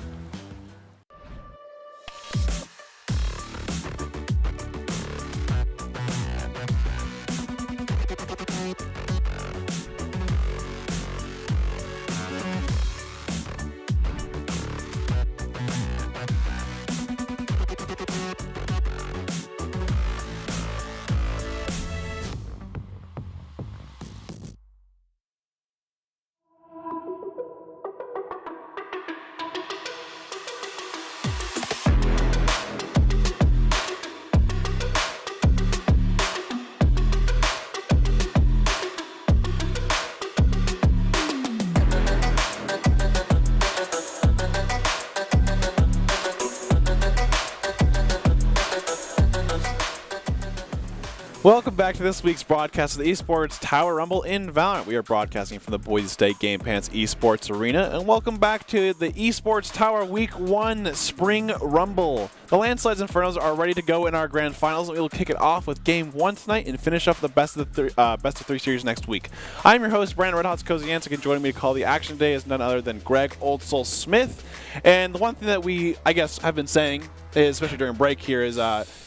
Speaker 1: Welcome back to this week's broadcast of the Esports Tower Rumble in Valorant. We are broadcasting from the Boise State Game Pants Esports Arena, and welcome back to the Esports Tower Week 1 Spring Rumble. The Landslides Infernos are ready to go in our grand finals, and we'll kick it off with Game 1 tonight and finish up the best of 3 series next week. I'm your host, Brandon Red Hot's Kozianczyk, and joining me to call the action today is none other than Greg Old Soul Smith. And the one thing that we, I guess, have been saying, especially during break here, is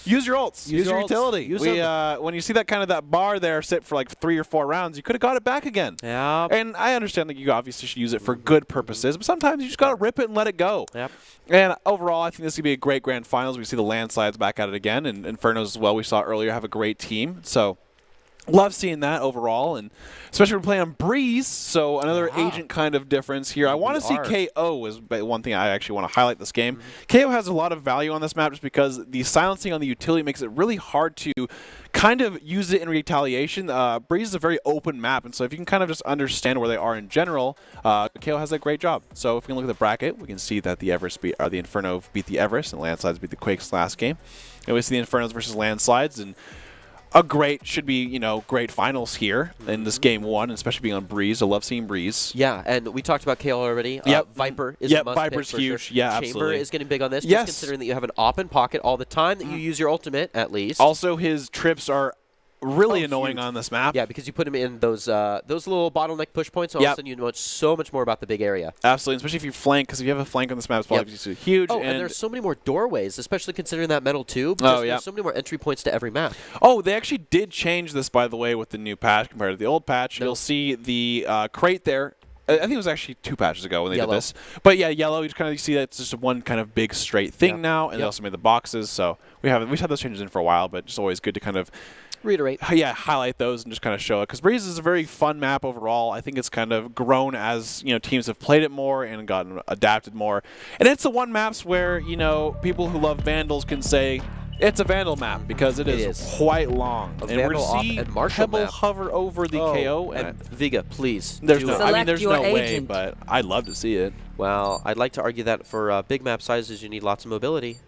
Speaker 1: use your ults. Use your utility. When you see that bar there sit for like 3 or 4 rounds, you could have got it back again.
Speaker 2: Yeah.
Speaker 1: And I understand that you obviously should use it for good purposes, but sometimes you just got to rip it and let it go.
Speaker 2: Yep.
Speaker 1: And overall, I think this is going to be a great grand finals. We see the Landslides back at it again, and Infernos as well. We saw earlier have a great team. So love seeing that overall, and especially we're playing on Breeze, so another agent kind of difference here. I want to see KO is one thing I actually want to highlight this game. KO has a lot of value on this map just because the silencing on the utility makes it really hard to kind of use it in retaliation. Breeze is a very open map, and so if you can kind of just understand where they are in general, KO has a great job. So if we can look at the bracket, we can see that the Inferno beat the Everest, and Landslides beat the Quakes last game. And we see the Infernos versus Landslides, and should be great finals here in this game 1, especially being on Breeze. I love seeing Breeze.
Speaker 2: Yeah, and we talked about KO already. Viper is a must
Speaker 1: Viper's
Speaker 2: pick
Speaker 1: huge.
Speaker 2: Sure.
Speaker 1: Yeah,
Speaker 2: Chamber
Speaker 1: absolutely.
Speaker 2: is getting big on this, just considering that you have an open pocket all the time, that you use your ultimate at least.
Speaker 1: Also, his trips are really annoying on this map.
Speaker 2: Yeah, because you put him in those little bottleneck push points, all of a sudden you know so much more about the big area.
Speaker 1: Absolutely, especially if you flank, because if you have a flank on this map, it's probably huge.
Speaker 2: Oh, and there's so many more doorways, especially considering that metal tube. There's so many more entry points to every map.
Speaker 1: Oh, they actually did change this, by the way, with the new patch compared to the old patch. You'll see the crate there. I think it was actually 2 patches ago when they did this. But yeah, yellow, you just kind of see that it's just one kind of big straight thing now, and they also made the boxes. So we've had those changes in for a while, but it's always good to kind of
Speaker 2: reiterate.
Speaker 1: Yeah, highlight those and just kind of show it. Because Breeze is a very fun map overall. I think it's kind of grown as teams have played it more and gotten adapted more. And it's the one maps where people who love Vandals can say it's a Vandal map because it is quite long.
Speaker 2: And we're see
Speaker 1: Pebble hover over the KO
Speaker 2: and Viga, please.
Speaker 1: There's no way, but I'd love to see it.
Speaker 2: Well, I'd like to argue that for big map sizes, you need lots of mobility.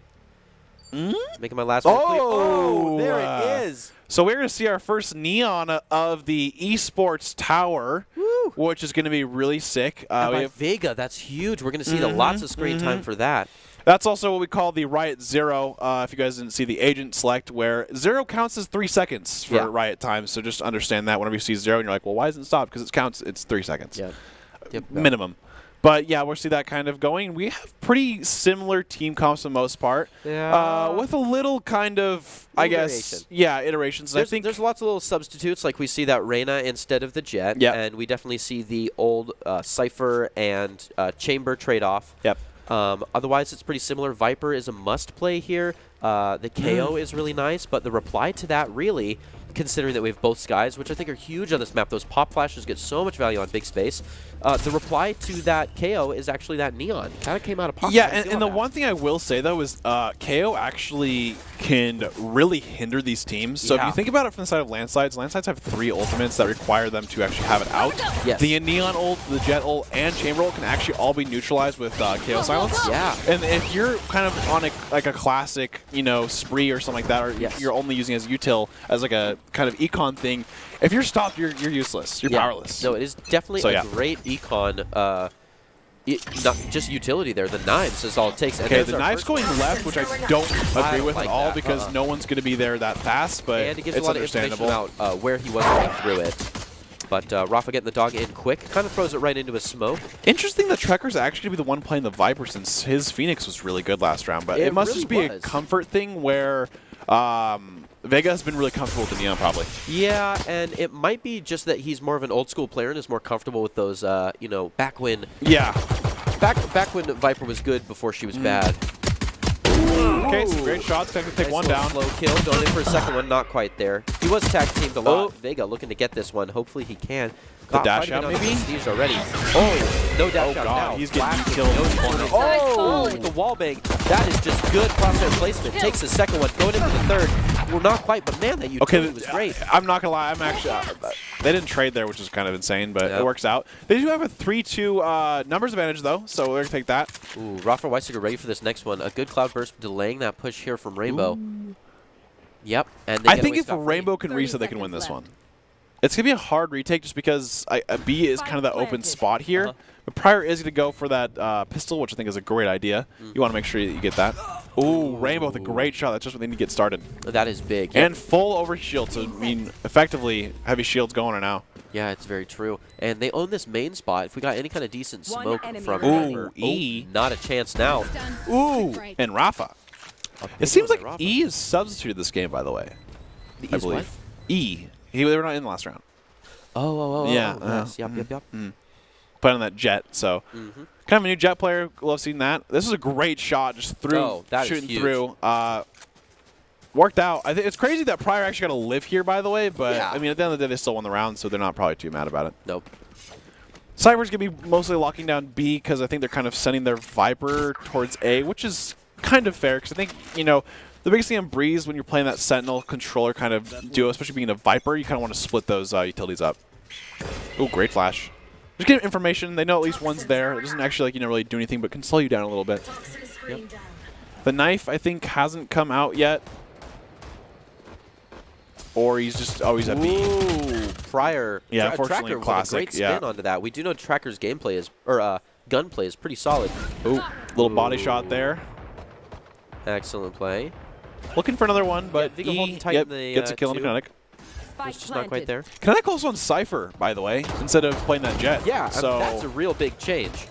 Speaker 2: Making my last one. Oh, there it is.
Speaker 1: So we're going to see our first neon of the Esports Tower, which is going to be really sick.
Speaker 2: By Vega, that's huge. We're going to see lots of screen time for that.
Speaker 1: That's also what we call the Riot Zero. If you guys didn't see the agent select, where 0 counts as 3 seconds for Riot time. So just understand that whenever you see 0, and you're like, well, why isn't it stopped? Because it's 3 seconds. Minimum. But yeah, we'll see that kind of going. We have pretty similar team comps for the most part, with a little kind of, iterations.
Speaker 2: There's lots of little substitutes, like we see that Reyna instead of the Jet, and we definitely see the old Cypher and Chamber trade-off. Otherwise, it's pretty similar. Viper is a must-play here. The KO is really nice, but the reply to that really, considering that we have both skies, which I think are huge on this map. Those pop flashes get so much value on big space. The reply to that KO is actually that neon. Kind of came out of pocket.
Speaker 1: Yeah, and the one thing I will say, though, is KO actually can really hinder these teams. So if you think about it from the side of Landslides have 3 ultimates that require them to actually have it out. The Neon ult, the Jet ult, and Chamber ult can actually all be neutralized with KO silence. And if you're kind of on a classic, spree or something like that, or you're only using it as util, as like a kind of econ thing, if you're stopped, you're useless. You're powerless.
Speaker 2: No, it is definitely a great econ. Not just utility there. The knives is all it takes.
Speaker 1: Okay, the knives going left, which I don't agree with at all, because no one's going to be there that fast, but
Speaker 2: and it gives
Speaker 1: it's
Speaker 2: a lot
Speaker 1: understandable.
Speaker 2: Of information about where he was when he threw it. But Rafa getting the dog in quick, kind of throws it right into his smoke.
Speaker 1: Interesting that Trekker's actually be the one playing the Viper, since his Phoenix was really good last round, but it must
Speaker 2: really
Speaker 1: just be a comfort thing where Vega has been really comfortable with the Neon, probably.
Speaker 2: Yeah, and it might be just that he's more of an old school player and is more comfortable with those, back when.
Speaker 1: Yeah.
Speaker 2: Back when Viper was good before she was bad.
Speaker 1: Okay, some great shots. Time to take one down.
Speaker 2: Slow kill, going in for a second one, not quite there. He was tag teamed a lot. Vega looking to get this one. Hopefully he can.
Speaker 1: The dash out, maybe?
Speaker 2: Prestige already. Oh, no dash out now.
Speaker 1: He's getting killed in the corner.
Speaker 2: Oh, the wall bang. That is just good crosshair placement. Takes the second one, going into the third. Well, not quite, but man, that utility was great.
Speaker 1: I'm not going to lie. I'm actually they didn't trade there, which is kind of insane, but it works out. They do have a 3-2 numbers advantage, though, so we're going to take that.
Speaker 2: Ooh, Rafa Weisiger ready for this next one. A good cloud burst delaying that push here from Rainbow. Yep. And
Speaker 1: I think if Rainbow can reset, they can win this one. It's going to be a hard retake just because B is kind of the open spot here. But Pryor is going to go for that pistol, which I think is a great idea. You want to make sure that you get that. Ooh, Rainbow with a great shot. That's just what they need to get started.
Speaker 2: That is big.
Speaker 1: And full over shield. So, I mean, effectively, heavy shield's going right now.
Speaker 2: Yeah, it's very true. And they own this main spot. If we got any kind of decent smoke from
Speaker 1: Ooh, E.
Speaker 2: not a chance now.
Speaker 1: Ooh, and Rafa. It seems like E is substituted this game, by the way. I believe. What? E. They were not in the last round.
Speaker 2: Oh.
Speaker 1: Yeah.
Speaker 2: Yes. Yep.
Speaker 1: Put on that Jet, so. Kind of a new Jet player. Love seeing that. This is a great shot, just through, shooting through. Worked out. I think it's crazy that Pryor actually got to live here, by the way. But I mean, at the end of the day, they still won the round, so they're not probably too mad about it.
Speaker 2: Nope.
Speaker 1: Cyber's gonna be mostly locking down B because I think they're kind of sending their Viper towards A, which is kind of fair because I think the biggest thing on Breeze when you're playing that Sentinel controller kind of duo, especially being a Viper, you kind of want to split those utilities up. Oh, great flash. Just get information. They know at least one's there. It doesn't actually really do anything, but can slow you down a little bit. Yep. The knife I think hasn't come out yet. Or he's just always at B.
Speaker 2: Ooh, Pryor.
Speaker 1: Yeah, unfortunately,
Speaker 2: Tracker
Speaker 1: classic.
Speaker 2: With a great spin onto that. We do know Tracker's gameplay is, or gunplay is pretty solid.
Speaker 1: Ooh, little body shot there.
Speaker 2: Excellent play.
Speaker 1: Looking for another one, but
Speaker 2: E
Speaker 1: gets a kill on Kinetic.
Speaker 2: It's just not quite there.
Speaker 1: Kinetic also on Cypher, by the way, instead of playing that Jet.
Speaker 2: Yeah,
Speaker 1: so
Speaker 2: that's a real big change.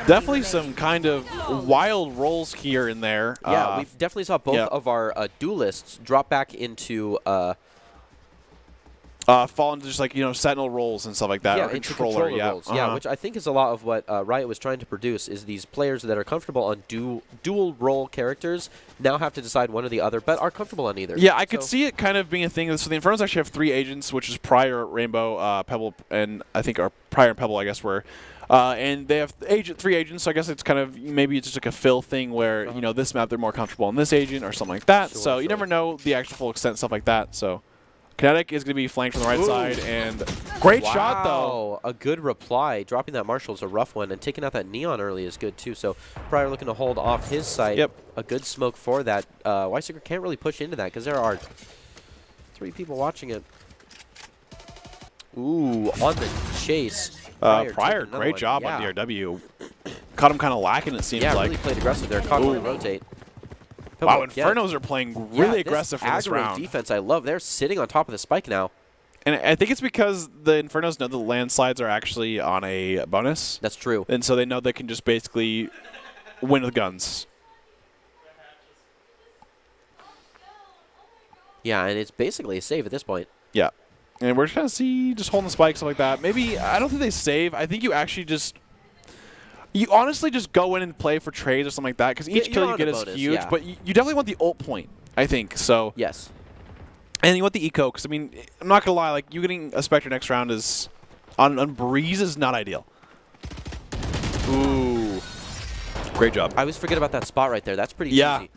Speaker 1: Definitely some kind of wild rolls here and there.
Speaker 2: Yeah, we definitely saw both of our duelists drop back into
Speaker 1: fall into just Sentinel rolls and stuff like that.
Speaker 2: Yeah,
Speaker 1: or controller
Speaker 2: roles. Yeah, which I think is a lot of what Riot was trying to produce is these players that are comfortable on dual role characters now have to decide one or the other, but are comfortable on either.
Speaker 1: Yeah, I could see it kind of being a thing. So the Infernos actually have 3 agents, which is Pryor, Rainbow, Pebble, and I think our Pryor and Pebble, I guess, were. And they have 3 agents, so I guess it's kind of maybe it's just like a fill thing where this map they're more comfortable on this agent or something like that. So you never know the actual full extent, stuff like that. So Kinetic is going to be flanked from the right side, and great shot though.
Speaker 2: A good reply. Dropping that Marshall is a rough one, and taking out that Neon early is good too. So Pryor looking to hold off his side.
Speaker 1: Yep.
Speaker 2: A good smoke for that. Weissiger can't really push into that because there are 3 people watching it. Ooh, on the chase.
Speaker 1: Pryor, great job on DRW. Caught him kind of lacking, it seems like.
Speaker 2: Yeah, really played aggressive there. Caught him to rotate.
Speaker 1: Wow, Infernos are playing really aggressive for this round.
Speaker 2: Defense I love. They're sitting on top of the spike now.
Speaker 1: And I think it's because the Infernos know the landslides are actually on a bonus.
Speaker 2: That's true.
Speaker 1: And so they know they can just basically win with guns.
Speaker 2: Yeah, and it's basically a save at this point.
Speaker 1: Yeah. And we're just going to see just holding the spike, stuff like that. Maybe, I don't think they save. I think you actually just, you honestly just go in and play for trades or something like that because each kill you get is huge. But you definitely want the ult point, I think. So
Speaker 2: yes.
Speaker 1: And you want the eco because, I mean, I'm not going to lie, like you getting a Spectre next round is, on Breeze is not ideal. Ooh. Great job.
Speaker 2: I always forget about that spot right there. That's pretty easy.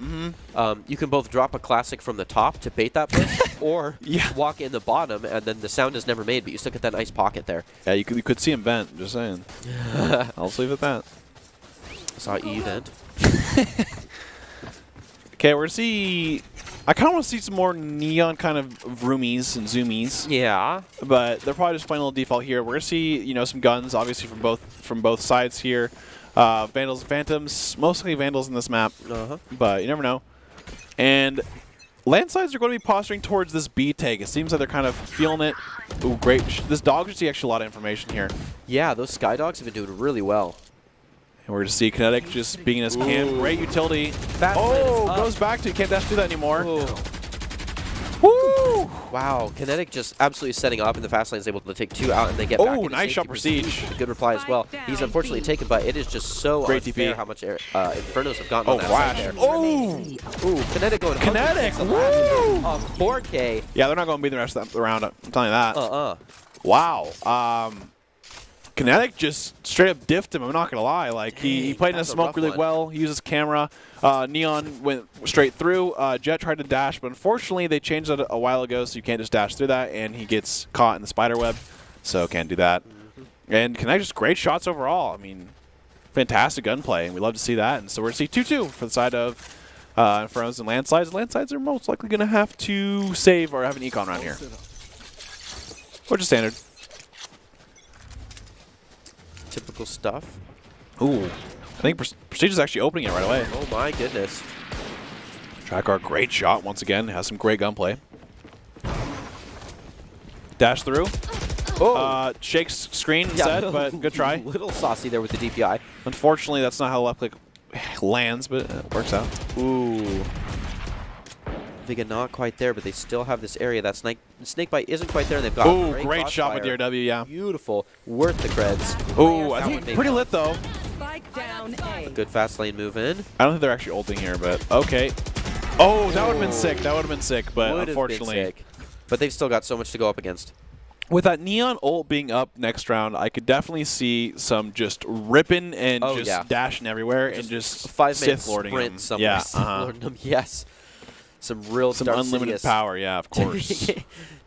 Speaker 2: You can both drop a classic from the top to bait that push, or walk in the bottom, and then the sound is never made, but you still get that nice pocket there.
Speaker 1: Yeah, you could see him vent, just saying. I'll just leave it at that.
Speaker 2: Saw E vent.
Speaker 1: Okay, we're going to see... I kind of want to see some more Neon kind of roomies and zoomies.
Speaker 2: Yeah.
Speaker 1: But they're probably just playing a little default here. We're going to see, some guns, obviously, from both sides here. Vandals and Phantoms, mostly Vandals in this map, but you never know. And landslides are going to be posturing towards this B take. It seems like they're kind of feeling it. Ooh, great. This dog should see actually a lot of information here.
Speaker 2: Yeah, those Sky Dogs have been doing really well.
Speaker 1: And we're going to see Kinetic just being in his camp. Great utility. Goes back to, can't dash do that anymore.
Speaker 2: Woo! Wow, Kinetic just absolutely setting up, and the fast lane is able to take 2 out, and they get back into
Speaker 1: nice shot Prestige.
Speaker 2: A good reply as well. He's unfortunately taken, but it is just so unfair how much Infernos have gotten on that side there. Ooh, Kinetic going
Speaker 1: Kinetic!
Speaker 2: Woo! 4K.
Speaker 1: Yeah, they're not going to be the rest of the round. I'm telling you that. Wow. Kinetic just straight up diffed him, I'm not going to lie. Like, he played in the smoke really well. He used his camera. Neon went straight through. Jet tried to dash, but unfortunately they changed it a while ago, so you can't just dash through that, and he gets caught in the spider web, so can't do that. And Kinetic just great shots overall. I mean, fantastic gunplay, and we love to see that. And so we're going to see 2-2 for the side of Infernos and Landslides. Landslides are most likely going to have to save or have an econ around here. Or just standard.
Speaker 2: Typical stuff.
Speaker 1: Ooh. I think Prestige is actually opening it right away.
Speaker 2: Oh my goodness.
Speaker 1: Tracker, great shot once again. Has some great gunplay. Dash through. Shakes screen instead, but good try.
Speaker 2: Little saucy there with the DPI.
Speaker 1: Unfortunately, that's not how left click lands, but it works out.
Speaker 2: Ooh. Viga not quite there, but they still have this area. That snake bite isn't quite there. They've got
Speaker 1: great shot with DRW, yeah.
Speaker 2: Beautiful. Worth the creds.
Speaker 1: Ooh, I think pretty lit though.
Speaker 3: Spike down A.
Speaker 2: Good fast lane move in.
Speaker 1: I don't think they're actually ulting here, but okay. Oh, that would have been sick. That would have been sick, but
Speaker 2: Would've
Speaker 1: unfortunately.
Speaker 2: been sick. But they've still got so much to go up against.
Speaker 1: With that Neon ult being up next round, I could definitely see some just ripping and dashing everywhere and just
Speaker 2: 5-minute
Speaker 1: Sith lording
Speaker 2: sprint
Speaker 1: them.
Speaker 2: somewhere.
Speaker 1: Yeah,
Speaker 2: Sith lording them, yes. Some
Speaker 1: unlimited power, yeah, of course.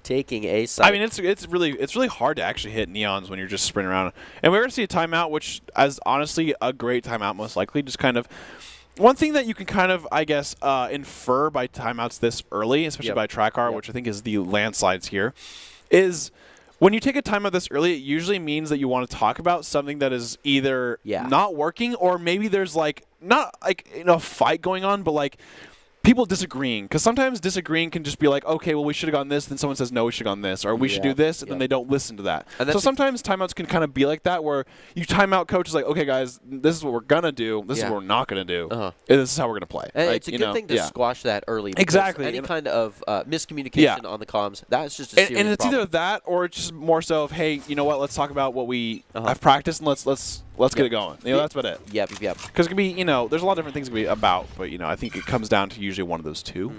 Speaker 2: Taking a side.
Speaker 1: I mean, it's really hard to actually hit neons when you're just sprinting around. And we're gonna see a timeout, which is honestly a great timeout, most likely. Just kind of one thing that you can kind of, I guess, infer by timeouts this early, especially by Trackr, which I think is the landslides here, is when you take a timeout this early, it usually means that you want to talk about something that is either not working or maybe there's like not like a fight going on, but like people disagreeing, because sometimes disagreeing can just be like, okay, well, we should have gone this, then someone says, no, we should have gone this, or we should do this, and then they don't listen to that. So sometimes timeouts can kind of be like that, where you timeout coach is like, okay, guys, this is what we're going to do, this is what we're not going to do, and this is how we're going to play.
Speaker 2: And
Speaker 1: like,
Speaker 2: it's a good thing to squash that early.
Speaker 1: Exactly.
Speaker 2: Any kind of miscommunication on the comms, that's just a serious
Speaker 1: and it's
Speaker 2: problem.
Speaker 1: either that, or it's just more so of, hey, you know what, let's talk about what we have practiced, and let's get it going. You know, that's about it.
Speaker 2: Yep.
Speaker 1: Because it can be, there's a lot of different things it can be about, but, I think it comes down to usually one of those two.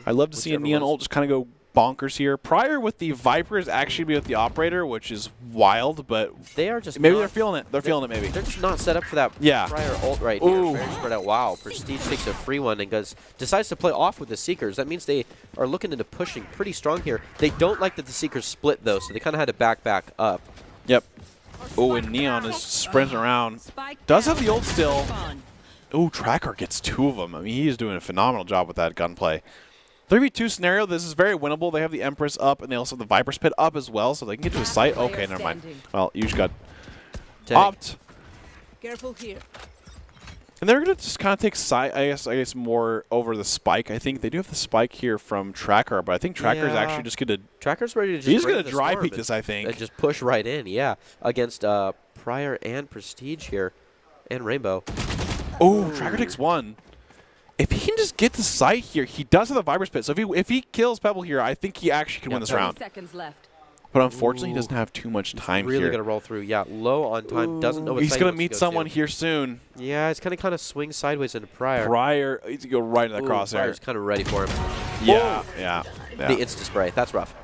Speaker 1: I'd love to see a Neon ult just kind of go bonkers here. Prior with the Vipers actually be with the Operator, which is wild, but
Speaker 2: they are just
Speaker 1: maybe they're feeling it. They're feeling it maybe.
Speaker 2: They're just not set up for that prior ult right here. Very spread out. Wow. Prestige takes a free one and decides to play off with the Seekers. That means they are looking into pushing pretty strong here. They don't like that the Seekers split, though, so they kind of had to back up.
Speaker 1: Yep. Oh, and Neon is sprinting around. Does have the ult still. Oh, Trackr gets 2 of them. I mean, he is doing a phenomenal job with that gunplay. 3v2 scenario, this is very winnable. They have the Empress up, and they also have the Viper Spit up as well, so they can get to a site. Okay, never mind. Well, you just got opt.
Speaker 3: Careful here.
Speaker 1: And they're going to just kind of take side, I guess more over the spike. I think they do have the spike here from Trackr, but I think Trackr is actually just going to...
Speaker 2: Tracker's ready to just
Speaker 1: he's going to dry peek this, I think.
Speaker 2: And just push right in, against Prior and Prestige here, and Rainbow.
Speaker 1: Oh, Trackr takes 1. If he can just get the site here, he does have the Viper Spit. So if he kills Pebble here, I think he actually can win this round.
Speaker 3: Seconds left.
Speaker 1: But unfortunately, he doesn't have too much time
Speaker 2: really
Speaker 1: here.
Speaker 2: Really going to roll through. Yeah, low on time. Doesn't know what
Speaker 1: he's going to meet someone here soon.
Speaker 2: Yeah, it's going to kind of swing sideways into Prior.
Speaker 1: Prior, he's going to go right into the crosshair.
Speaker 2: Prior's kind of ready for him.
Speaker 1: Yeah.
Speaker 2: The insta-spray. That's rough.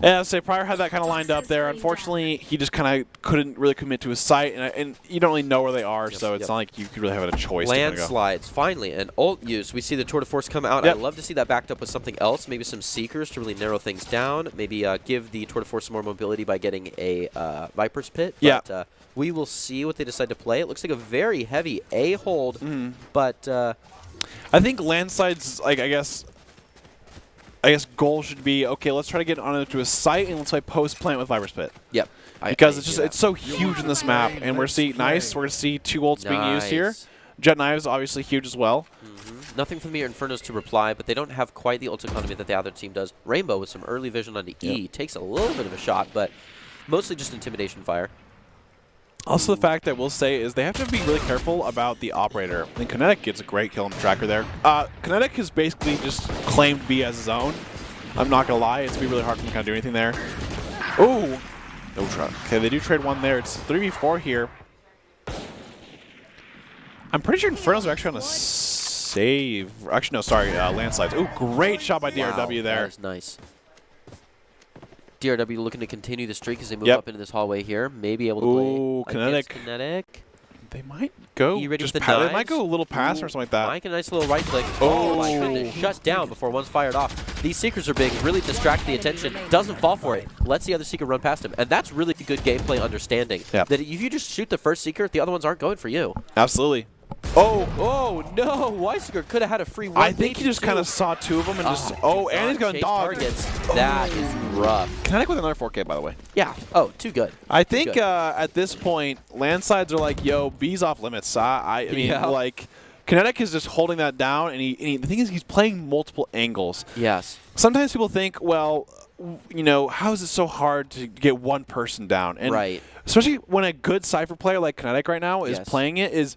Speaker 1: Yeah, I'd say Prior had that kind of lined up there. Unfortunately, he just kind of couldn't really commit to his site, and you don't really know where they are, so it's not like you could really have a choice.
Speaker 2: Landslides, finally, an ult use. We see the Tour de Force come out. I'd love to see that backed up with something else, maybe some Seekers to really narrow things down, maybe give the Tour de Force some more mobility by getting a Viper's Pit. But, we will see what they decide to play. It looks like a very heavy A hold, but...
Speaker 1: I think landslides, like, I guess goal should be, okay, let's try to get onto a site and let's play post plant with Viper's Pit.
Speaker 2: Yep.
Speaker 1: Because it's so huge in this map, and we're going to see 2 ults being used here. Jet Knives obviously huge as well.
Speaker 2: Nothing from the Infernos to reply, but they don't have quite the ult economy that the other team does. Rainbow with some early vision on the E takes a little bit of a shot, but mostly just intimidation fire.
Speaker 1: Also, the fact that we'll say is they have to be really careful about the Operator. I think Kinetic gets a great kill on the Tracker there. Kinetic is basically just claimed to be as his own. I'm not going to lie. It's going to be really hard for him to kind of do anything there. Oh! No try. Okay, they do trade 1 there. It's 3v4 here. I'm pretty sure Infernos are actually on a save. Actually, no, sorry. Landslides. Oh, great shot by DRW there.
Speaker 2: That is nice. DRW looking to continue the streak as they move up into this hallway here. Maybe able to play against Kinetic.
Speaker 1: They might go just they might go a little past or something like that.
Speaker 2: Mike, a nice little right click. Oh my goodness. Shut down before one's fired off. These Seekers are big, really distract the attention. Doesn't fall for it. Lets the other Seeker run past him. And that's really good gameplay understanding. That if you just shoot the first Seeker, the other ones aren't going for you.
Speaker 1: Absolutely.
Speaker 2: Oh no! Weissiger could have had a free one.
Speaker 1: I think he just kind of saw 2 of them and just and he's going dog.
Speaker 2: That is rough.
Speaker 1: Kinetic with another 4K, by the way.
Speaker 2: Yeah. Oh, too good.
Speaker 1: I think at this point, landslides are like, yo, B's off limits. I mean, like, Kinetic is just holding that down, and the thing is he's playing multiple angles.
Speaker 2: Yes.
Speaker 1: Sometimes people think, well, you know, how is it so hard to get one person down? And
Speaker 2: right.
Speaker 1: especially when a good Cypher player like Kinetic right now is playing it, is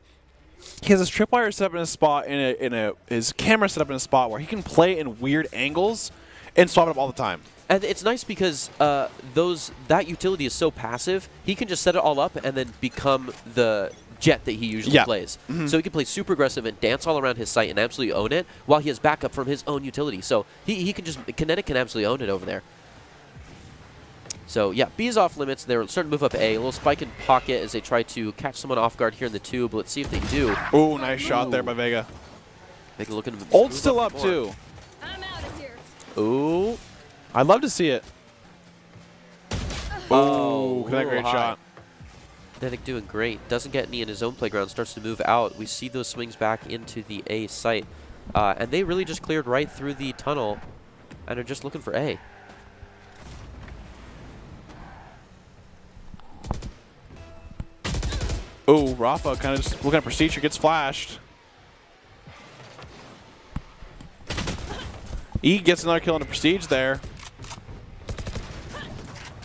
Speaker 1: he has his tripwire set up in a spot, his camera set up in a spot where he can play in weird angles and swap it up all the time.
Speaker 2: And it's nice because that utility is so passive, he can just set it all up and then become the jet that he usually plays. So he can play super aggressive and dance all around his site and absolutely own it while he has backup from his own utility. So he can just, Kinetic can absolutely own it over there. So yeah, B is off limits. They're starting to move up A. A little spike in pocket as they try to catch someone off guard here in the tube. Let's see if they do.
Speaker 1: Ooh, nice shot there by Vega.
Speaker 2: Vega looking to
Speaker 1: Ult's still up too.
Speaker 3: I'm out of here.
Speaker 2: Ooh.
Speaker 1: I'd love to see it. Oh, great shot.
Speaker 2: Kinetic doing great. Doesn't get any in his own playground. Starts to move out. We see those swings back into the A site. And they really just cleared right through the tunnel and are just looking for A.
Speaker 1: Oh, Rafa kind of just looking at Procedure, gets flashed. E gets another kill on the Prestige there.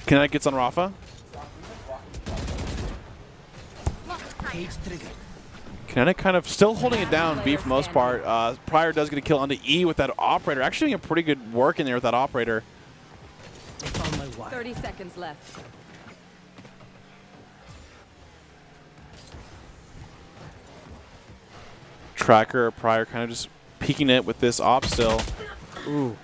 Speaker 1: Kinetic gets on Rafa. Kinetic kind of still holding it down, B for the most part. Pryor does get a kill onto E with that operator. Actually doing a pretty good work in there with that operator.
Speaker 3: 30 seconds left.
Speaker 1: Tracker, Pryor kind of just peeking it with this op still.
Speaker 2: Ooh.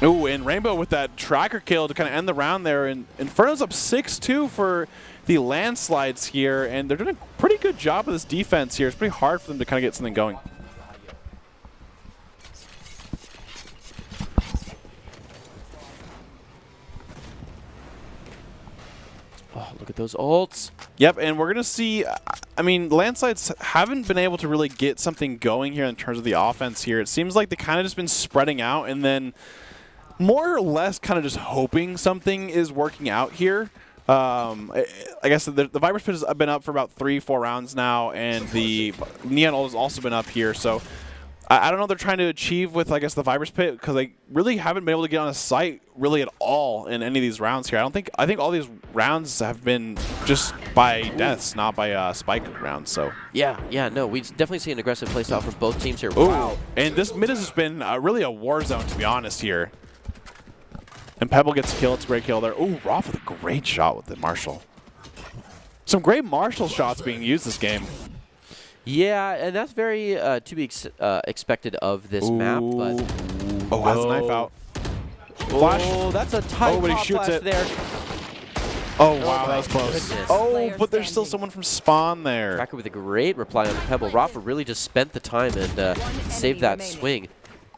Speaker 1: Ooh, and Rainbow with that tracker kill to kind of end the round there. And Inferno's up 6-2 for the landslides here, and they're doing a pretty good job of this defense here. It's pretty hard for them to kind of get something going.
Speaker 2: Oh, look at those ults.
Speaker 1: Yep, and we're going to see, I mean, landslides haven't been able to really get something going here in terms of the offense here. It seems like they kind of just been spreading out and then more or less kind of just hoping something is working out here. I guess the Viper's Pit has been up for about 3-4 rounds now, and the Neon ult has also been up here. So I don't know what they're trying to achieve with, I guess, the Viper's Pit, because they really haven't been able to get on a site really at all in any of these rounds here. I think all these rounds have been just by deaths, not by spike rounds. So
Speaker 2: yeah, no, we definitely see an aggressive playstyle from both teams here.
Speaker 1: Ooh.
Speaker 2: Wow.
Speaker 1: And this mid has just been really a war zone, to be honest here. And Pebble gets a kill. It's a great kill there. Ooh, Roth with a great shot with the Marshall. Some great Marshall shots being used this game.
Speaker 2: Yeah, and that's very to be expected of this map. But
Speaker 1: oh, has a knife out. Flash.
Speaker 2: Oh, that's a tight
Speaker 1: but he
Speaker 2: pop
Speaker 1: shoots
Speaker 2: flash
Speaker 1: it
Speaker 2: there.
Speaker 1: Oh, wow, that was close.
Speaker 2: Goodness.
Speaker 1: Oh, but there's still someone from Spawn there.
Speaker 2: Tracker with a great reply on the Pebble. Rafa really just spent the time and saved that swing.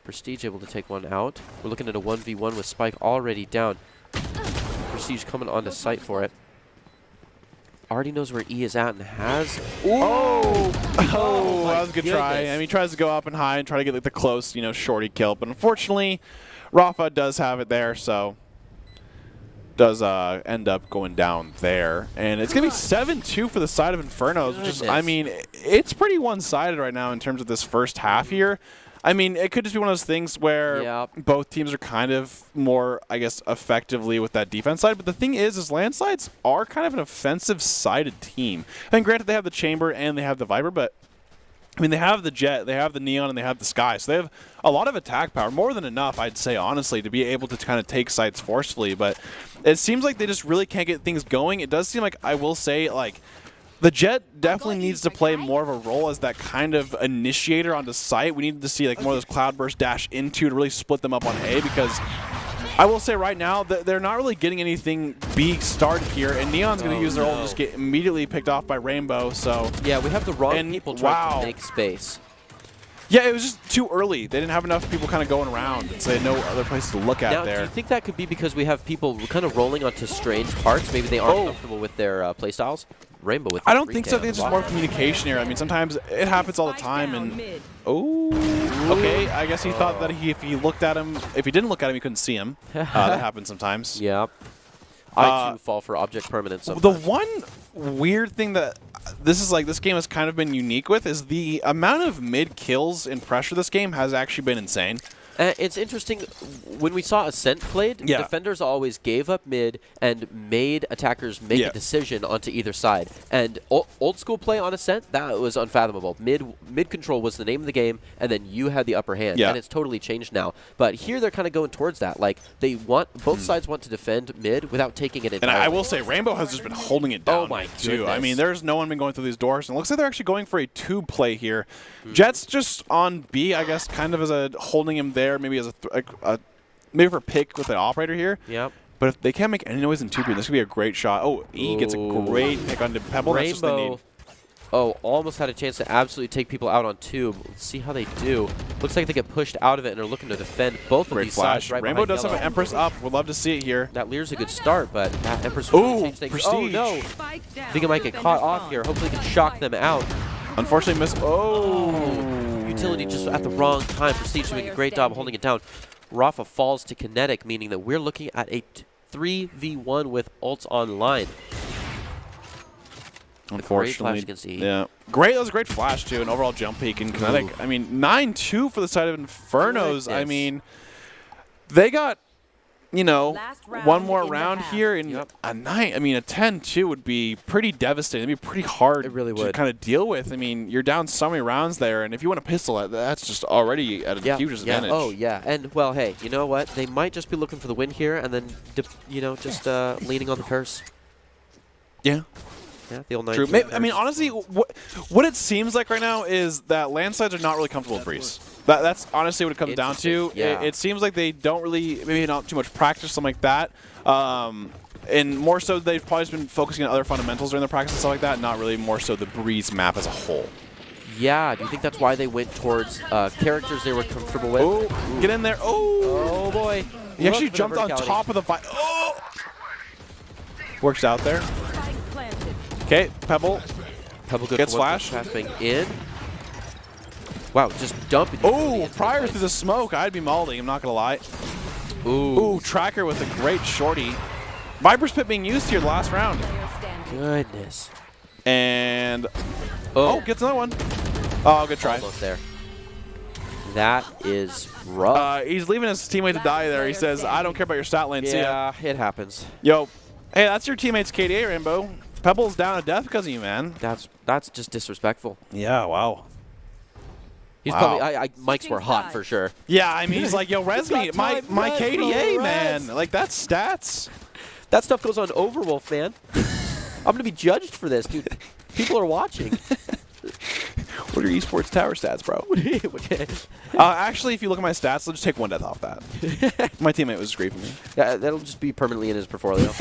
Speaker 2: Prestige able to take one out. We're looking at a 1v1 with Spike already down. Prestige coming onto site for it. Already knows where E is at and has.
Speaker 1: Oh, that was a good try.
Speaker 2: goodness.
Speaker 1: I mean, he tries to go up and high and try to get like the close, shorty kill. But unfortunately, Rafa does have it there, so does end up going down there. And it's going to be 7-2 for the side of Infernos, which is, I mean, it's pretty one-sided right now in terms of this first half here. I mean, it could just be one of those things where both teams are kind of more, I guess, effectively with that defense side. But the thing is landslides are kind of an offensive-sided team. I mean, granted, they have the Chamber and they have the Viper, but I mean, they have the Jet, they have the Neon, and they have the Sky. So they have a lot of attack power, more than enough, I'd say, honestly, to be able to kind of take sites forcefully. But it seems like they just really can't get things going. It does seem like, I will say, like, the Jet definitely needs to play more of a role as that kind of initiator onto site. We need to see like more of those Cloudburst dash into to really split them up on A, because I will say right now that they're not really getting anything B started here, and Neon's going to use their ult and just get immediately picked off by Rainbow. So
Speaker 2: yeah, we have the wrong people trying to make space.
Speaker 1: Yeah, it was just too early. They didn't have enough people kind of going around, and so they had no other place to look at there.
Speaker 2: Do you think that could be because we have people kind of rolling onto strange parts? Maybe they aren't comfortable with their playstyles? Rainbow with
Speaker 1: I don't think so. I think it's just more communication here. I mean, sometimes it happens all the time. And okay, I guess he thought that if he didn't look at him, he couldn't see him. That happens sometimes.
Speaker 2: Yeah. I too fall for object permanence sometimes.
Speaker 1: The one weird thing that this game has kind of been unique with is the amount of mid kills and pressure this game has actually been insane.
Speaker 2: It's interesting, when we saw Ascent played, defenders always gave up mid and made attackers make a decision onto either side. And old school play on Ascent, that was unfathomable. Mid control was the name of the game, and then you had the upper hand. And it's totally changed now. But here they're kind of going towards that. Like, they want both sides want to defend mid without taking it entirely.
Speaker 1: And I will say, Rainbow has just been holding it down too. I mean, there's no one been going through these doors. And it looks like they're actually going for a 2 play here. Jet's just on B, I guess, kind of as a holding him there, maybe as maybe for pick with the operator here.
Speaker 2: Yep.
Speaker 1: But if they can't make any noise in 2B, this could be a great shot. Oh, E gets a great pick onto Pebble.
Speaker 2: Rainbow,
Speaker 1: that's just the need.
Speaker 2: Almost had a chance to absolutely take people out on 2. Let's see how they do. Looks like they get pushed out of it and are looking to defend both of these sides. Right
Speaker 1: Rainbow does have an Empress up. We'd love to see it here.
Speaker 2: That Lear's a good start, but that Empress will change things.
Speaker 1: Prestige.
Speaker 2: Oh, no. I think it might get caught off here. Hopefully it can shock them out.
Speaker 1: Unfortunately, missed.
Speaker 2: Utility just at the wrong time. Prestige doing a great job holding it down. Rafa falls to Kinetic, meaning that we're looking at a 3v1 with ults online.
Speaker 1: Unfortunately,
Speaker 2: great flash you can see.
Speaker 1: Yeah, great. That was a great flash too. An overall jump peak in Kinetic. I mean, 9-2 for the side of Infernos. I mean, they got, you know, one more round here in a 9. I mean, a 10-2 would be pretty devastating. It'd be pretty hard to kind of deal with. I mean, you're down so many rounds there, and if you want a pistol, that's just already at a huge disadvantage.
Speaker 2: Oh, yeah. And, well, hey, you know what? They might just be looking for the win here and then, you know, just leaning on the curse.
Speaker 1: Yeah.
Speaker 2: Yeah, the old 9.
Speaker 1: True. I mean, honestly, what it seems like right now is that landsides are not really comfortable with Breeze. That's honestly what it comes down to.
Speaker 2: Yeah.
Speaker 1: It seems like they don't really, maybe not too much practice, something like that. And more so, they've probably just been focusing on other fundamentals during the practice and stuff like that, not really more so the Breeze map as a whole.
Speaker 2: Yeah, do you think that's why they went towards characters they were comfortable with?
Speaker 1: Oh, get in there. Oh,
Speaker 2: boy.
Speaker 1: He actually jumped on top of the fight. Oh! Works out there. Okay, Pebble.
Speaker 2: Pebble
Speaker 1: gets flash.
Speaker 2: Passing in. Wow, just dumping.
Speaker 1: Oh, prior to the smoke, I'd be malding, I'm not going to lie. Ooh, Tracker with a great shorty. Viper's Pit being used here the last round.
Speaker 2: Goodness.
Speaker 1: And, gets another one. Oh, good try.
Speaker 2: Almost there. That is rough.
Speaker 1: He's leaving his teammate to die there. He says, I don't care about your stat lane.
Speaker 2: Yeah, it happens.
Speaker 1: Yo, hey, that's your teammate's KDA, Rainbow. Pebble's down to death because of you, man.
Speaker 2: That's just disrespectful.
Speaker 1: Yeah, wow.
Speaker 2: He's probably mics were hot for sure.
Speaker 1: Yeah, I mean he's like, yo, res me, my KDA, man. Like that's stats.
Speaker 2: That stuff goes on Overwolf, man. I'm gonna be judged for this, dude. People are watching.
Speaker 1: What are Esports tower stats, bro? Actually, if you look at my stats, I'll just take 1 death off that. My teammate was griefing me.
Speaker 2: Yeah, that'll just be permanently in his portfolio.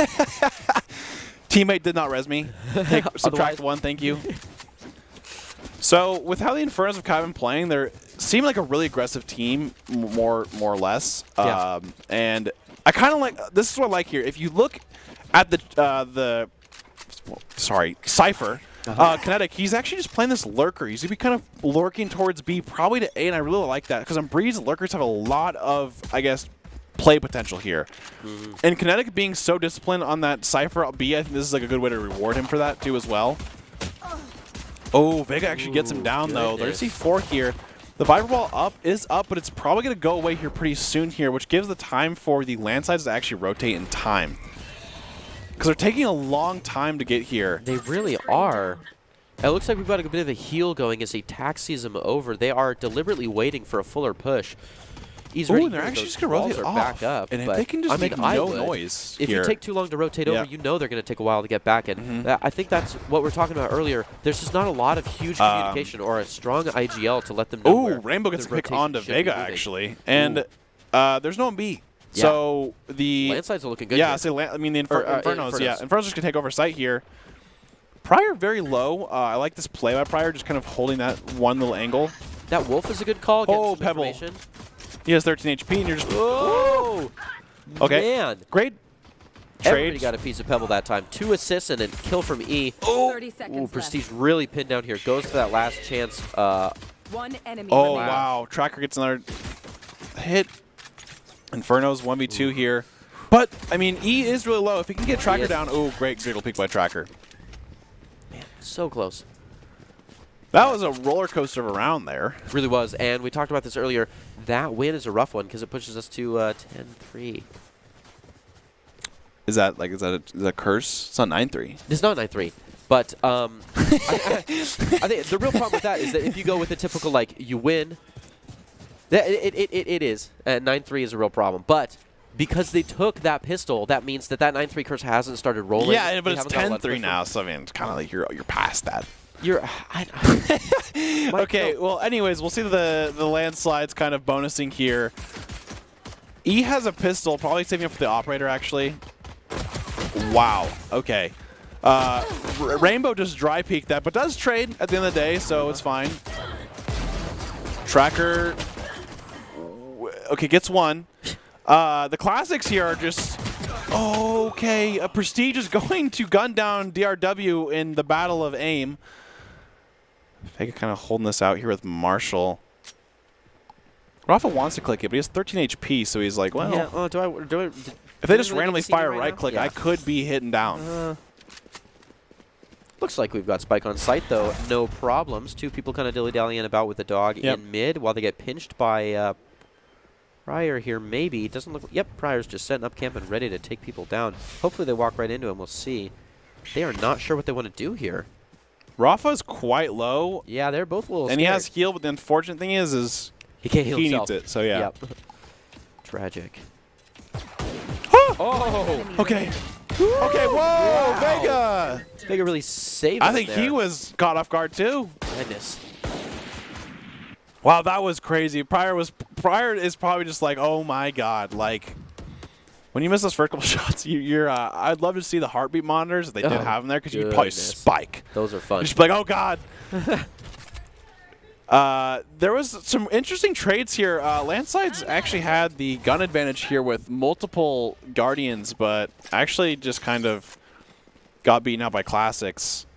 Speaker 1: Teammate did not res me. Subtract 1, thank you. So, with how the Infernos have kind of been playing, they seem like a really aggressive team, more or less.
Speaker 2: Yeah.
Speaker 1: And I kind of like, this is what I like here. If you look at the Cypher, Kinetic, he's actually just playing this lurker. He's going to be kind of lurking towards B, probably to A, and I really like that. Because on Breeze, lurkers have a lot of, I guess, play potential here. And Kinetic being so disciplined on that Cypher B, I think this is like a good way to reward him for that too as well. Oh, Vega actually gets him down though. There's C4 here. The Viper Ball is up, but it's probably going to go away here pretty soon here, which gives the time for the landsides to actually rotate in time. Because they're taking a long time to get here.
Speaker 2: They really are. It looks like we've got a bit of a heal going as he taxis them over. They are deliberately waiting for a fuller push.
Speaker 1: Oh, and they're actually just going to rotate off.
Speaker 2: Back up,
Speaker 1: and if they can just make no noise
Speaker 2: If you take too long to rotate over, you know they're going to take a while to get back. And I think that's what we were talking about earlier. There's just not a lot of huge communication or a strong IGL to let them know.
Speaker 1: Oh, Rainbow gets a pick onto Vega, actually. And there's no B. Yeah. So the
Speaker 2: landsides are looking good.
Speaker 1: Yeah, I mean the Infernos. Yeah, Infernos just gonna take over site here. Prior very low. I like this play by Prior, just kind of holding that one little angle.
Speaker 2: That Wolf is a good call.
Speaker 1: Oh, Pebble. He has 13 HP, and you're just.
Speaker 2: Oh,
Speaker 1: okay.
Speaker 2: Man,
Speaker 1: great trade.
Speaker 2: Everybody got a piece of Pebble that time. 2 assists and a kill from E.
Speaker 3: Oh, 30 seconds
Speaker 2: Prestige really pinned down here. Goes for that last chance.
Speaker 3: One enemy.
Speaker 1: Oh wow, Tracker gets another hit. Inferno's 1v2 here. But, I mean, E is really low. If he can get Tracker down, oh, great jiggle peek by Tracker.
Speaker 2: So close.
Speaker 1: That was a roller coaster of a round there.
Speaker 2: Really was. And we talked about this earlier. That win is a rough one because it pushes us to 10-3.
Speaker 1: Is that a curse? It's not 9-3.
Speaker 2: It's not 9-3. But I think the real problem with that is that if you go with the typical, like, you win, it is. 9-3 is a real problem. But because they took that pistol, that means that 9-3 curse hasn't started rolling.
Speaker 1: Yeah, but it's 10-3 now, so I mean, it's kind of like you're past that. Okay, well, anyways, we'll see the landslides kind of bonusing here. E has a pistol, probably saving it for the operator, actually. Wow, okay. Rainbow just dry peeked that, but does trade at the end of the day, so it's fine. Tracker, okay, gets one. The classics here are just, okay, a Prestige is going to gun down DRW in the Battle of Aim. Vega kind of holding this out here with Marshall. Rafa wants to click it, but he has 13 HP, so he's like, well,
Speaker 2: yeah,
Speaker 1: if they just randomly fire right click, I could be hitting down.
Speaker 2: Looks like we've got Spike on site, though. No problems. Two people kind of dilly-dallying about with the dog in mid while they get pinched by Pryor here, maybe. Doesn't look... Yep, Pryor's just setting up camp and ready to take people down. Hopefully they walk right into him. We'll see. They are not sure what they want to do here.
Speaker 1: Rafa's quite low.
Speaker 2: Yeah, they're both a little
Speaker 1: scared. And he has heal, but the unfortunate thing is
Speaker 2: he can't heal himself.
Speaker 1: He needs it, so yeah.
Speaker 2: Yep. Tragic.
Speaker 1: Oh! Okay. Okay, whoa! Wow. Vega!
Speaker 2: Vega really saved
Speaker 1: I think he was caught off guard, too.
Speaker 2: Goodness.
Speaker 1: Wow, that was crazy. Pryor is probably just like, oh my god, like... When you miss those first couple shots, I'd love to see the heartbeat monitors if they did have them there, because you could probably spike.
Speaker 2: Those are fun.
Speaker 1: You'd just be like, oh god. There was some interesting trades here. Landslides actually had the gun advantage here with multiple Guardians, but actually just kind of got beaten out by Classics.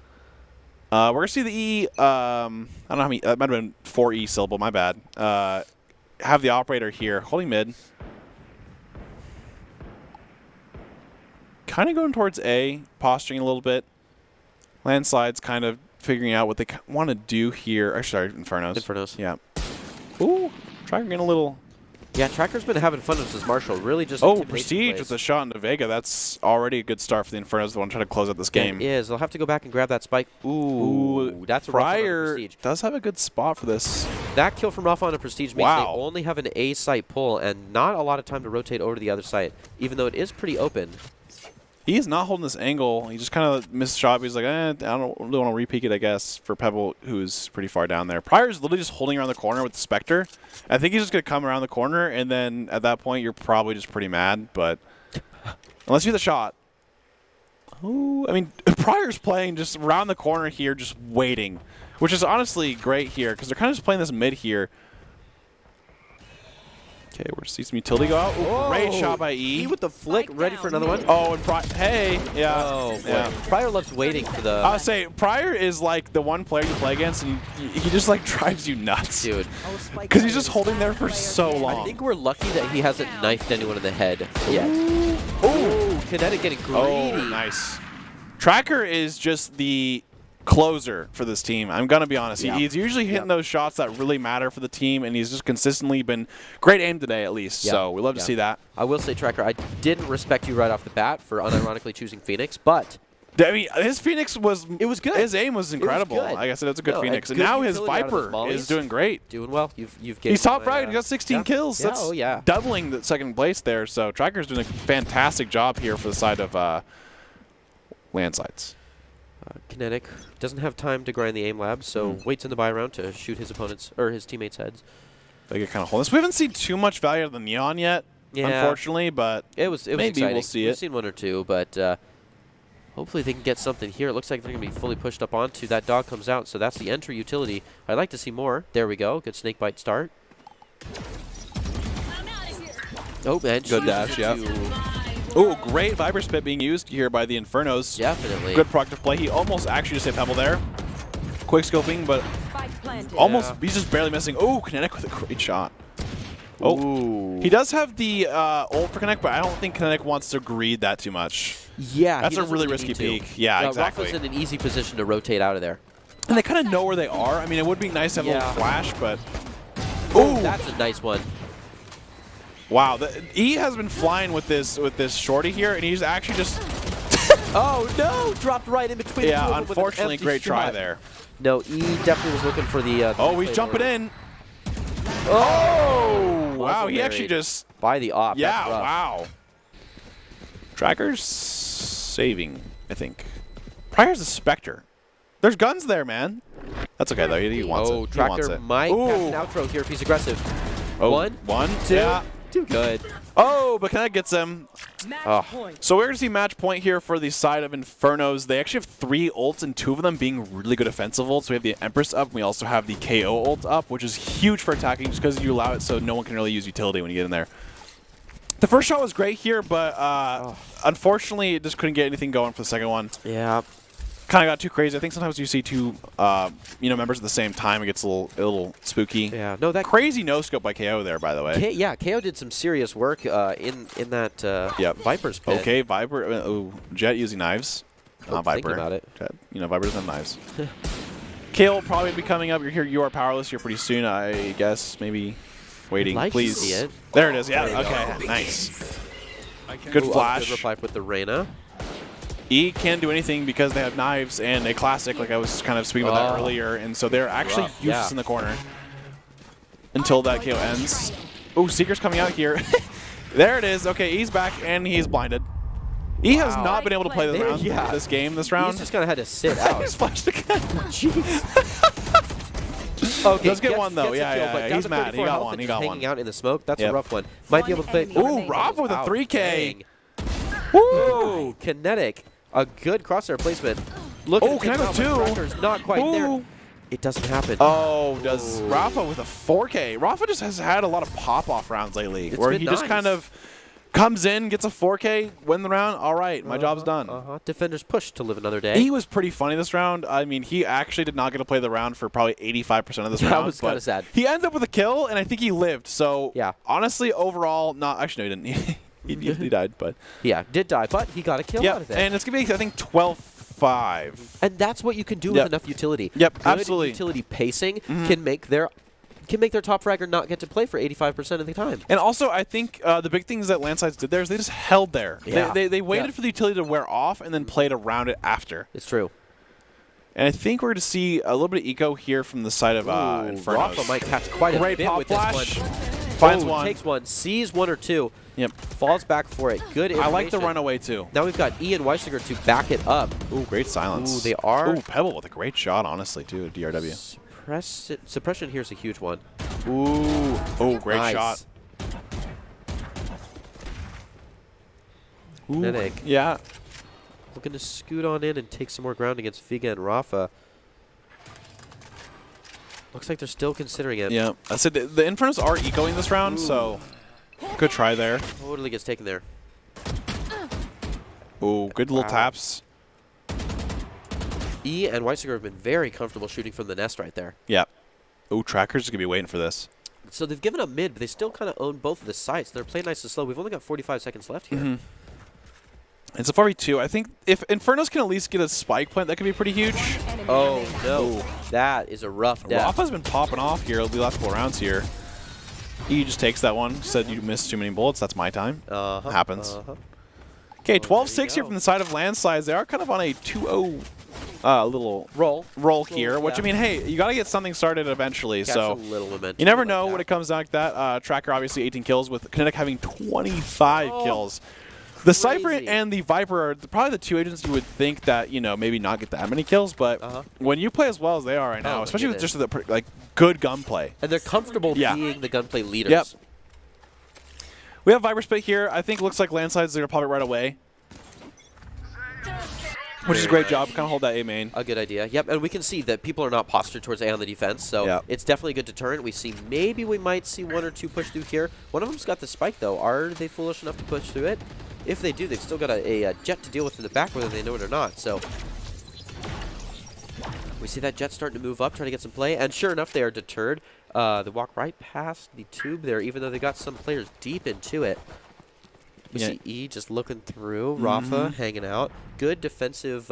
Speaker 1: We're going to see the E, I don't know how many, that might have been 4 E syllable, my bad. Have the operator here, holding mid. Kind of going towards A, posturing a little bit. Landslides kind of figuring out what they want to do here. Sorry, Infernos.
Speaker 2: Infernos.
Speaker 1: Yeah. Ooh, Tracker getting a little...
Speaker 2: Yeah, Tracker's been having fun with his Marshall. Really just...
Speaker 1: Oh, Prestige with a shot into Vega. That's already a good start for the Infernos. They want to try to close out this game.
Speaker 2: It is. They'll have to go back and grab that spike. Ooh, that's a
Speaker 1: Pryor does have a good spot for this.
Speaker 2: That kill from Rafa on a Prestige means they only have an A site pull and not a lot of time to rotate over to the other side, even though it is pretty open.
Speaker 1: He's not holding this angle. He just kind of missed shot. He's like, I don't really want to re-peek it, I guess, for Pebble, who's pretty far down there. Pryor's literally just holding around the corner with the Spectre. I think he's just going to come around the corner, and then at that point, you're probably just pretty mad. But unless you hit the shot. Ooh, I mean, Pryor's playing just around the corner here, just waiting, which is honestly great here because they're kind of just playing this mid here. Okay, we're see some utility go out. Ooh, great shot by E.
Speaker 2: E with the flick, ready for another one.
Speaker 1: Oh, and hey, yeah.
Speaker 2: Oh, boy.
Speaker 1: Yeah.
Speaker 2: Pryor loves waiting for the...
Speaker 1: I'll say, Pryor is like the one player you play against, and he just like drives you nuts.
Speaker 2: Dude.
Speaker 1: Because he's just holding there for so long.
Speaker 2: I think we're lucky that he hasn't knifed anyone in the head yet. Ooh, Kinetic getting greedy.
Speaker 1: Oh, nice. Tracker is just the closer for this team. I'm going to be honest.
Speaker 2: Yeah.
Speaker 1: He's usually hitting those shots that really matter for the team, and he's just consistently been great aim today, at least. So we love to see that.
Speaker 2: I will say, Tracker, I didn't respect you right off the bat for unironically choosing Phoenix, but...
Speaker 1: I mean, his Phoenix was...
Speaker 2: It was good.
Speaker 1: His aim was incredible. Like I said, it's a good Phoenix. And now his Viper is doing great.
Speaker 2: Doing well.
Speaker 1: He's top right. He got 16 kills.
Speaker 2: Yeah,
Speaker 1: That's doubling the second place there. So Tracker's doing a fantastic job here for the side of Landslides.
Speaker 2: Kinetic doesn't have time to grind the aim lab, so waits in the buy round to shoot his opponents or his teammates' heads.
Speaker 1: They get kind of holding this. We haven't seen too much value of the Neon yet, unfortunately, but
Speaker 2: it was
Speaker 1: maybe
Speaker 2: exciting.
Speaker 1: We'll see it.
Speaker 2: We've seen one or two, but hopefully they can get something here. It looks like they're going to be fully pushed up onto. That dog comes out, so that's the entry utility. I'd like to see more. There we go. Good snake bite start. Oh, man.
Speaker 1: Good dash, yeah. Ooh, great Viper Spit being used here by the Infernos.
Speaker 2: Definitely.
Speaker 1: Good productive play. He almost actually just hit Pebble there. Quick scoping, but almost, he's just barely missing. Ooh, Kinetic with a great shot. Oh, he does have the ult for Kinetic, but I don't think Kinetic wants to greed that too much.
Speaker 2: Yeah,
Speaker 1: that's a really risky peek. Yeah, exactly.
Speaker 2: Rafa's in an easy position to rotate out of there.
Speaker 1: And they kind of know where they are. I mean, it would be nice to have a little flash, but...
Speaker 2: Oh, that's a nice one.
Speaker 1: Wow, E has been flying with this shorty here, and he's actually just...
Speaker 2: Oh, no! Dropped right in between.
Speaker 1: Yeah, unfortunately, great try there.
Speaker 2: No, E definitely was looking for the...
Speaker 1: oh, he's jumping in. Oh! Wow, he actually just...
Speaker 2: By the op.
Speaker 1: Yeah, wow. Tracker's saving, I think. Pryor's a Spectre. There's guns there, man. That's okay, though. He wants it.
Speaker 2: Oh, Tracker might catch an outro here if he's aggressive.
Speaker 1: Oh,
Speaker 2: one, two.
Speaker 1: Yeah.
Speaker 2: Too good.
Speaker 1: Oh, but Kinetic gets him.
Speaker 3: Point.
Speaker 1: So we're going to see match point here for the side of Infernos. They actually have 3 ults, and 2 of them being really good offensive ults. We have the Empress up, and we also have the KO ult up, which is huge for attacking just because you allow it so no one can really use utility when you get in there. The first shot was great here, but unfortunately, it just couldn't get anything going for the second one.
Speaker 2: Yeah.
Speaker 1: Kind of got too crazy. I think sometimes you see 2 members at the same time, it gets a little spooky.
Speaker 2: Yeah, no, that
Speaker 1: crazy no scope by KO there, by the way.
Speaker 2: Yeah, KO did some serious work in that Viper's pit.
Speaker 1: Okay, Viper. Oh, Jet using knives. Not Viper.
Speaker 2: Thinking about it.
Speaker 1: Jet, Viper doesn't have knives. KO will probably be coming up. You're here. You are powerless here pretty soon, I guess. Maybe waiting.
Speaker 2: Like
Speaker 1: Please.
Speaker 2: To see it.
Speaker 1: There it is. Yeah. Okay. Nice. Good flash.
Speaker 2: Good reply with the Reyna.
Speaker 1: E can't do anything because they have knives and a classic, like I was kind of speaking about that earlier, and so they're actually useless in the corner until that KO ends. Oh, Seeker's coming out here. There it is. Okay, E's back, and he's blinded. E has not been able to play this round. This round.
Speaker 2: He's just kind of had to sit out.
Speaker 1: He's flashed again.
Speaker 2: Jeez. Okay,
Speaker 1: let's get one though. Yeah. He's mad. He got one. He got one.
Speaker 2: Hanging out in the smoke. That's a rough one. Might be able to play.
Speaker 1: Ooh, Rob with a 3K.
Speaker 2: Woo! Kinetic. A good crosshair placement. Look at
Speaker 1: Kinetic too.
Speaker 2: Not quite there. It doesn't happen.
Speaker 1: Oh, does Rafa with a 4K. Rafa just has had a lot of pop-off rounds lately where he just kind of comes in, gets a 4K, win the round. All right, my job's done.
Speaker 2: Defenders push to live another day.
Speaker 1: He was pretty funny this round. I mean, he actually did not get to play the round for probably 85% of this round.
Speaker 2: That was kind of sad.
Speaker 1: He ended up with a kill, and I think he lived. So,
Speaker 2: yeah.
Speaker 1: Honestly, overall, not actually, no, he didn't. He died, but...
Speaker 2: Yeah, did die, but he got a kill out of it.
Speaker 1: And it's going to be, I think, 12-5.
Speaker 2: And that's what you can do with enough utility.
Speaker 1: Yep,
Speaker 2: Good
Speaker 1: absolutely.
Speaker 2: Utility pacing can make their top fragger not get to play for 85% of the time.
Speaker 1: And also, I think the big things that Landsides did there is they just held there.
Speaker 2: Yeah.
Speaker 1: They waited for the utility to wear off and then played around it after.
Speaker 2: It's true.
Speaker 1: And I think we're going to see a little bit of eco here from the side of Infernos.
Speaker 2: Rafa might catch quite a bit with
Speaker 1: flash.
Speaker 2: this one.
Speaker 1: Finds one.
Speaker 2: Takes one, sees one or two.
Speaker 1: Yep.
Speaker 2: Falls back for it. Good information.
Speaker 1: I like the runaway, too.
Speaker 2: Now we've got E and Weisiger to back it up.
Speaker 1: Ooh, great silence.
Speaker 2: Ooh, they are.
Speaker 1: Ooh, Pebble with a great shot, honestly, too, DRW.
Speaker 2: Suppression here's a huge one.
Speaker 1: Ooh. Oh, great shot.
Speaker 2: Kinetic.
Speaker 1: Yeah.
Speaker 2: Looking to scoot on in and take some more ground against Figa and Rafa. Looks like they're still considering it.
Speaker 1: Yeah. I said the Infernos are ecoing this round, so good try there.
Speaker 2: Totally gets taken there.
Speaker 1: Ooh, good little taps.
Speaker 2: E and Weisiger have been very comfortable shooting from the nest right there.
Speaker 1: Yep. Ooh, Tracker's going to be waiting for this.
Speaker 2: So they've given up mid, but they still kind of own both of the sites. They're playing nice and slow. We've only got 45 seconds left here.
Speaker 1: It's a 4v2. I think if Infernos can at least get a spike plant, that could be pretty huge.
Speaker 2: Oh, no. That is a rough death.
Speaker 1: Rafa's been popping off here the last couple rounds here. He just takes that one. Said you missed too many bullets. That's my time. Happens. Okay, 12-6 here from the side of Landsides. They are kind of on a 2-0 little roll here, which, I mean, hey, you got to get something started eventually. So you never know when it comes down like that. Tracker, obviously, 18 kills, with Kinetic having 25 kills. The Cypher and the Viper are probably the two agents you would think that, you know, maybe not get that many kills, but when you play as well as they are right now, especially with just the like good gunplay.
Speaker 2: And they're comfortable being the gunplay leaders.
Speaker 1: Yep. We have Viper split here. I think it looks like Landsides are going to pop it right away. Which is a great job. Kind of hold that A main.
Speaker 2: A good idea. Yep, and we can see that people are not postured towards A on the defense, so it's definitely a good deterrent. We see maybe we might see one or two push through here. One of them's got the spike, though. Are they foolish enough to push through it? If they do, they've still got a Jet to deal with in the back, whether they know it or not. So we see that Jet starting to move up, trying to get some play, and sure enough, they are deterred. They walk right past the tube there, even though they got some players deep into it. We see E just looking through. Rafa hanging out. Good defensive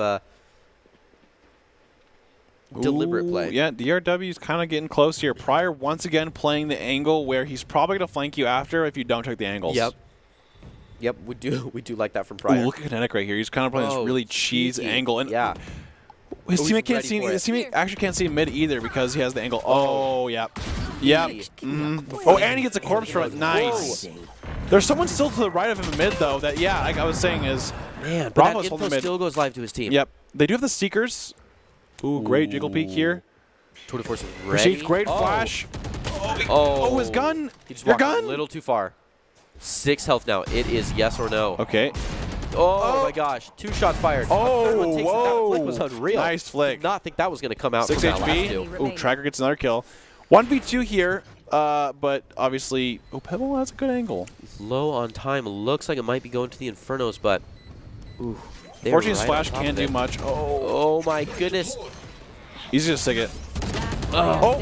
Speaker 2: deliberate play.
Speaker 1: Yeah, DRW's kind of getting close here. Pryor once again playing the angle where he's probably going to flank you after if you don't check the angles.
Speaker 2: Yep, we do like that from Pryor.
Speaker 1: Ooh, look at Kinetic right here. He's kind of playing this really cheese angle. And
Speaker 2: yeah.
Speaker 1: His teammate can't see. His teammate actually can't see mid either because he has the angle. Oh, yep. Yep. Oh, and he gets a corpse from it. Nice. Whoa. There's someone still to the right of him in mid, though, that, yeah, like I was saying, is
Speaker 2: man, but that info still goes live to his team.
Speaker 1: Yep. They do have the Seekers. Ooh, great jiggle peek here.
Speaker 2: Tour de Force is ready.
Speaker 1: Great flash. Oh, his gun.
Speaker 2: He just walked a little too far. 6 health now. It is yes or no.
Speaker 1: Okay.
Speaker 2: Oh, my gosh. 2 shots fired.
Speaker 1: Oh, whoa.
Speaker 2: That flick was unreal.
Speaker 1: Nice flick.
Speaker 2: Did not think that was going to come out
Speaker 1: 6
Speaker 2: from that last
Speaker 1: HP. Ooh, Tracker gets another kill. 1v2 here, but obviously, Pebble has a good angle.
Speaker 2: Low on time. Looks like it might be going to the Infernos, but ooh.
Speaker 1: Fortunately, Splash can't do much.
Speaker 2: Oh, my goodness.
Speaker 1: He's going to stick it. Oh,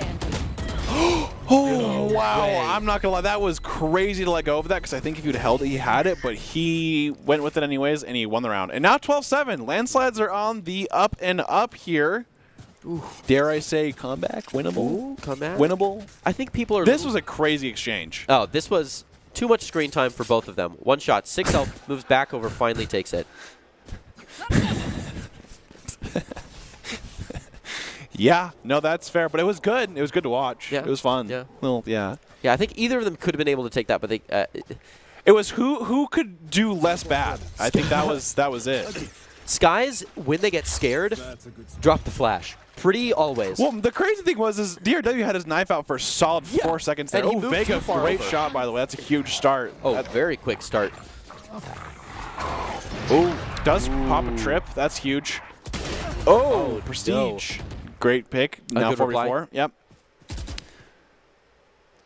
Speaker 1: wow. I'm not going to lie. That was crazy to let go of that because I think if you'd held it, he had it, but he went with it anyways, and he won the round. And now 12-7. Landslides are on the up and up here. Ooh. Dare I say comeback? Winnable?
Speaker 2: Comeback?
Speaker 1: Winnable?
Speaker 2: I think people are...
Speaker 1: This was a crazy exchange.
Speaker 2: Oh, this was too much screen time for both of them. 1 shot, 6 health, moves back over, finally takes it.
Speaker 1: Yeah, no, that's fair, but it was good. It was good to watch.
Speaker 2: Yeah.
Speaker 1: It was fun.
Speaker 2: Yeah.
Speaker 1: Well, yeah.
Speaker 2: Yeah, I think either of them could have been able to take that, but they...
Speaker 1: it was who could do less bad. I think that was it.
Speaker 2: Skies, when they get scared, drop the flash. Pretty always.
Speaker 1: Well, the crazy thing was DRW had his knife out for a solid 4 seconds there.
Speaker 2: And
Speaker 1: Oh, Vega, great shot, by the way. That's a huge start.
Speaker 2: Oh, very quick start.
Speaker 1: Oh, does pop a trip. That's huge. Oh, Prestige. No. Great pick. Now 4v4. Yep.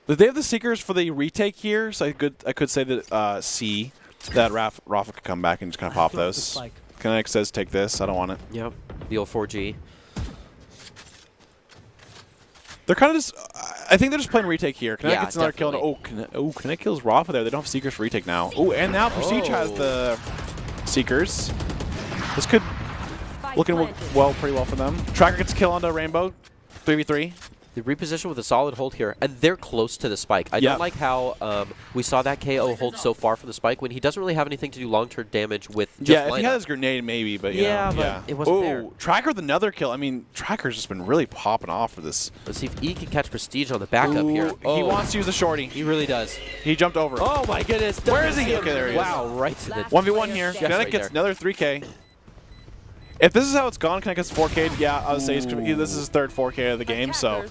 Speaker 1: Did they have the Seekers for the retake here? So I could say that C, that Rafa could come back and just kind of pop those. Kinetic says take this. I don't want it.
Speaker 2: Yep. The old 4G.
Speaker 1: They're kind of just... I think they're just playing retake here. Kinetic gets another kill. And, Kinetic kills Rafa there. They don't have Seekers for retake now. Oh, and now Prestige has the Seekers. This could... Looking pretty well for them. Tracker gets a kill onto Rainbow. 3v3.
Speaker 2: They reposition with a solid hold here, and they're close to the spike. I don't like how we saw that KO hold so far from the spike when he doesn't really have anything to do long-term damage with just
Speaker 1: if he had his grenade, maybe, but
Speaker 2: but it wasn't there.
Speaker 1: Tracker with another kill. I mean, Tracker's just been really popping off for this.
Speaker 2: Let's see if E can catch Prestige on the backup here.
Speaker 1: He wants to use the shorty.
Speaker 2: He really does.
Speaker 1: He jumped over.
Speaker 2: Oh, my goodness.
Speaker 1: Where is he? Okay, there he is.
Speaker 2: Wow, right to the...
Speaker 1: 1v1 here. Kinetic gets another 3K. If this is how it's gone, Kinetic gets 4K. Yeah, I would say this is his third 4K of the game, so...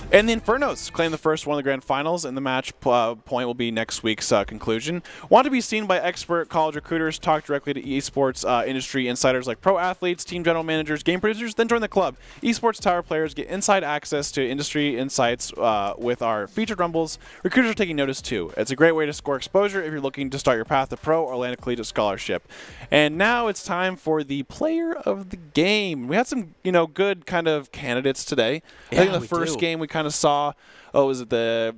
Speaker 1: And the Infernos claim the first one of the grand finals, and the match point will be next week's conclusion. Want to be seen by expert college recruiters, talk directly to esports industry insiders like pro athletes, team general managers, game producers, then join the club. Esports Tower players get inside access to industry insights with our featured rumbles. Recruiters are taking notice too. It's a great way to score exposure if you're looking to start your path to pro or land a collegiate scholarship. And now it's time for the player of the game. We had some, good kind of candidates today.
Speaker 2: Yeah,
Speaker 1: I think the first game we kind of saw, was it the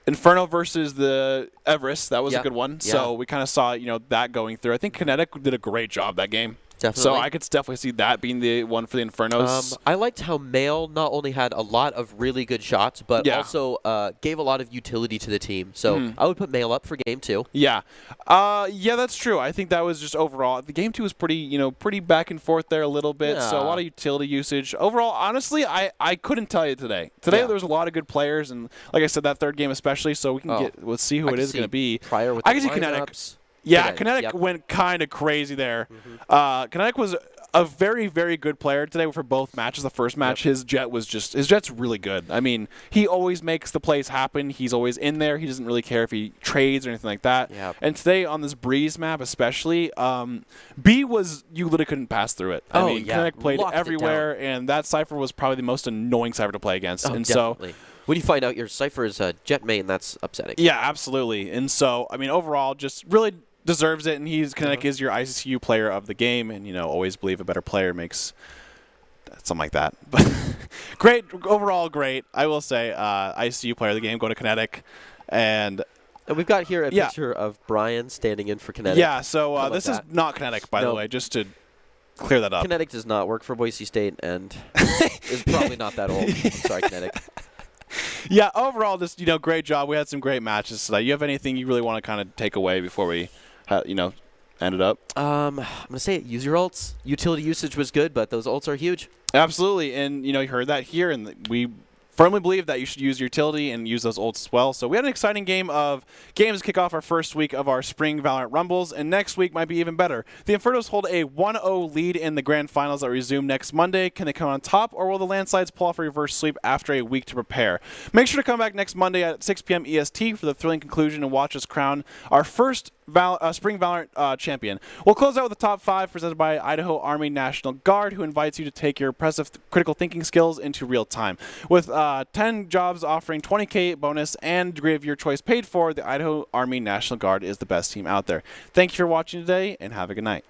Speaker 1: Inferno versus the Everest? That was a good one.
Speaker 2: Yeah.
Speaker 1: So we kind of saw, that going through. I think Kinetic did a great job that game.
Speaker 2: Definitely.
Speaker 1: So I could definitely see that being the one for the Infernos.
Speaker 2: I liked how Mail not only had a lot of really good shots, but also gave a lot of utility to the team. So I would put Mail up for game 2.
Speaker 1: Yeah. Yeah, that's true. I think that was just overall. The game 2 was pretty, pretty back and forth there a little bit. So a lot of utility usage. Overall, honestly, I couldn't tell you today. Today there was a lot of good players, and like I said, that third game especially. So we can let's see who it is going to be.
Speaker 2: Pryor with
Speaker 1: I can see Kinetic. Yeah, Kinetic went kind of crazy there. Kinetic was a very, very good player today for both matches. The first match, his jet's really good. I mean, he always makes the plays happen. He's always in there. He doesn't really care if he trades or anything like that. And today on this Breeze map especially, B was, you literally couldn't pass through it. I mean, Kinetic played everywhere, and that Cypher was probably the most annoying Cypher to play against.
Speaker 2: And definitely. When you find out your Cypher is a jet main, that's upsetting.
Speaker 1: Yeah, absolutely. And so, I mean, overall, just really deserves it, and Kinetic is your ICCU player of the game, and always believe a better player makes something like that. But great, overall great. I will say, ICU player of the game, go to Kinetic. And
Speaker 2: we've got here a picture of Brian standing in for Kinetic.
Speaker 1: Yeah, so this is not Kinetic, by the way, just to clear that up.
Speaker 2: Kinetic does not work for Boise State and is probably not that old. Sorry, Kinetic.
Speaker 1: Yeah, overall, just great job. We had some great matches tonight. You have anything you really want to kind of take away before we, end it up?
Speaker 2: I'm gonna say it. Use your ults. Utility usage was good, but those ults are huge.
Speaker 1: Absolutely, and you heard that here, and we firmly believe that you should use your utility and use those ults as well. So we had an exciting game of games to kick off our first week of our Spring Valorant Rumbles, and next week might be even better. The Infernos hold a 1-0 lead in the grand finals that resume next Monday. Can they come on top, or will the Landslides pull off a reverse sweep after a week to prepare? Make sure to come back next Monday at 6 p.m. EST for the thrilling conclusion and watch us crown our first Spring Valorant champion. We'll close out with the top 5 presented by Idaho Army National Guard, who invites you to take your impressive critical thinking skills into real time. With 10 jobs offering 20K bonus and degree of your choice paid for, the Idaho Army National Guard is the best team out there. Thank you for watching today, and have a good night.